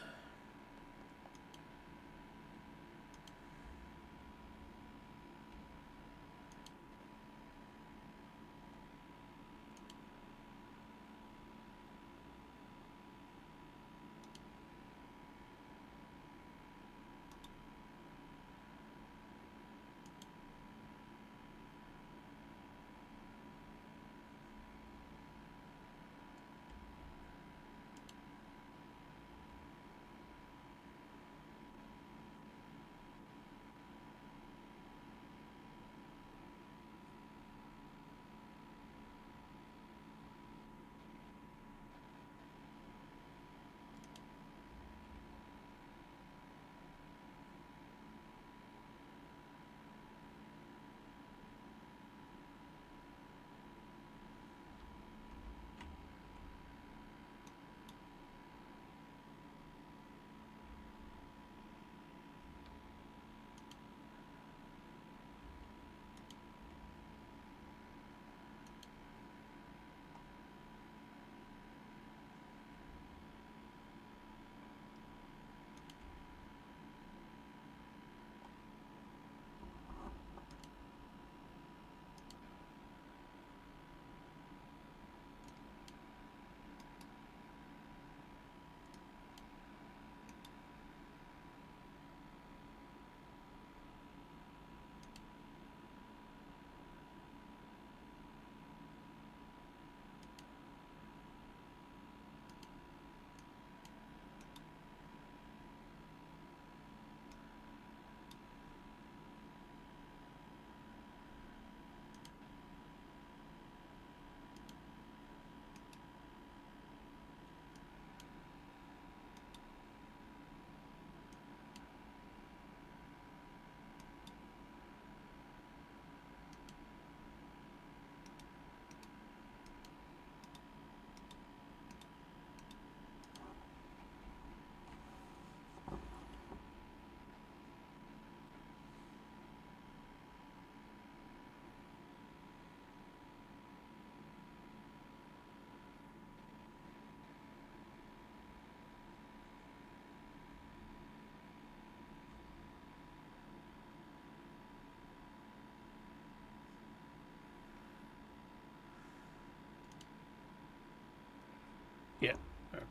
Yeah. Okay.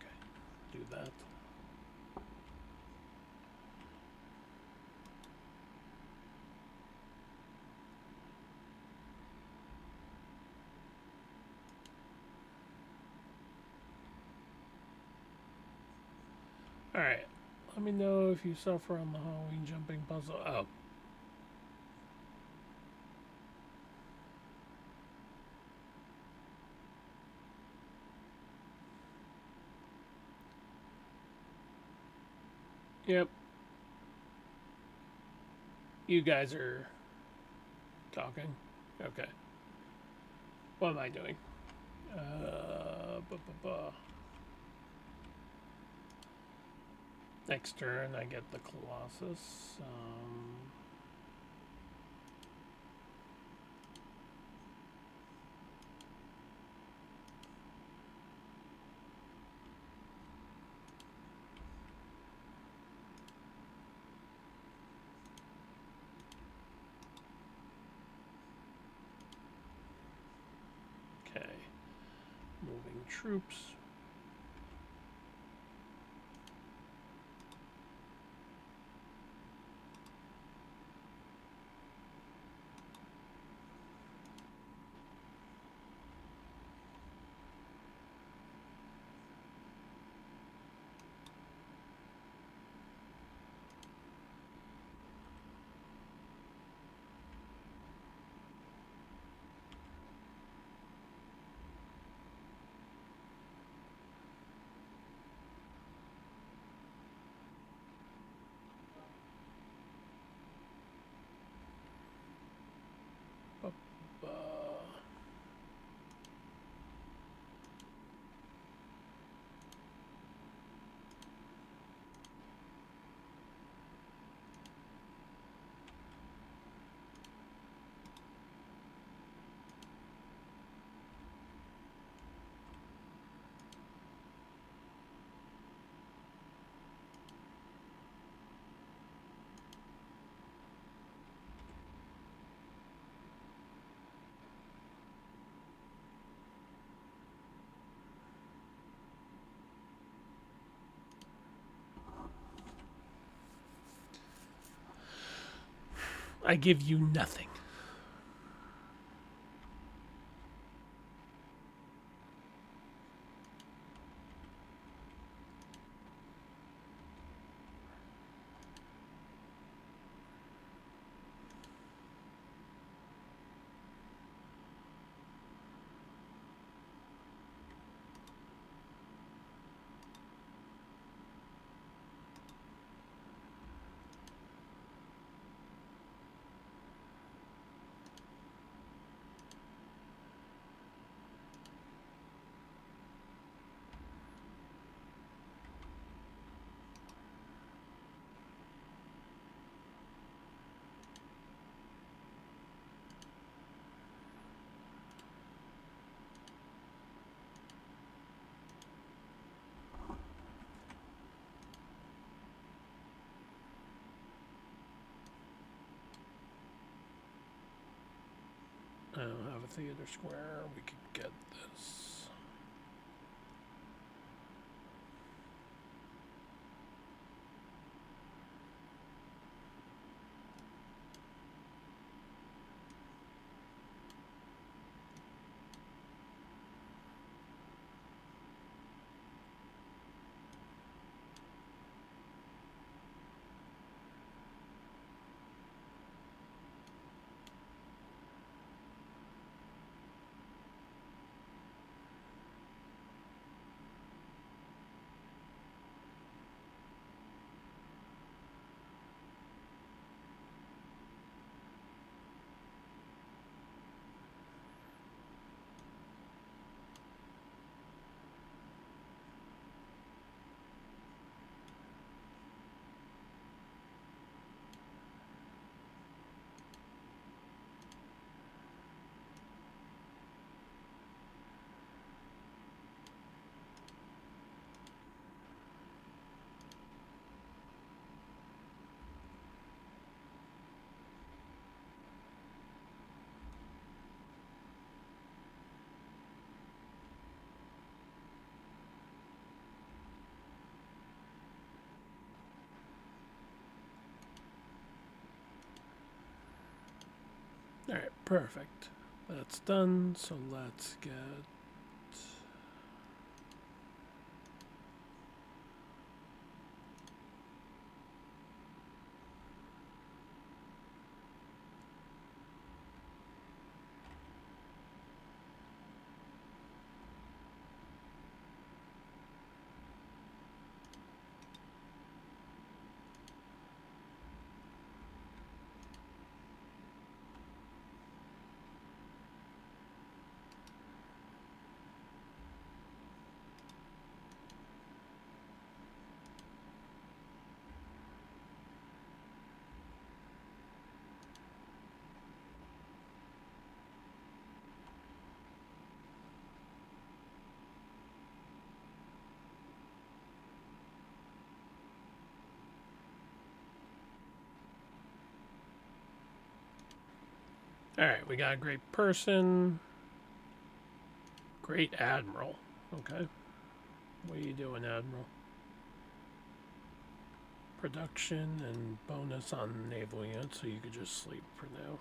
Do that. Alright. Let me know if you suffer on the Halloween jumping puzzle. Oh. Yep. You guys are talking. Okay. What am I doing? Next turn, I get the Colossus. Okay. Moving troops. I give you nothing. I don't have a theater square. We could get this. Perfect. That's done, so let's get... Alright, we got a great person. Great admiral. Okay. What are you doing, Admiral? Production and bonus on naval units, so you could just sleep for now.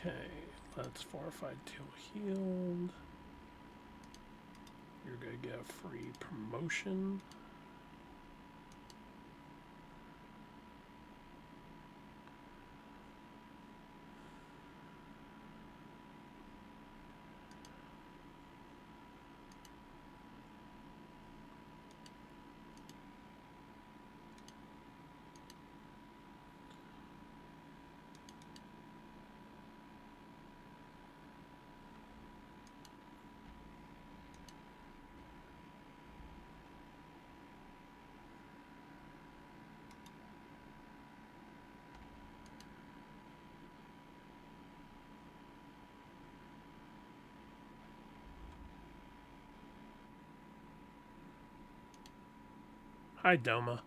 Okay, that's fortified till healed. You're gonna get a free promotion. Hi, Doma.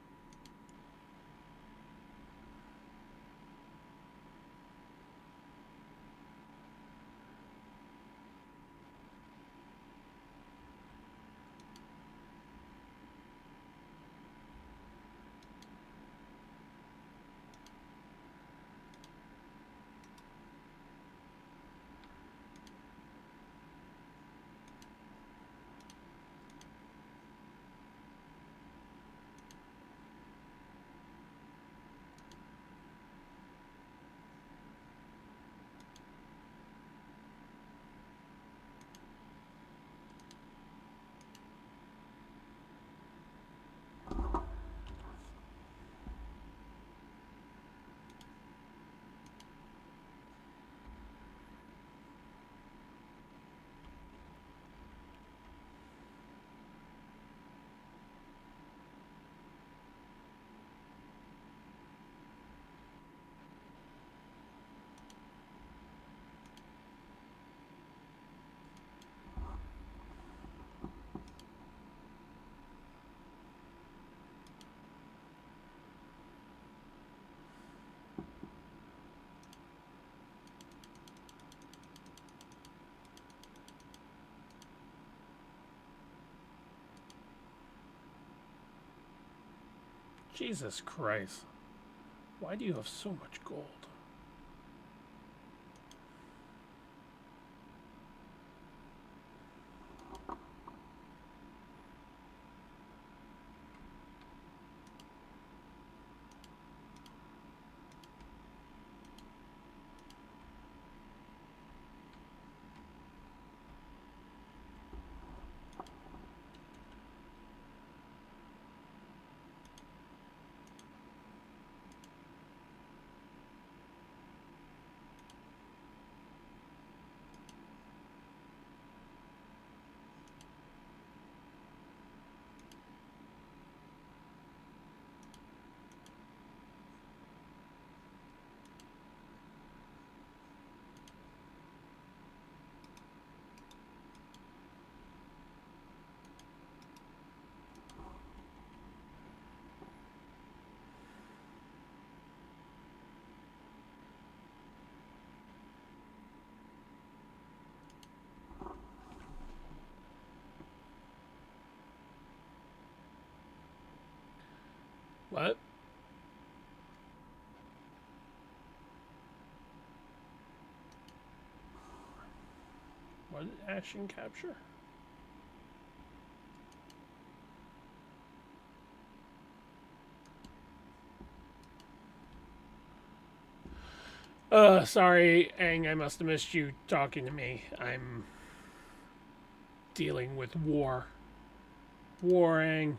Jesus Christ. Why do you have so much gold? What? What did Ashen capture? Sorry, Aang, I must have missed you talking to me. I'm dealing with war. War, Aang.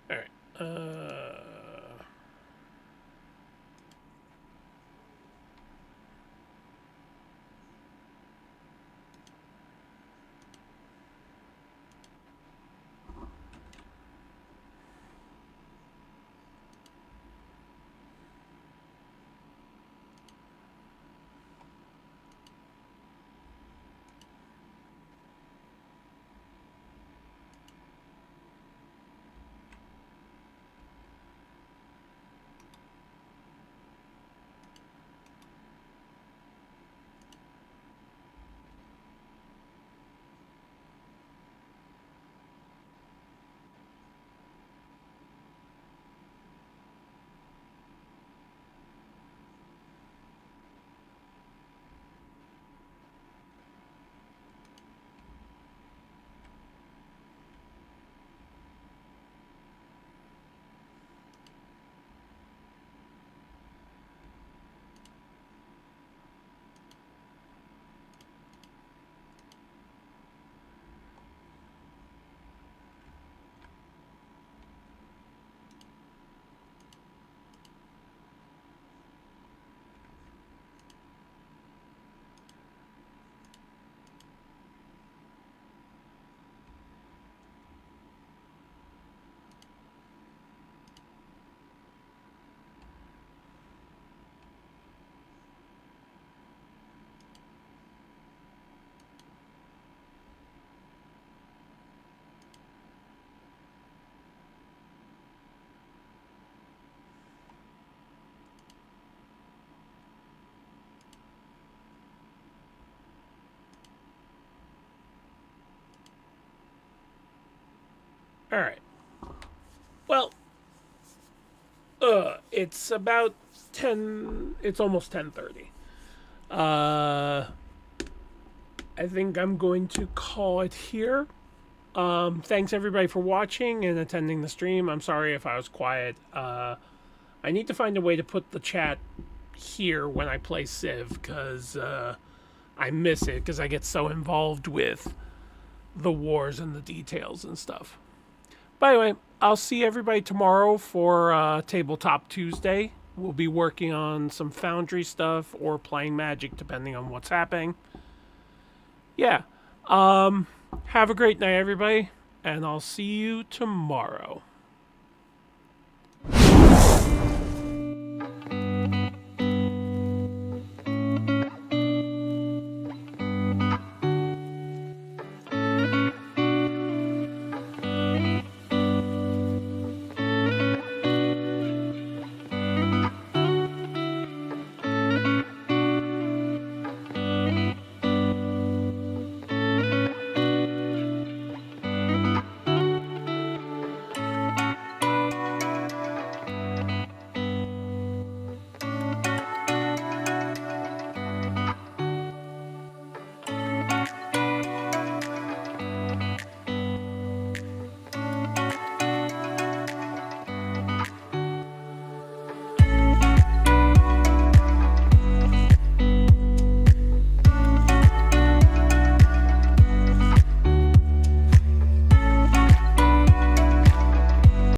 Alright. Alright. Well, it's about 10, it's almost 10:30. I think I'm going to call it here. Thanks everybody for watching and attending the stream. I'm sorry if I was quiet. I need to find a way to put the chat here when I play Civ, because I miss it, because I get so involved with the wars and the details and stuff. But anyway, I'll see everybody tomorrow for Tabletop Tuesday. We'll be working on some Foundry stuff or playing Magic, depending on what's happening. Yeah. Have a great night, everybody, and I'll see you tomorrow.